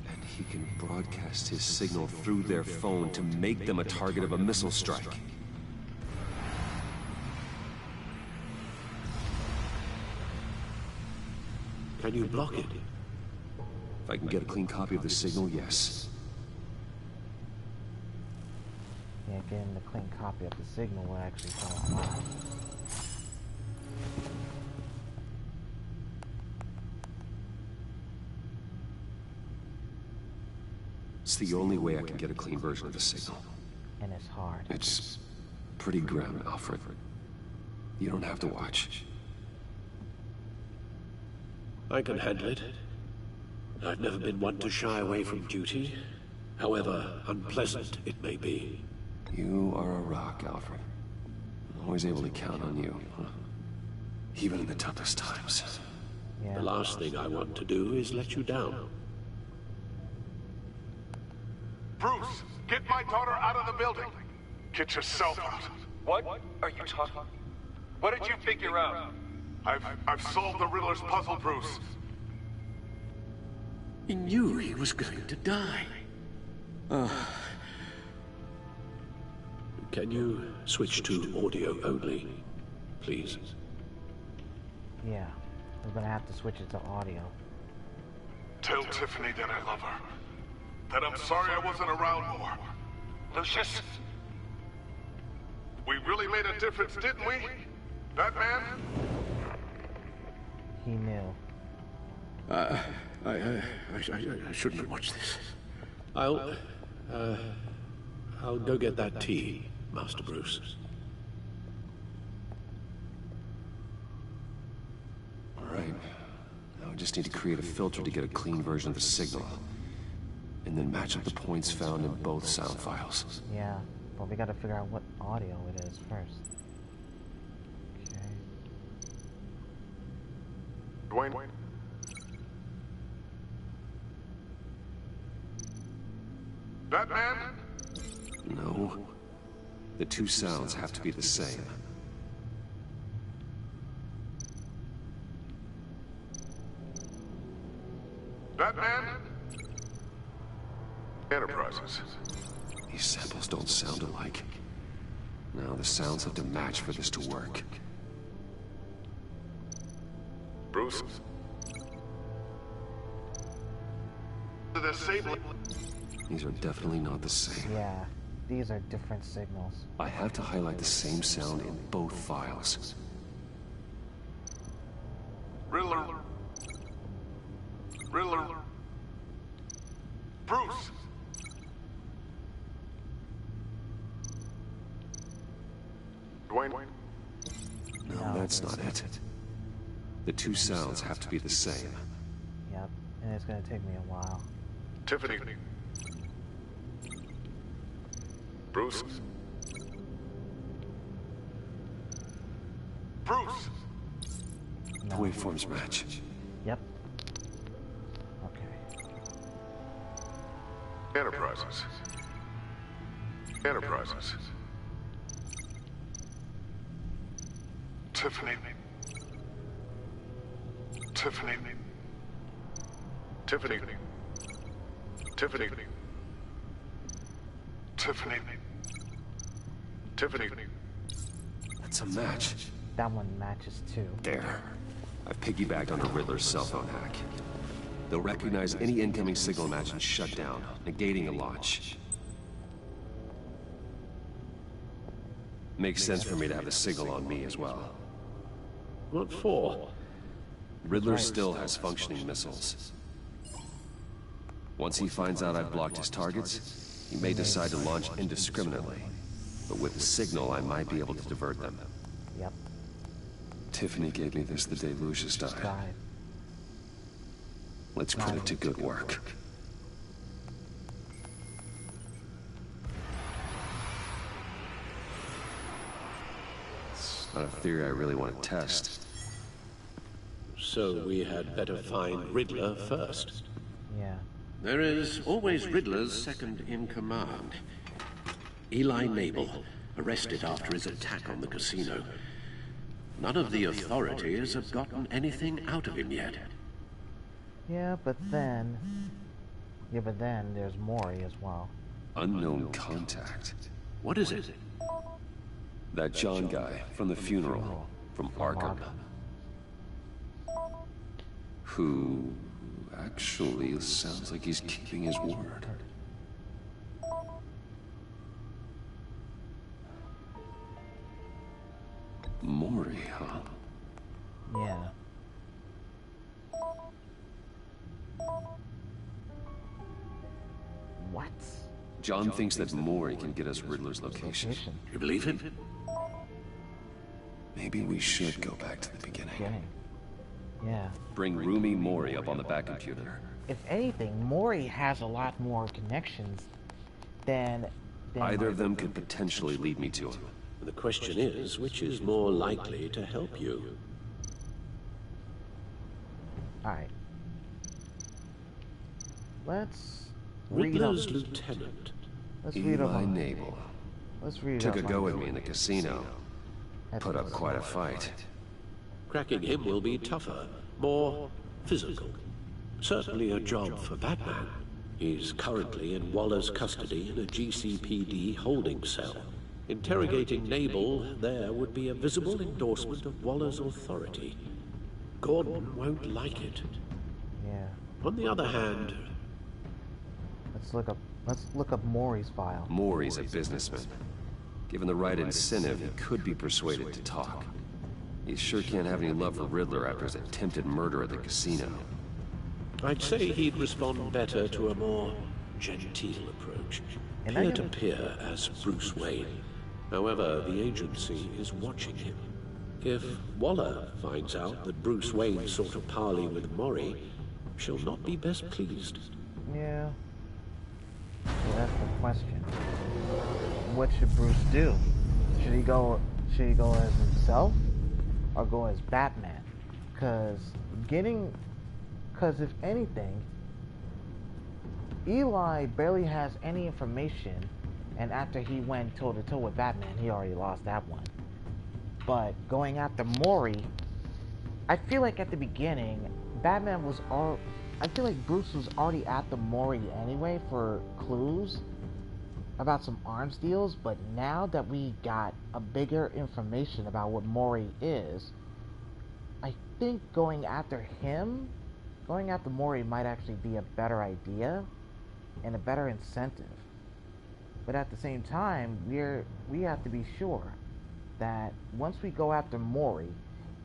And he can broadcast his signal through their phone to make them a target of a missile strike. Can you block it? If I can get a clean copy of the signal, yes. Yeah, getting the clean copy of the signal will actually help a lot. It's the only way I can get a clean version of the signal. And it's hard. It's pretty grim, Alfred. You don't have to watch. I can handle it. I've never been one to shy away from duty, however unpleasant it may be. You are a rock, Alfred. I'm always able to count on you. Even in the toughest times. Yeah. The last thing I want to do is let you down. Bruce, get my daughter out of the building. Get yourself out. What are you talking? What did you figure out? I've solved the Riddler's puzzle, Bruce. He knew he was going to die. Can you switch to audio only, please? Yeah, we're gonna have to switch it to audio. Tell Tiffany that I love her. That I'm sorry I wasn't around more. Lucius? We really made a difference, didn't we? That man? He knew. I shouldn't have watched this. I'll go get that tea, Master Bruce. All right. Now we just need to create a filter to get a clean version of the signal. And then match up the points found in both sound files. Yeah, but we gotta figure out what audio it is first. Okay. Dwayne? That man? No. The two sounds have to be the same. That man? Enterprises. These samples don't sound alike. Now the sounds have to match for this to work. Bruce? These are definitely not the same. Yeah, these are different signals. I have to highlight the same sound in both files. Riddler. Riddler. Bruce! Dwayne? No, that's not it. The two sounds have to be the same. Yep, and it's gonna take me a while. Tiffany. Bruce? Bruce! The waveforms match. Yep. Okay. Enterprises. Enterprises. Tiffany. Tiffany. Tiffany. Tiffany. Tiffany. Tiffany. That's a match. That one matches too. There. I've piggybacked on the Riddler's cell phone hack. They'll recognize any incoming signal match and shut down, negating a launch. Makes sense for me to have the signal on me as well. What for? Riddler still has functioning missiles. Once he finds out I've blocked his targets, he may decide to launch indiscriminately. But with the signal, I might be able to divert them. Yep. Tiffany gave me this the day Lucius died. Let's put it to good work. It's not a theory I really want to test. So we had better find Riddler first. Yeah. There is always Riddler's second in command. Eli Nabel, arrested after his attack on the casino. None of the authorities have gotten anything out of him yet. Yeah, but then there's Mori as well. Unknown contact. What is it? That John guy from the funeral, from Arkham. Who actually sounds like he's keeping his word. Mori, huh? Yeah. What? John thinks that Mori can get us Riddler's location. You believe him? Maybe we should go back to the beginning. Yeah. Bring Rumi Mori up on the back computer. If anything, Mori has a lot more connections than either of them could potentially lead me to him. The question is, which is more likely to help you? Alright. Let's Riddler's lieutenant. Let's read up on Nabel. Let's read Took up a go at me in the casino. Put up quite a fight. Cracking him will be tougher, more physical. Certainly a job for Batman. He's currently in Waller's custody in a GCPD holding cell. Interrogating Nabel there would be a visible endorsement of Waller's authority. Gordon won't like it. Yeah. On the other hand... Let's look up Mori's file. Mori's a businessman. Given the right incentive, he could be persuaded to talk. He sure can't have any love for Riddler after his attempted murder at the casino. I'd say he'd respond better to a more genteel approach. Peer-to-peer as Bruce Wayne. However, the agency is watching him. If Waller finds out that Bruce Wayne sought a parley with Mori, she'll not be best pleased. Yeah. So that's the question. What should Bruce do? Should he go as himself or go as Batman? Because if anything, Eli barely has any information, and after he went toe-to-toe with Batman, he already lost that one. But going after Mori, I feel like at the beginning, I feel like Bruce was already after Mori anyway for clues, arms deals, but now that we got a bigger information about what Mori is, I think going after Mori might actually be a better idea and a better incentive. But at the same time, we have to be sure that once we go after Mori,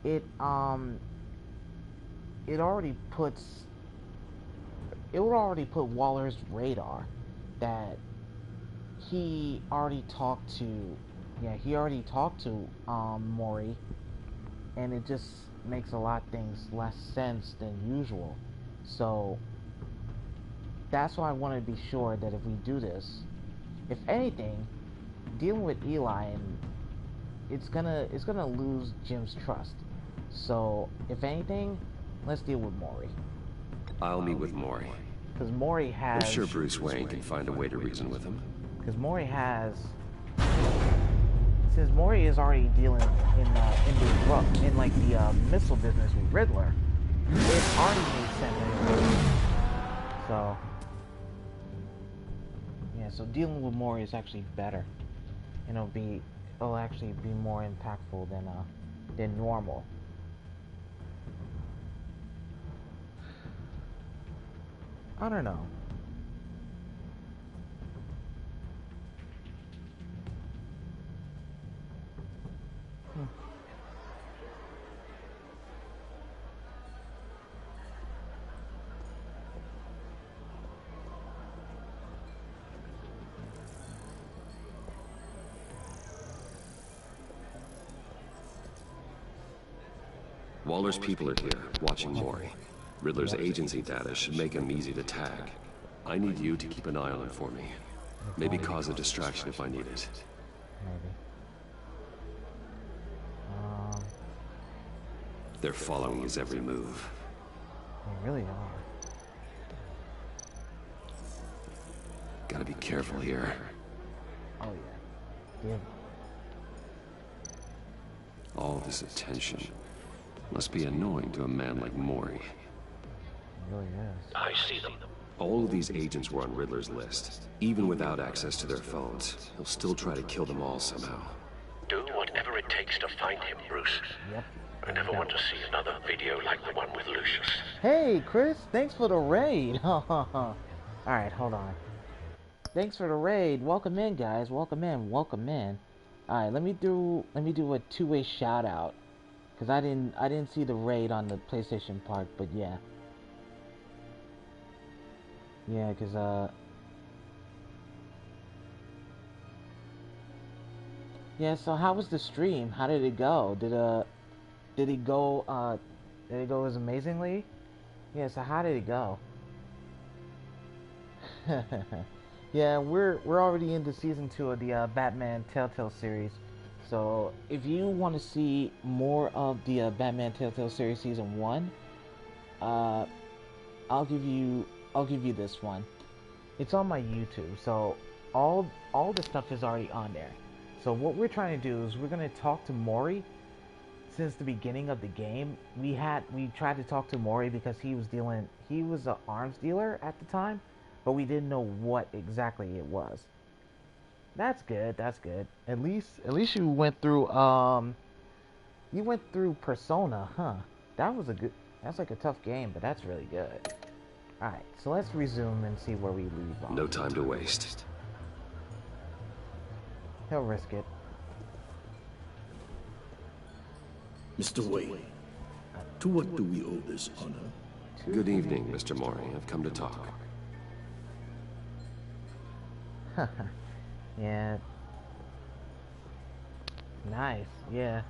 it would already put Waller's radar that he already talked to Mori, and it just makes a lot of things less sense than usual. So that's why I want to be sure that if we do this, if anything, dealing with Eli, and it's gonna lose Jim's trust. So if anything, let's deal with Mori. I'll meet with Mori. Because Mori has... I'm sure Bruce Wayne can find a way to reason with him. Because Mori has... Since Mori is already dealing in the missile business with Riddler, it already makes sense. So... yeah, so dealing with Mori is actually better. And it'll actually be more impactful than normal. I don't know. Waller's people are here, watching Mori. Riddler's agency data should make him easy to tag. I need you to keep an eye on him for me. Maybe cause a distraction if I need it. Maybe. They're following his every move. They really are. Gotta be careful here. Oh yeah. All this attention must be annoying to a man like Mori. It really is. I see them. All of these agents were on Riddler's list. Even without access to their phones, he'll still try to kill them all somehow. Do whatever it takes to find him, Bruce. Yep. I never want to see another video like the one with Lucius. Hey, Chris, thanks for the raid. Alright, hold on. Thanks for the raid. Welcome in, guys. Welcome in. Alright, let me do a two-way shout out. Cause I didn't see the raid on the PlayStation part, but yeah. Yeah, cause yeah, so how was the stream? How did it go? Did it go as amazingly? Yeah, so how did it go? Yeah, we're already into season 2 of the Batman Telltale series. So if you want to see more of the Batman Telltale series season 1, I'll give you this one. It's on my YouTube, so all the stuff is already on there. So what we're trying to do is we're gonna talk to Mori. Since the beginning of the game, we tried to talk to Mori because he was an arms dealer at the time, but we didn't know what exactly it was. That's good. At least you went through Persona, huh? That's like a tough game, but that's really good. Alright, so let's resume and see where we leave off. No time to waste. He'll risk it. Mr. Wayne, to what do we owe this honor? Good evening, Mr. Mori. I've come to talk. Yeah. Nice, yeah.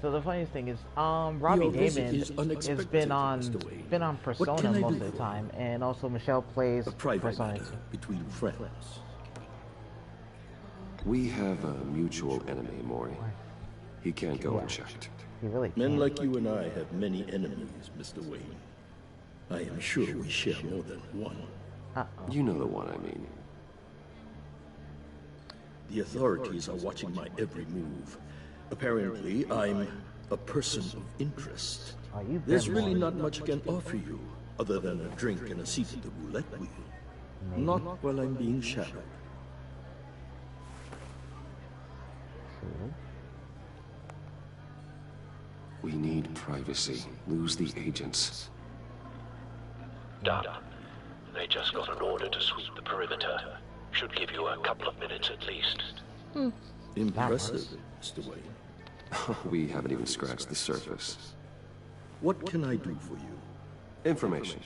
So the funniest thing is, Robbie Damon has been on Persona most of the time, and also Michelle plays Persona 2. Between friends. We have a mutual enemy, Mori. He can't go unchecked. He really can't. Men like you and I have many enemies, Mr. Wayne. I am sure we share more than one. You know the one I mean. The authorities are watching my every move. Apparently, I'm a person of interest. There's really not much I can offer you, other than a drink and a seat at the roulette wheel. Not while I'm being shadowed. Cool. We need privacy. Lose the agents. Done. They just got an order to sweep the perimeter. Should give you a couple of minutes at least. Impressive, Mr. Wayne. We haven't even scratched the surface. What can I do for you? Information.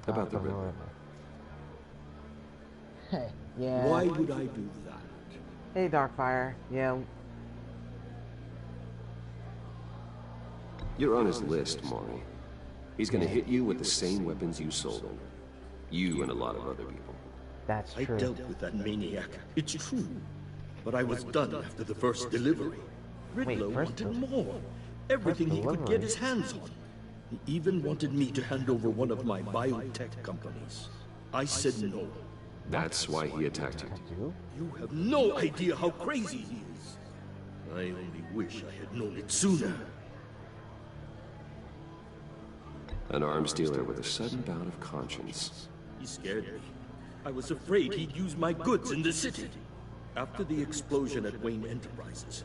About the river. Yeah. Why would I do that? Hey, Darkfire. Yeah. You're on his list, Maury. He's gonna hit you with the same weapons you sold him. You and a lot of other people. That's true. I dealt with that maniac. It's true. But I was done after the first delivery. Riddler wanted more. Everything he could get his hands on. He even wanted me to hand over one of my biotech companies. I said no. That's why he attacked you. You have no idea how crazy he is. I only wish I had known it sooner. An arms dealer with a sudden bout of conscience. He scared me. I was afraid he'd use my goods in the city. After the explosion at Wayne Enterprises,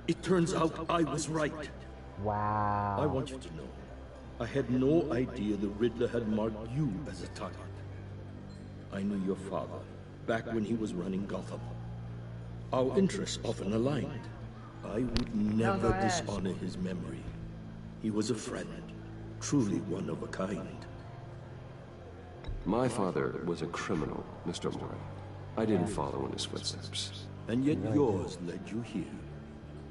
it turns out I was right. Wow. I want you to know, I had no idea the Riddler had marked you as a target. I knew your father, back when he was running Gotham. Our interests often aligned. I would never dishonor his memory. He was a friend, truly one of a kind. My father was a criminal, Mr. Maury. I didn't follow in his footsteps. And yet yours led you here,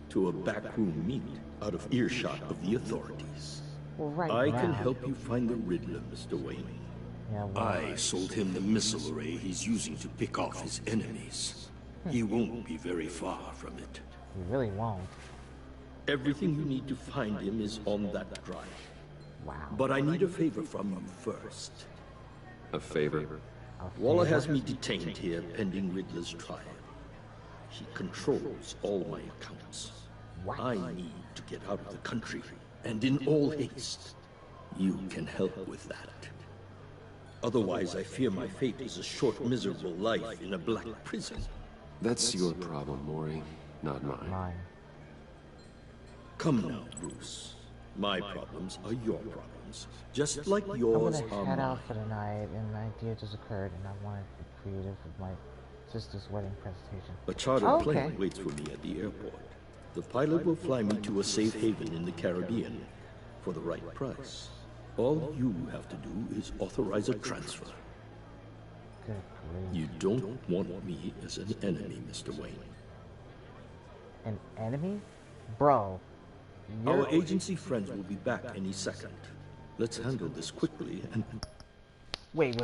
to a backroom meet out of earshot of the authorities. Well, I can help you find the Riddler, Mr. Wayne. Yeah, I sold him the missile array he's using to pick off his enemies. He won't be very far from it. He really won't. Everything you need to find him is on that drive. Wow. But I need a favor from you first. A favor? Waller has me detained here pending Riddler's trial. He controls all my accounts. What? I need to get out of the country, and in all haste. You can help with that. Otherwise, I fear my fate is a short, miserable life in a black prison. That's your problem, Maury, not mine. Come now, Bruce. My problems are your problems, just like yours I'm are gonna head mine. out for the night, and an idea just occurred, and I wanted to be creative with my sister's wedding presentation. A chartered plane waits for me at the airport. The pilot will fly me to a safe haven in the Caribbean for the right price. All you have to do is authorize a transfer. Good grief. You don't want me as an enemy, Mr. Wayne. An enemy? Bro. Our agency friends will be back any second. Let's handle this quickly and... Wait.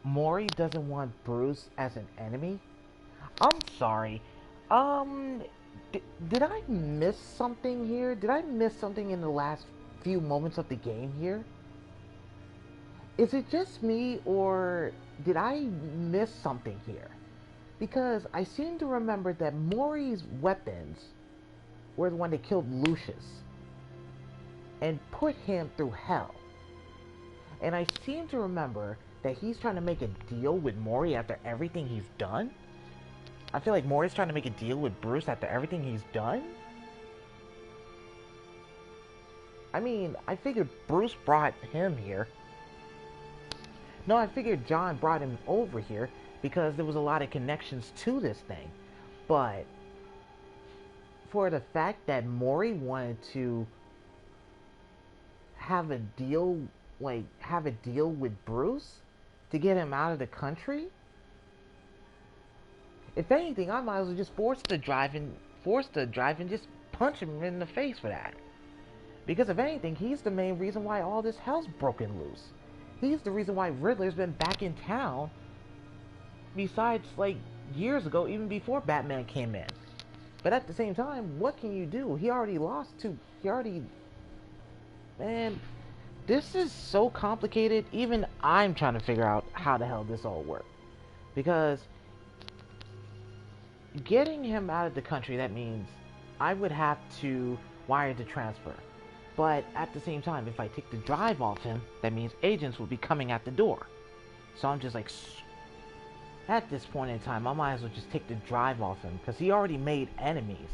Maury doesn't want Bruce as an enemy? I'm sorry. Did I miss something here? Did I miss something in the last few moments of the game here? Is it just me, or did I miss something here? Because I seem to remember that Maury's weapons were the one that killed Lucius and put him through hell. And I seem to remember that he's trying to make a deal with Maury after everything he's done. I feel like Maury's trying to make a deal with Bruce after everything he's done. I mean, I figured Bruce brought him here. No, I figured John brought him over here because there was a lot of connections to this thing. But for the fact that Maury wanted to have a deal with Bruce to get him out of the country, if anything, I might as well just force the drive and just punch him in the face for that. Because if anything, he's the main reason why all this hell's broken loose. He's the reason why Riddler's been back in town. Besides, like, years ago, even before Batman came in. But at the same time, what can you do? He already lost to... Man, this is so complicated. Even I'm trying to figure out how the hell this all works. Because getting him out of the country, that means I would have to wire the transfer. But at the same time, if I take the drive off him, that means agents will be coming at the door. So I'm just like... At this point in time, I might as well just take the drive off him, because he already made enemies.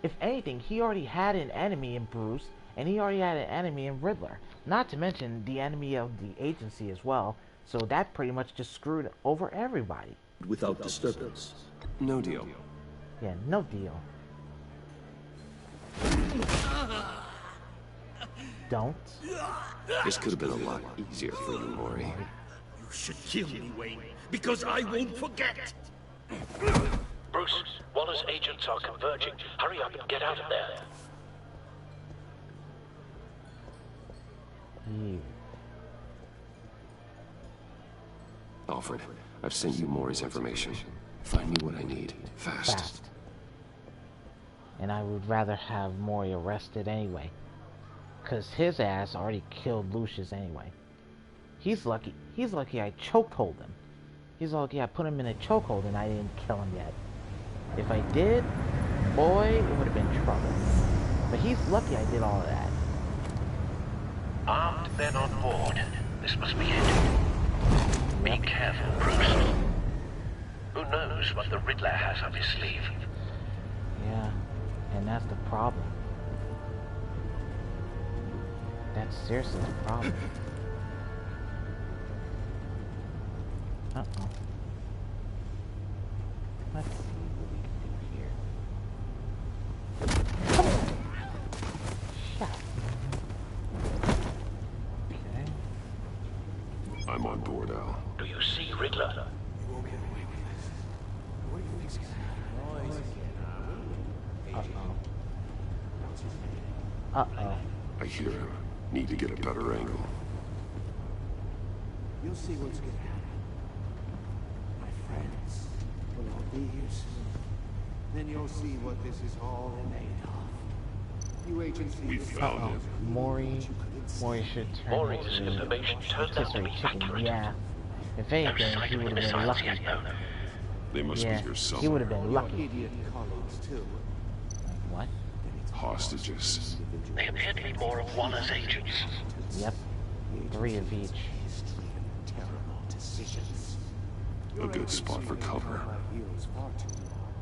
If anything, he already had an enemy in Bruce, and he already had an enemy in Riddler. Not to mention the enemy of the agency as well, so that pretty much just screwed over everybody. Without disturbance. No deal. Yeah, no deal. Don't. This could have been a lot easier for you, Mori. You should kill me, Wayne, because I won't forget. Bruce, Waller's agents are converging. Hurry up and get out of there. Alfred, I've sent you Mori's information. Find me what I need. Fast. And I would rather have Mori arrested anyway. Because his ass already killed Lucius anyway. He's lucky I chokehold him. He's lucky I put him in a chokehold and I didn't kill him yet. If I did, boy, it would have been trouble. But he's lucky I did all of that. Armed men on board. This must be it. Be careful, Bruce. Who knows what the Riddler has up his sleeve? Yeah, and that's the problem. That's seriously the problem. Uh-oh. Let's see what we can do here. Come on! Shut up. Okay. I'm on board, Al. Do you see Riddler? You won't get away with this. What do you think's gonna happen? Uh-oh. I hear him. Need to get a better angle. You'll see what's gonna happen. My friends will all be here soon. Then you'll see what this is all made of. You agents We found him. Mori should turn Mori's information turned out to be accurate. Yeah. If anything, he would have been lucky. They must be here somewhere. He would have been lucky. idiot colleagues too. What? Hostages. They appear to be more of Waller's agents. Yep. 3 of each. Terrible decisions. A good spot for cover. Heroes far too long.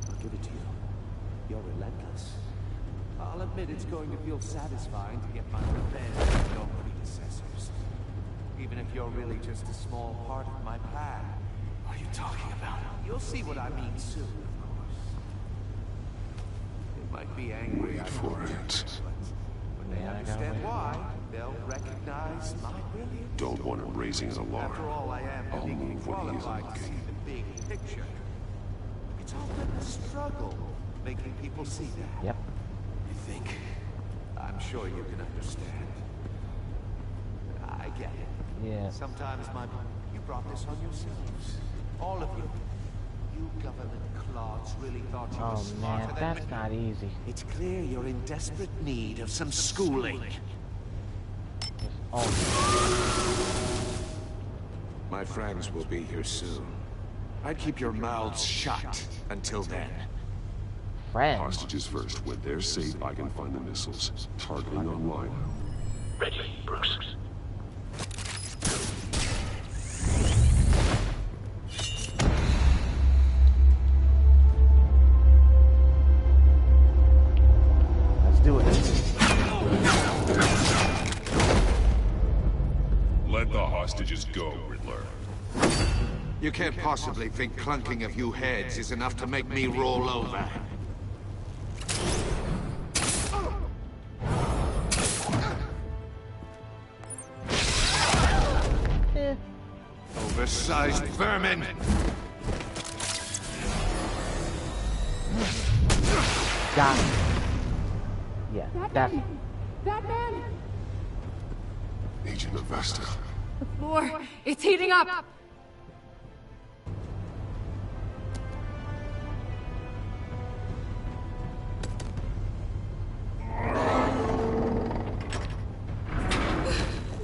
I'll give it to you. You're relentless. I'll admit it's going to feel satisfying to get my revenge on your predecessors. Even if you're really just a small part of my plan. What are you talking about? You'll see what I mean soon, of course. They might be angry. Wait for it. When they understand why, they'll recognize my brilliance. Don't want him raising an alarm. After all, I am I'll move when he isn't qualified to see looking. the big picture. It's all been a struggle, making people see that. Yep. You think? I'm sure you can understand. I get it. Yeah. Sometimes, you brought this on yourselves. All of you. You government clods really thought you were smarter man, than that's not easy. It's clear you're in desperate need of some schooling. My friends will be here soon. I'd keep your mouths shut until then. Friends. Hostages first. When they're safe, I can find the missiles. Targeting online. Ready, Bruce. Let's do it. Let the hostages go, Riddler. You can't possibly think clunking a few heads is enough to make me roll over. Oversized vermin! Got it. Yeah, that's... Batman! Agent Avesta. The floor, it's heating up!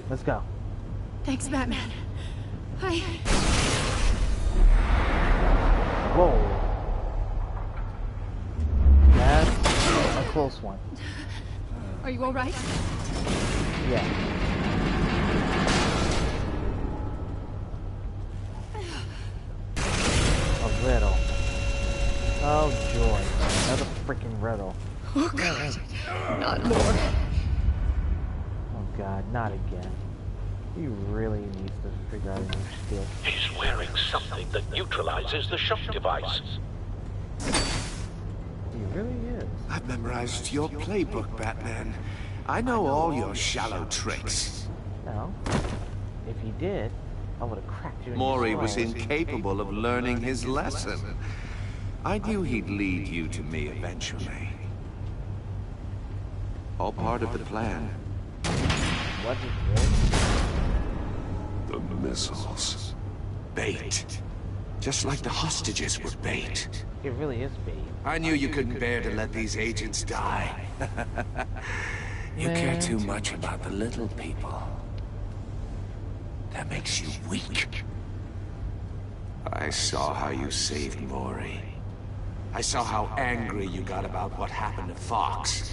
Let's go. Thanks, Batman. Whoa. That's a close one. Are you alright? Yeah. freaking riddle. Oh god, not more. Oh god, not again. He really needs to figure out a new skill. He's wearing something that neutralizes the shock device. He really is. I've memorized your playbook, Batman. I know all your shallow tricks. No. If you did, I would have cracked you in Mori your was skull. incapable of learning his lesson. I knew he'd lead you to me eventually. All part of the plan. Was it really? The missiles. Bait. Just like the hostages were bait. It really is bait. I knew you couldn't bear to let these agents die. You care too much about the little people. That makes you weak. I saw how you saved Mori. I saw how angry you got about what happened to Fox.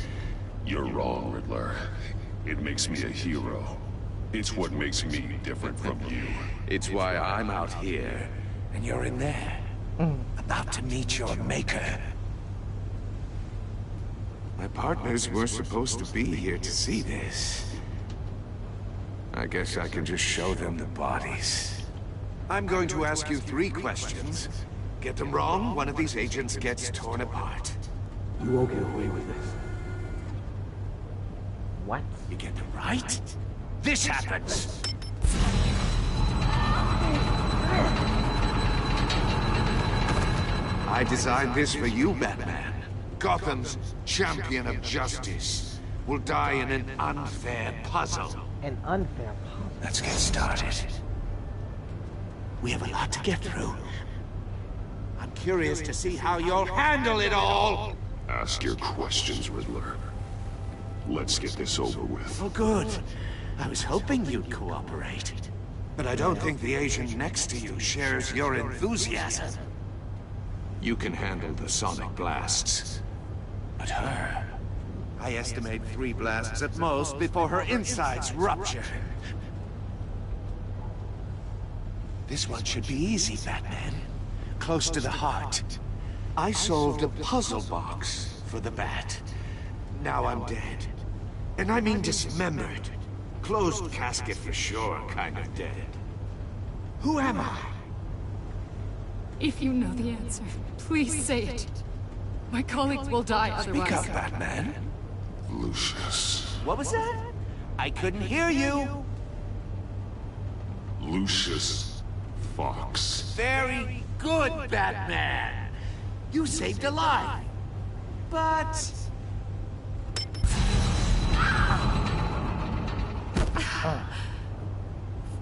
You're wrong, Riddler. It makes me a hero. It's what makes me different from you. It's why I'm out here, and you're in there. About to meet your maker. My partners were supposed to be here to see this. I guess I can just show them the bodies. I'm going to ask you 3 questions. Get them wrong, one of these agents gets torn apart. You won't get away with this. What? You get them right? This happens! I designed this for you, Batman. Gotham's champion of justice will die in an unfair puzzle. An unfair puzzle? Let's get started. We have a lot to get through. I'm curious to see how you'll handle it all! Ask your questions, Riddler. Let's get this over with. Oh, good. I was hoping you'd cooperate. But I don't think the agent next to you shares your enthusiasm. You can handle the sonic blasts. But her... I estimate 3 blasts at most before her insides rupture. This one should be easy, Batman. Close to the heart. I solved a puzzle box for the Bat. Now I'm dead. And I mean dismembered. Closed casket for sure, kind of dead. Who am I? If you know the answer, please say it. My colleagues will die otherwise. Speak up, Batman. Lucius. What was that? I couldn't hear you. Lucius Fox. Very good, Batman. You saved a life. But...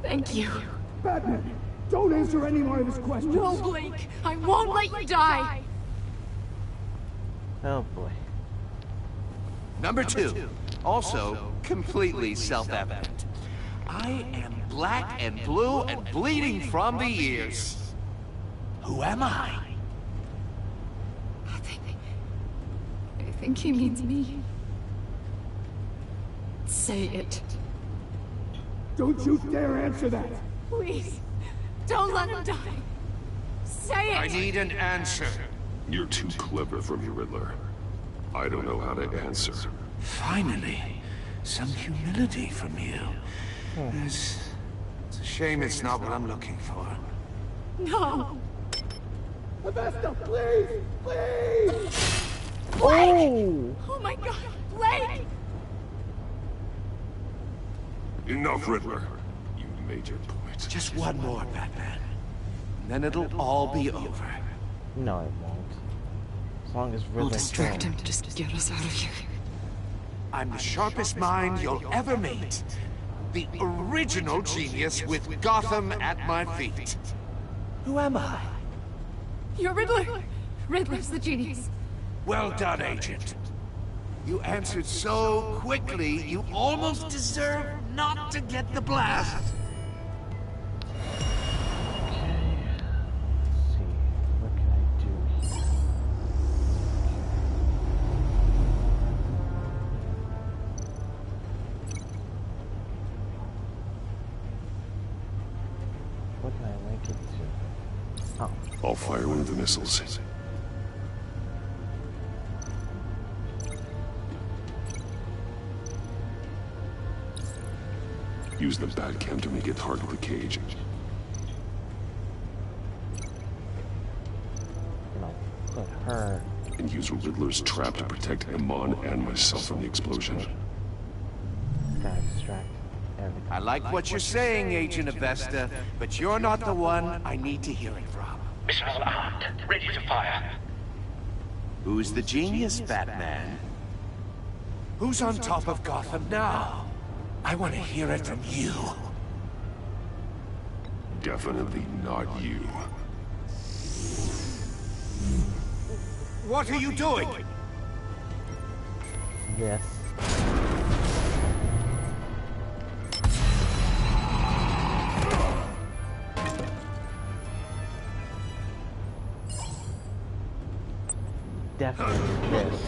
Thank you. Batman, don't answer any more of his questions. No, Blake. I won't let you die. Oh boy. Number 2. Also, completely self-evident. I am black and blue and bleeding from the ears. Who am I? I think he means me. Say it. Don't you dare answer that! Please. Don't let him die. Say it! I need an answer. You're too clever for me, Riddler. I don't know how to answer. Finally, some humility from you. It's a shame it's not what I'm looking for. No. Avesta, please! Please! Blake! Oh my god, Blake! Enough, Riddler. You made your point. Just one more, Batman. And then it'll all be over. No, it won't. As long as We'll Riddler's distract gone. him. Just get us out of here. I'm the sharpest mind you'll ever meet. The original genius with Gotham at my feet. Who am I? You're Riddler. Riddler's the genius. Well done, Agent. You answered so quickly, you almost deserve not to get the blast. Okay. Let's see. What can I do here? What can I link it to? Oh. I'll fire one of the missiles. Use the Batcam to make it target the cage. Put her. And use Riddler's trap to protect Iman and myself from the explosion. Gotta distract everything. I like what you're saying, Agent Avesta, but you're not the one I need to hear it from. Missile armed, ready to fire. Who's the genius, Batman? Who's on top of Gotham now? I want to hear it from you. Definitely not you. What are you doing? Yes. Definitely this.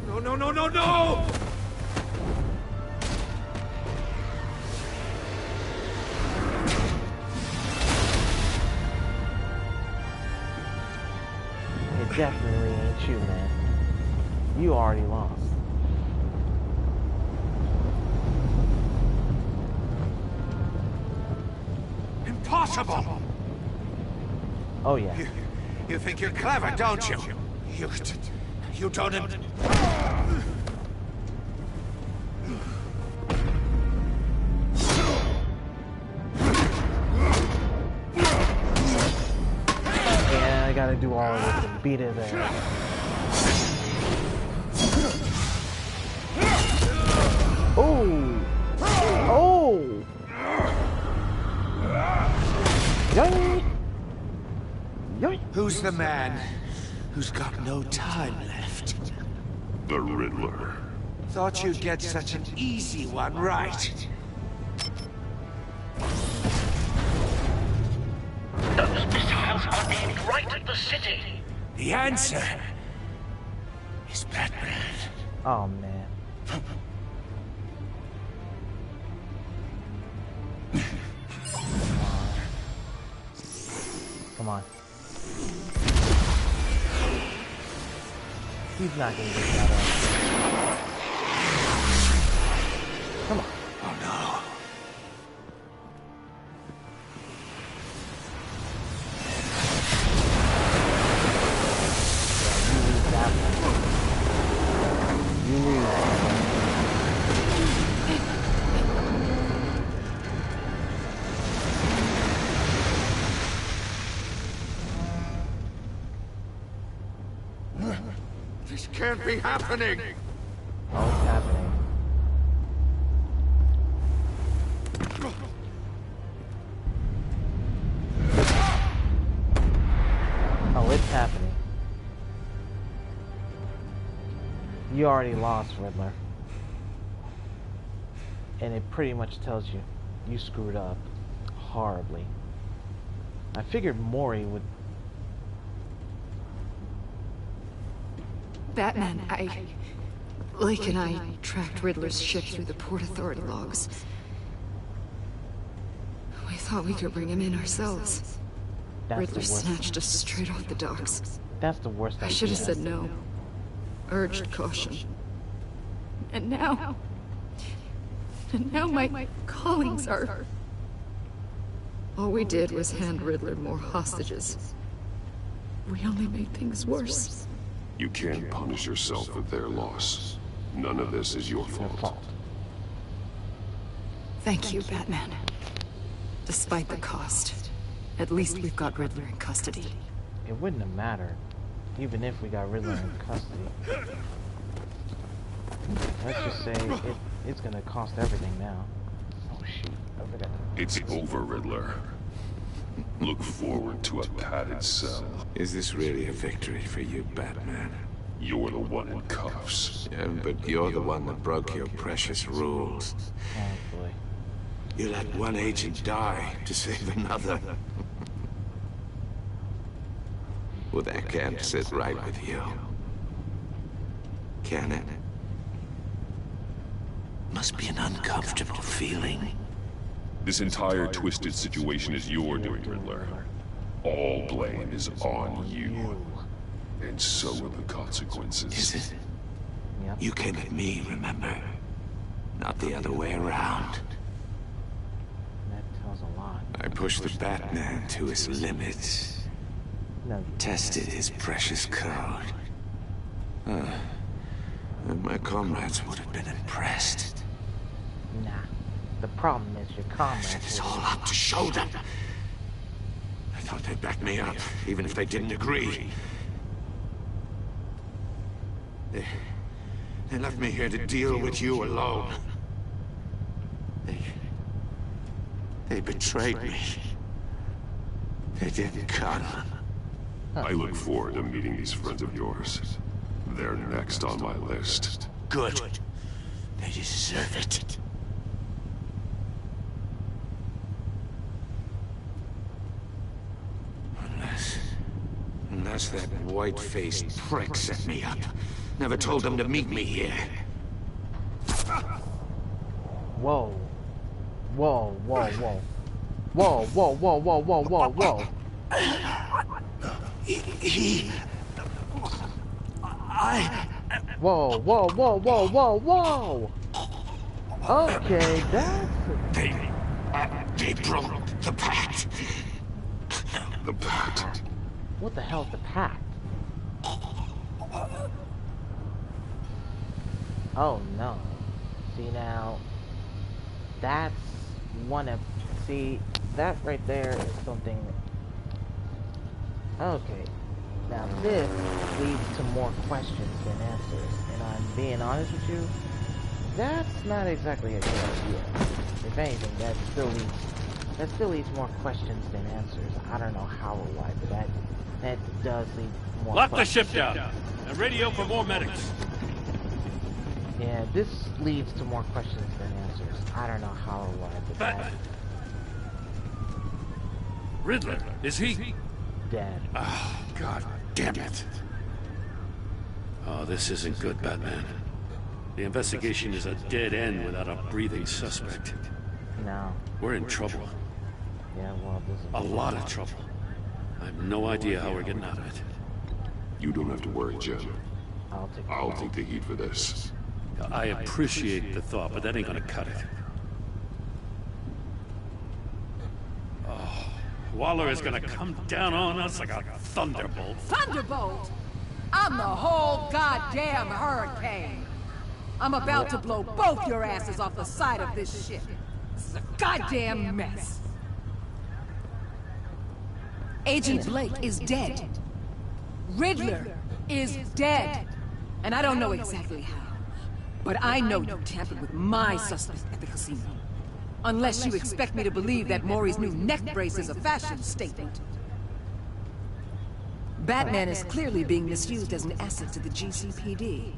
No, no, no, no, no! It definitely ain't you, man. You already lost. Impossible! Oh yeah. You think you're clever, don't you? You don't... Yeah, I gotta do all of this and beat it there. Oh! Oh! Yoink! Yoink! Who's the man who's got no time left? The Riddler. Thought you'd get such an easy one right. Those missiles are aimed right at the city. The answer is Batman. Oh man. Come on. He's not gonna get that up. Come on. Oh no. You lose that one. This can't be happening! Oh, it's happening. Oh, it's happening. You already lost, Riddler. And it pretty much tells you, you screwed up horribly. I figured Mori would... Batman, Lake and I tracked Riddler's ship through the Port Authority logs. We thought we could bring him in ourselves. Riddler snatched us straight off the docks. That's the worst idea. I should have said no. Urged caution. And now my callings are... All we did was hand Riddler more hostages. We only made things worse. You can't punish yourself for their loss. None of this is your fault. Thank you, Batman. Despite the cost, at least we've got Riddler in custody. It wouldn't have mattered, even if we got Riddler in custody. Let's just say it's gonna cost everything now. Oh shoot, I forgot. It's over, Riddler. Look forward to a padded cell. Is this really a victory for you, Batman? You're the one in cuffs. Yeah, but you're the one that broke your precious rules. Oh boy. You let one agent die to save another. Well, that can't sit right with you. Can it? Must be an uncomfortable feeling. This entire twisted situation is your doing, Riddler. All blame is on you. And so are the consequences. Is it? Yep. Yep. You came at me, remember? Not the other way around. That tells a lot. I pushed the Batman to his limits. No. Tested his precious code. And my comrades would have been impressed. Nah. The problem is your comrades. Set this all up to show them. I thought they'd back me up, even if they didn't agree. They left me here to deal with you alone. They betrayed me. They didn't come. I look forward to meeting these friends of yours. They're next on my list. Good. They deserve it. Unless that white-faced prick set me up. Never told them to meet me here. Whoa. Whoa, whoa, whoa. Whoa, whoa, whoa, whoa, whoa, whoa, whoa. Whoa, whoa, whoa, whoa, whoa, whoa! Okay, They broke the pact. The pact? What the hell's the pact? Oh no. See now, that's one of... See, that right there is something... Okay. Now this leads to more questions than answers. And I'm being honest with you, that's not exactly a good idea. If anything, that still leaves more questions than answers. I don't know how or why, but that does lead more Lock questions. the ship down and radio for more medics. Yeah, this leads to more questions than answers. I don't know how or why, but Batman. Riddler, is he dead? Oh, God damn it. Oh, this isn't good, Batman. The investigation is a dead end without a breathing suspect. No. We're in trouble. Yeah, well, this is... A lot of trouble. I have no idea how we're getting out of it. You don't have to worry, Jim. I'll take the heat for this. I appreciate the thought, but that ain't gonna cut it. Oh, Waller is gonna come down on us like a thunderbolt. Thunderbolt? I'm the whole goddamn hurricane. I'm about to blow both your asses off the side of this ship. This is a goddamn mess. Agent Blake is dead. Riddler is dead. And I don't know exactly how. But I know you tampered with my suspect at the casino. Unless you expect me to believe that Maury's new neck brace is a fashion statement. Batman is clearly being misused as an asset to the GCPD.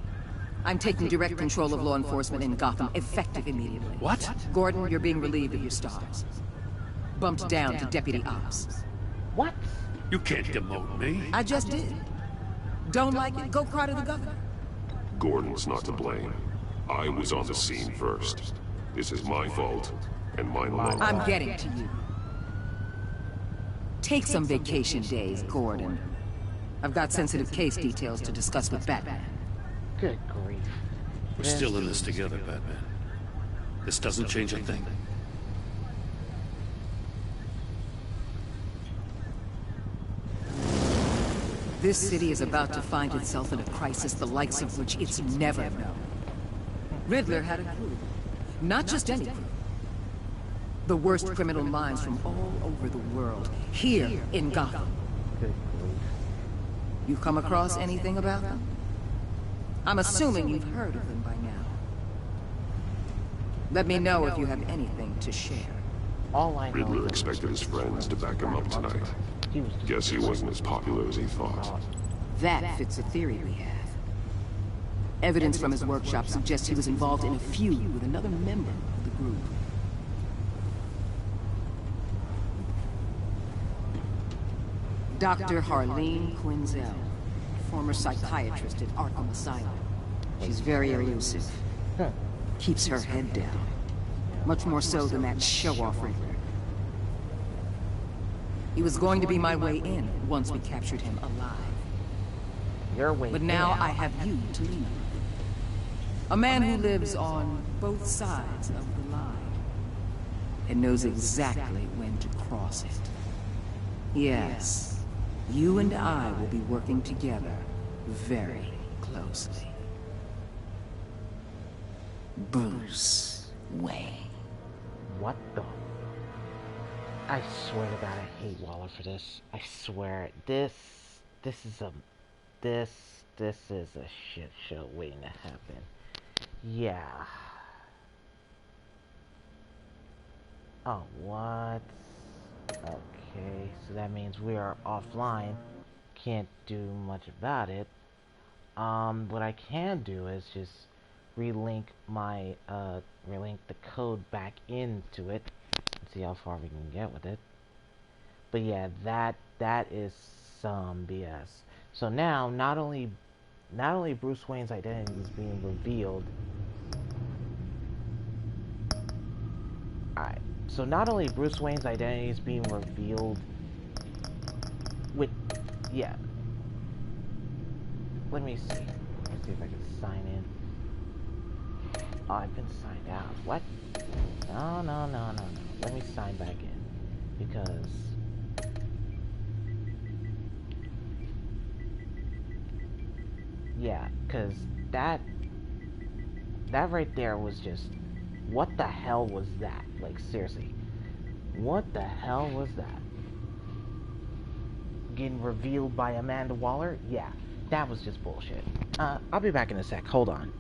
I'm taking direct control of law enforcement in Gotham, effective immediately. What? Gordon, you're being relieved of your stars. Bumped down to Deputy Ops. What? You can't demote me. I just did. Don't like it? Go cry to the governor. Gordon's not to blame. I was on the scene first. This is my fault, and mine alone. I'm getting to you. Take some vacation days, Gordon. I've got sensitive case details to discuss with Batman. Good grief. We're still in this together, Batman. This doesn't change a thing. This city is about to find itself in a crisis the likes of which it's never known. Riddler had a crew. Not just any crew. The worst criminal minds from all over the world, here in Gotham. Good grief. You come across anything about them? I'm assuming you've heard of them by now. Let me know if you have anything to share. All I know Riddler expected his friends to back him up tonight. Guess he wasn't as popular as he thought. That fits a theory we have. Evidence from his workshop suggests he was involved in a feud with another member of the group. Dr. Harleen Quinzel, former psychiatrist at Arkham Asylum. She's very elusive. Keeps her head down. Much more so than that show-off Riddler. He was going to be my way in once we captured him alive. Your way But now in. I have you to lean on. A man who lives on both sides of the line and knows exactly when to cross it. Yes, you and I will be working together very closely. Bruce Wayne. What the? I swear to God, I hate Waller for this. I swear, this is a shit show waiting to happen. Yeah. Oh, what? Okay, so that means we are offline. Can't do much about it. What I can do is just relink my, relink the code back into it. See how far we can get with it. But yeah, that is some BS. So now, not only Bruce Wayne's identity is being revealed. Alright, so not only Bruce Wayne's identity is being revealed with, yeah. Let me see. Let's see if I can sign in. Oh, I've been signed out. What? No. Let me sign back in. Because... yeah, because that right there was just... what the hell was that? Like, seriously. What the hell was that? Getting revealed by Amanda Waller? Yeah, that was just bullshit. I'll be back in a sec. Hold on.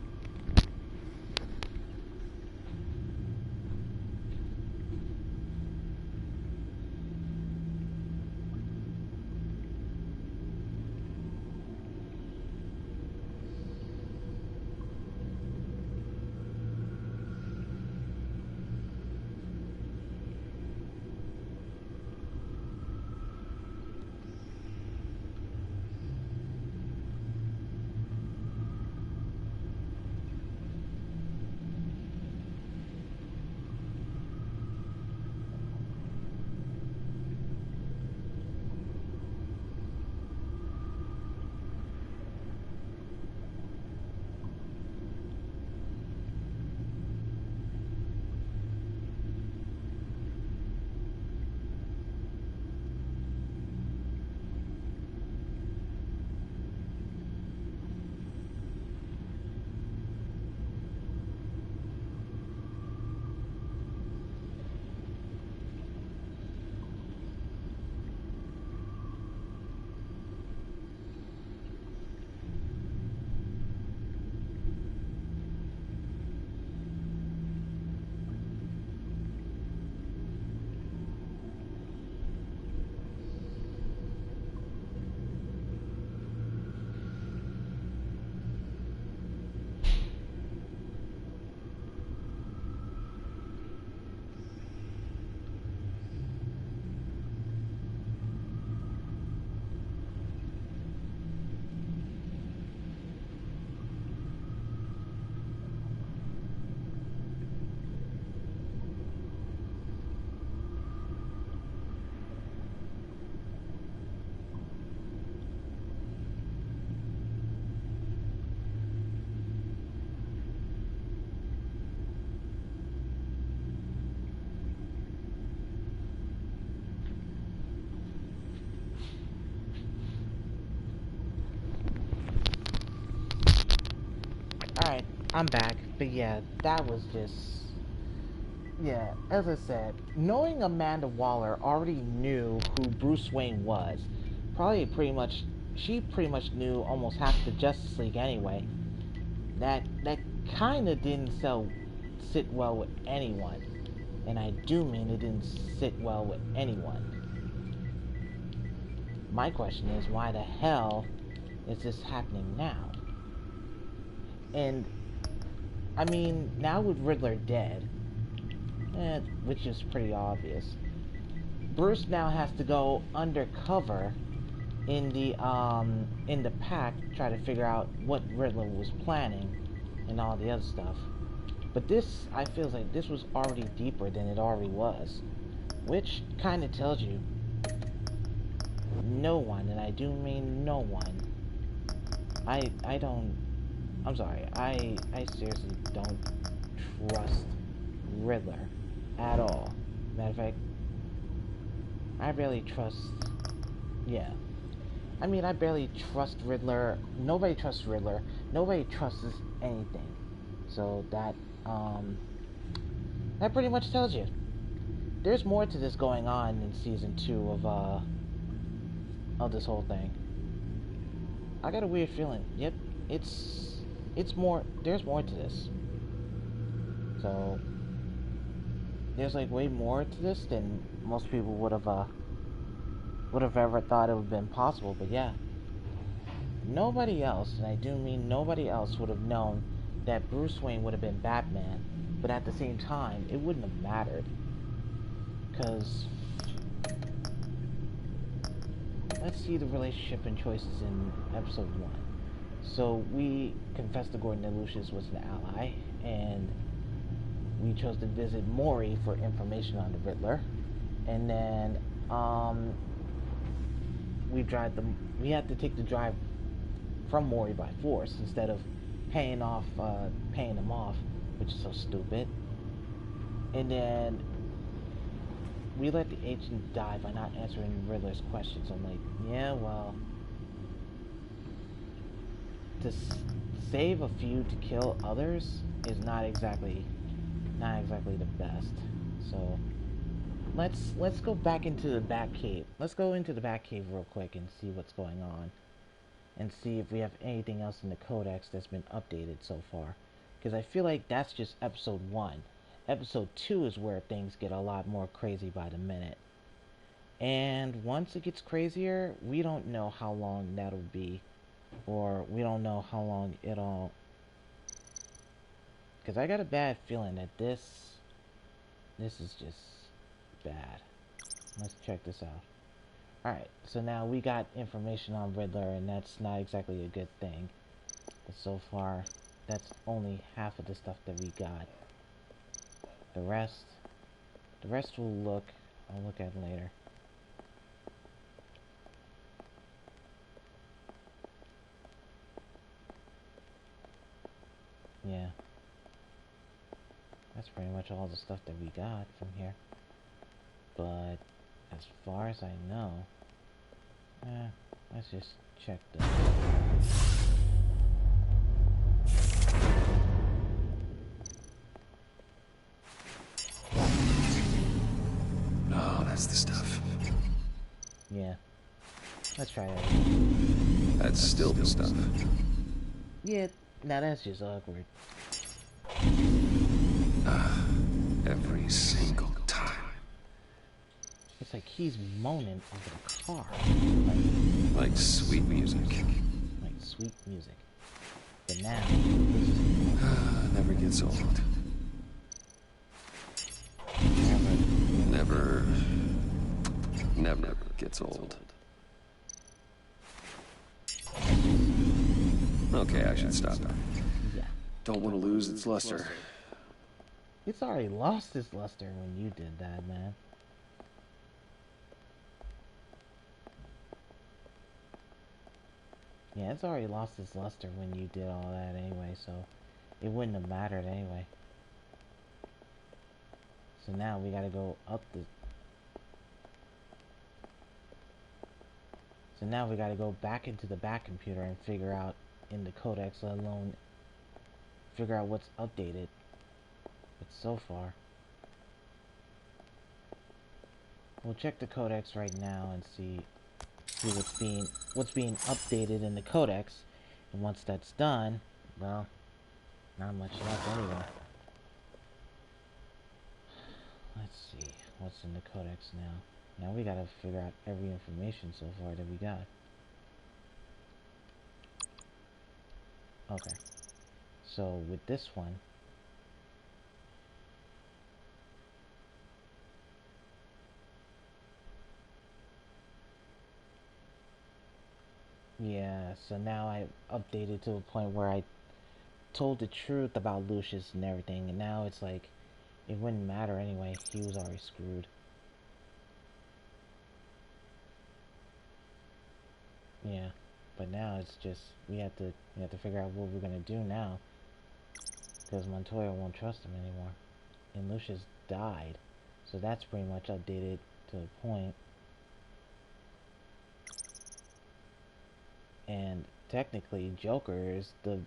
Alright, I'm back, but yeah, that was just... yeah, as I said, knowing Amanda Waller already knew who Bruce Wayne was. She pretty much knew almost half the Justice League anyway. That kinda didn't sit well with anyone. And I do mean it didn't sit well with anyone. My question is, why the hell is this happening now? And, I mean, now with Riddler dead, which is pretty obvious, Bruce now has to go undercover in the pack, try to figure out what Riddler was planning and all the other stuff. But this, I feel like this was already deeper than it already was, which kind of tells you no one, and I do mean no one, I don't I'm sorry. I seriously don't trust Riddler at all. Matter of fact, I barely trust... Yeah. I mean, I barely trust Riddler. Nobody trusts Riddler. Nobody trusts anything. So that pretty much tells you. There's more to this going on in season 2 of this whole thing. I got a weird feeling. Yep, it's more. There's more to this. So there's like way more to this than most people would have ever thought it would have been possible. But yeah, nobody else, and I do mean nobody else, would have known that Bruce Wayne would have been Batman. But at the same time, it wouldn't have mattered. Because let's see the relationship and choices in episode 1. So we confessed to Gordon that Lucius was an ally, and we chose to visit Mori for information on the Riddler. And then we had to take the drive from Mori by force instead of paying him off, which is so stupid. And then we let the agent die by not answering Riddler's questions. I'm like, yeah, well, to save a few to kill others is not exactly the best. So let's go back into the Batcave. Let's go into the Batcave real quick and see what's going on, and see if we have anything else in the Codex that's been updated so far. Because I feel like that's just episode 1. Episode 2 is where things get a lot more crazy by the minute. And once it gets crazier, we don't know how long that'll be. Or we don't know how long it'll... Because I got a bad feeling that this is just bad. Let's check this out. Alright, so now we got information on Riddler, and that's not exactly a good thing. But so far, that's only half of the stuff that we got. The rest I'll look at later. Yeah. That's pretty much all the stuff that we got from here. But as far as I know, let's just check this. Oh, that's the stuff. Yeah. Let's try it. That's still the stuff. Yeah, now that's just awkward. Every single time. It's like he's moaning over the car. Like sweet music. Like sweet music. But now, never gets old. Never gets old. Okay, I should stop. Yeah. Don't want to lose its luster. It's already lost its luster when you did that, man. Yeah, it's already lost its luster when you did all that anyway, so it wouldn't have mattered anyway. So now we gotta go up the... So now we gotta go back into the back computer and figure out in the Codex, let alone figure out what's updated. But so far, we'll check the Codex right now and see what's being updated in the Codex. And once that's done, well, not much left anyway. Let's see what's in the Codex now. Now we gotta figure out every information so far that we got. Okay. So with this one, yeah, so now I updated to a point where I told the truth about Lucius and everything, and now it's like it wouldn't matter anyway. He was already screwed. Yeah. But now it's just we have to figure out what we're gonna do now, because Montoya won't trust him anymore, and Lucius died, so that's pretty much updated to the point. And technically, Joker is the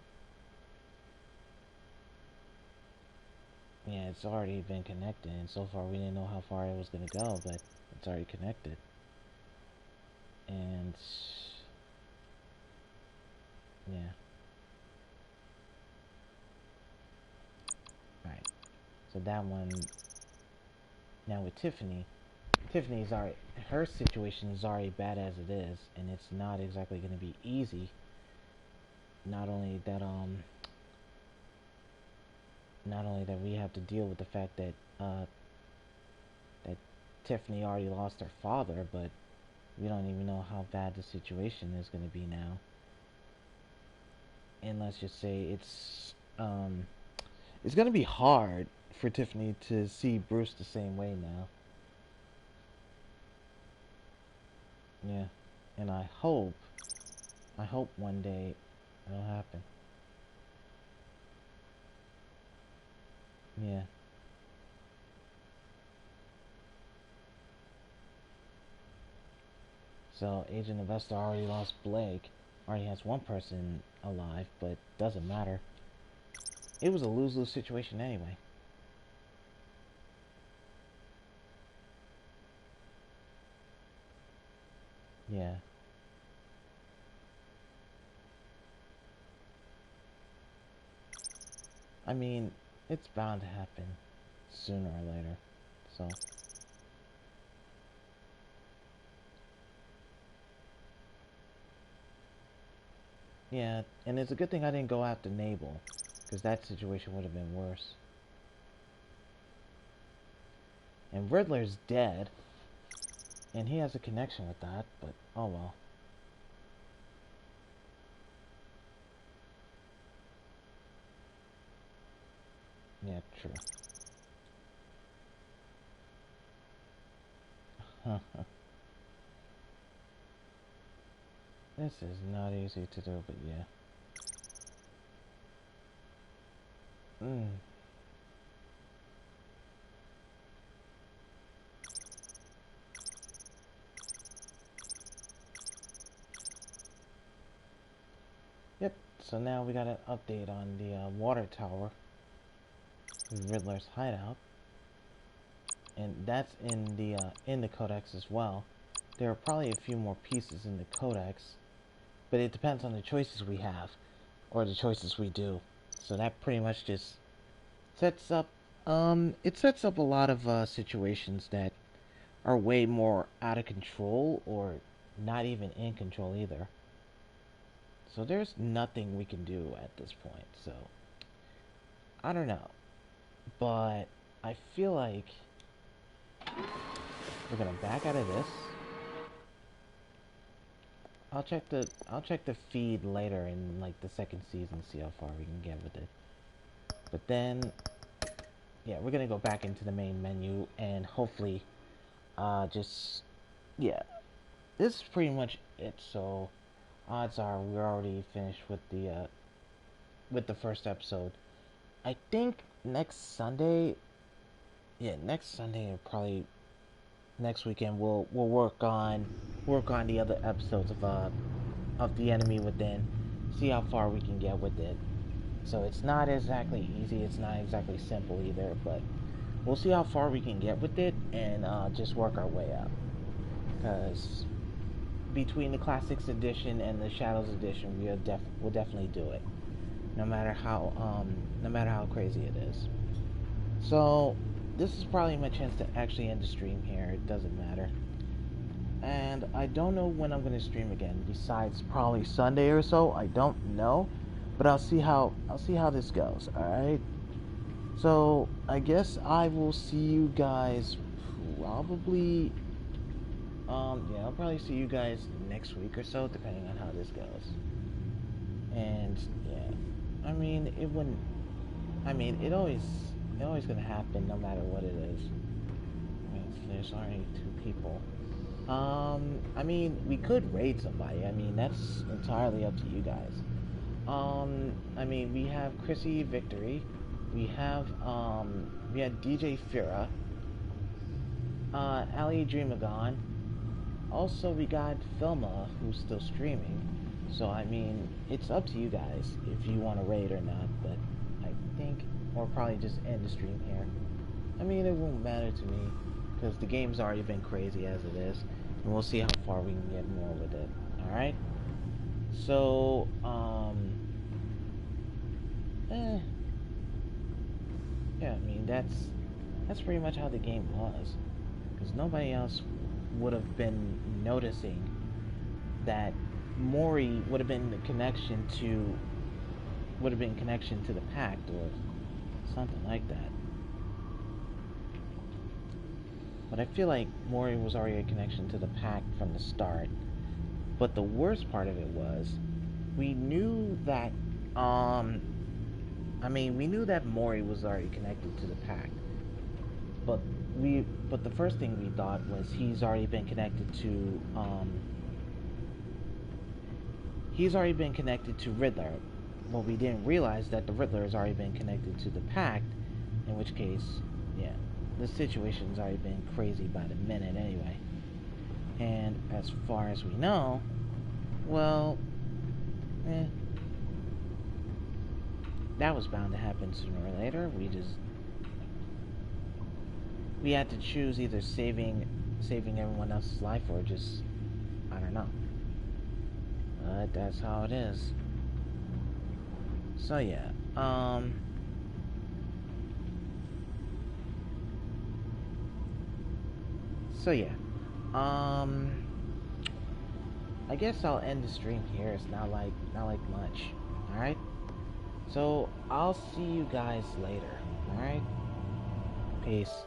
it's already been connected, and so far we didn't know how far it was gonna go, but it's already connected. And yeah. Right. So that one. Now with Tiffany's already, her situation is already bad as it is, and it's not exactly going to be easy. Not only that we have to deal with the fact that that Tiffany already lost her father, but we don't even know how bad the situation is going to be now. And let's just say it's going to be hard for Tiffany to see Bruce the same way now. Yeah, and I hope one day it'll happen. Yeah. So Agent Avesta already lost Blake. Already has one person alive, but doesn't matter. It was a lose-lose situation anyway. Yeah. I mean, it's bound to happen sooner or later, so. Yeah, and it's a good thing I didn't go after Nabel, because that situation would have been worse. And Riddler's dead, and he has a connection with that, but oh well. Yeah, true. This is not easy to do, but yeah. Yep, so now we got an update on the water tower, Riddler's hideout, and that's in the codex as well. There are probably a few more pieces in the codex, but it depends on the choices we have, or the choices we do. So that pretty much just sets up, it sets up a lot of situations that are way more out of control, or not even in control either. So there's nothing we can do at this point, so I don't know. But I feel like we're gonna back out of this. I'll check the feed later in like the second season, see how far we can get with it. But then yeah, we're gonna go back into the main menu and hopefully this is pretty much it. So odds are we're already finished with the first episode. I think next Sunday, or probably next weekend, we'll work on the other episodes of The Enemy Within, see how far we can get with it. So it's not exactly easy, it's not exactly simple either, but we'll see how far we can get with it and just work our way up. Because between the Classics Edition and the Shadows Edition, we'll definitely do it, no matter how crazy it is. So this is probably my chance to actually end the stream here. It doesn't matter, and I don't know when I'm going to stream again. Besides probably Sunday or so, I don't know, but I'll see how this goes. All right. So I guess I will see you guys probably. I'll probably see you guys next week or so, depending on how this goes. And yeah, I mean, it always gonna happen no matter what it is. I mean, there's already 2 people. I mean, we could raid somebody. I mean, that's entirely up to you guys. I mean, we have Chrissy Victory. We had DJ Fira. Ali Dreamagon. Also, we got Filma, who's still streaming. So, I mean, it's up to you guys if you want to raid or not, but I think we'll probably just end the stream here. I mean, it won't matter to me, because the game's already been crazy as it is, and we'll see how far we can get more with it, alright? So, yeah, I mean, that's pretty much how the game was, because nobody else would have been noticing that Mori would have been connection to the Pact or something like that. But I feel like Mori was already a connection to the Pact from the start. But the worst part of it was, we knew that we knew that Mori was already connected to the Pact. But the first thing we thought was he's already been connected to Riddler. Well, we didn't realize that the Riddler has already been connected to the Pact, in which case, yeah, the situation's already been crazy by the minute anyway. And as far as we know, well, that was bound to happen sooner or later. We had to choose either saving everyone else's life or just, I don't know. But that's how it is. So yeah, I guess I'll end the stream here. It's not like much. All right. So I'll see you guys later. All right. Peace.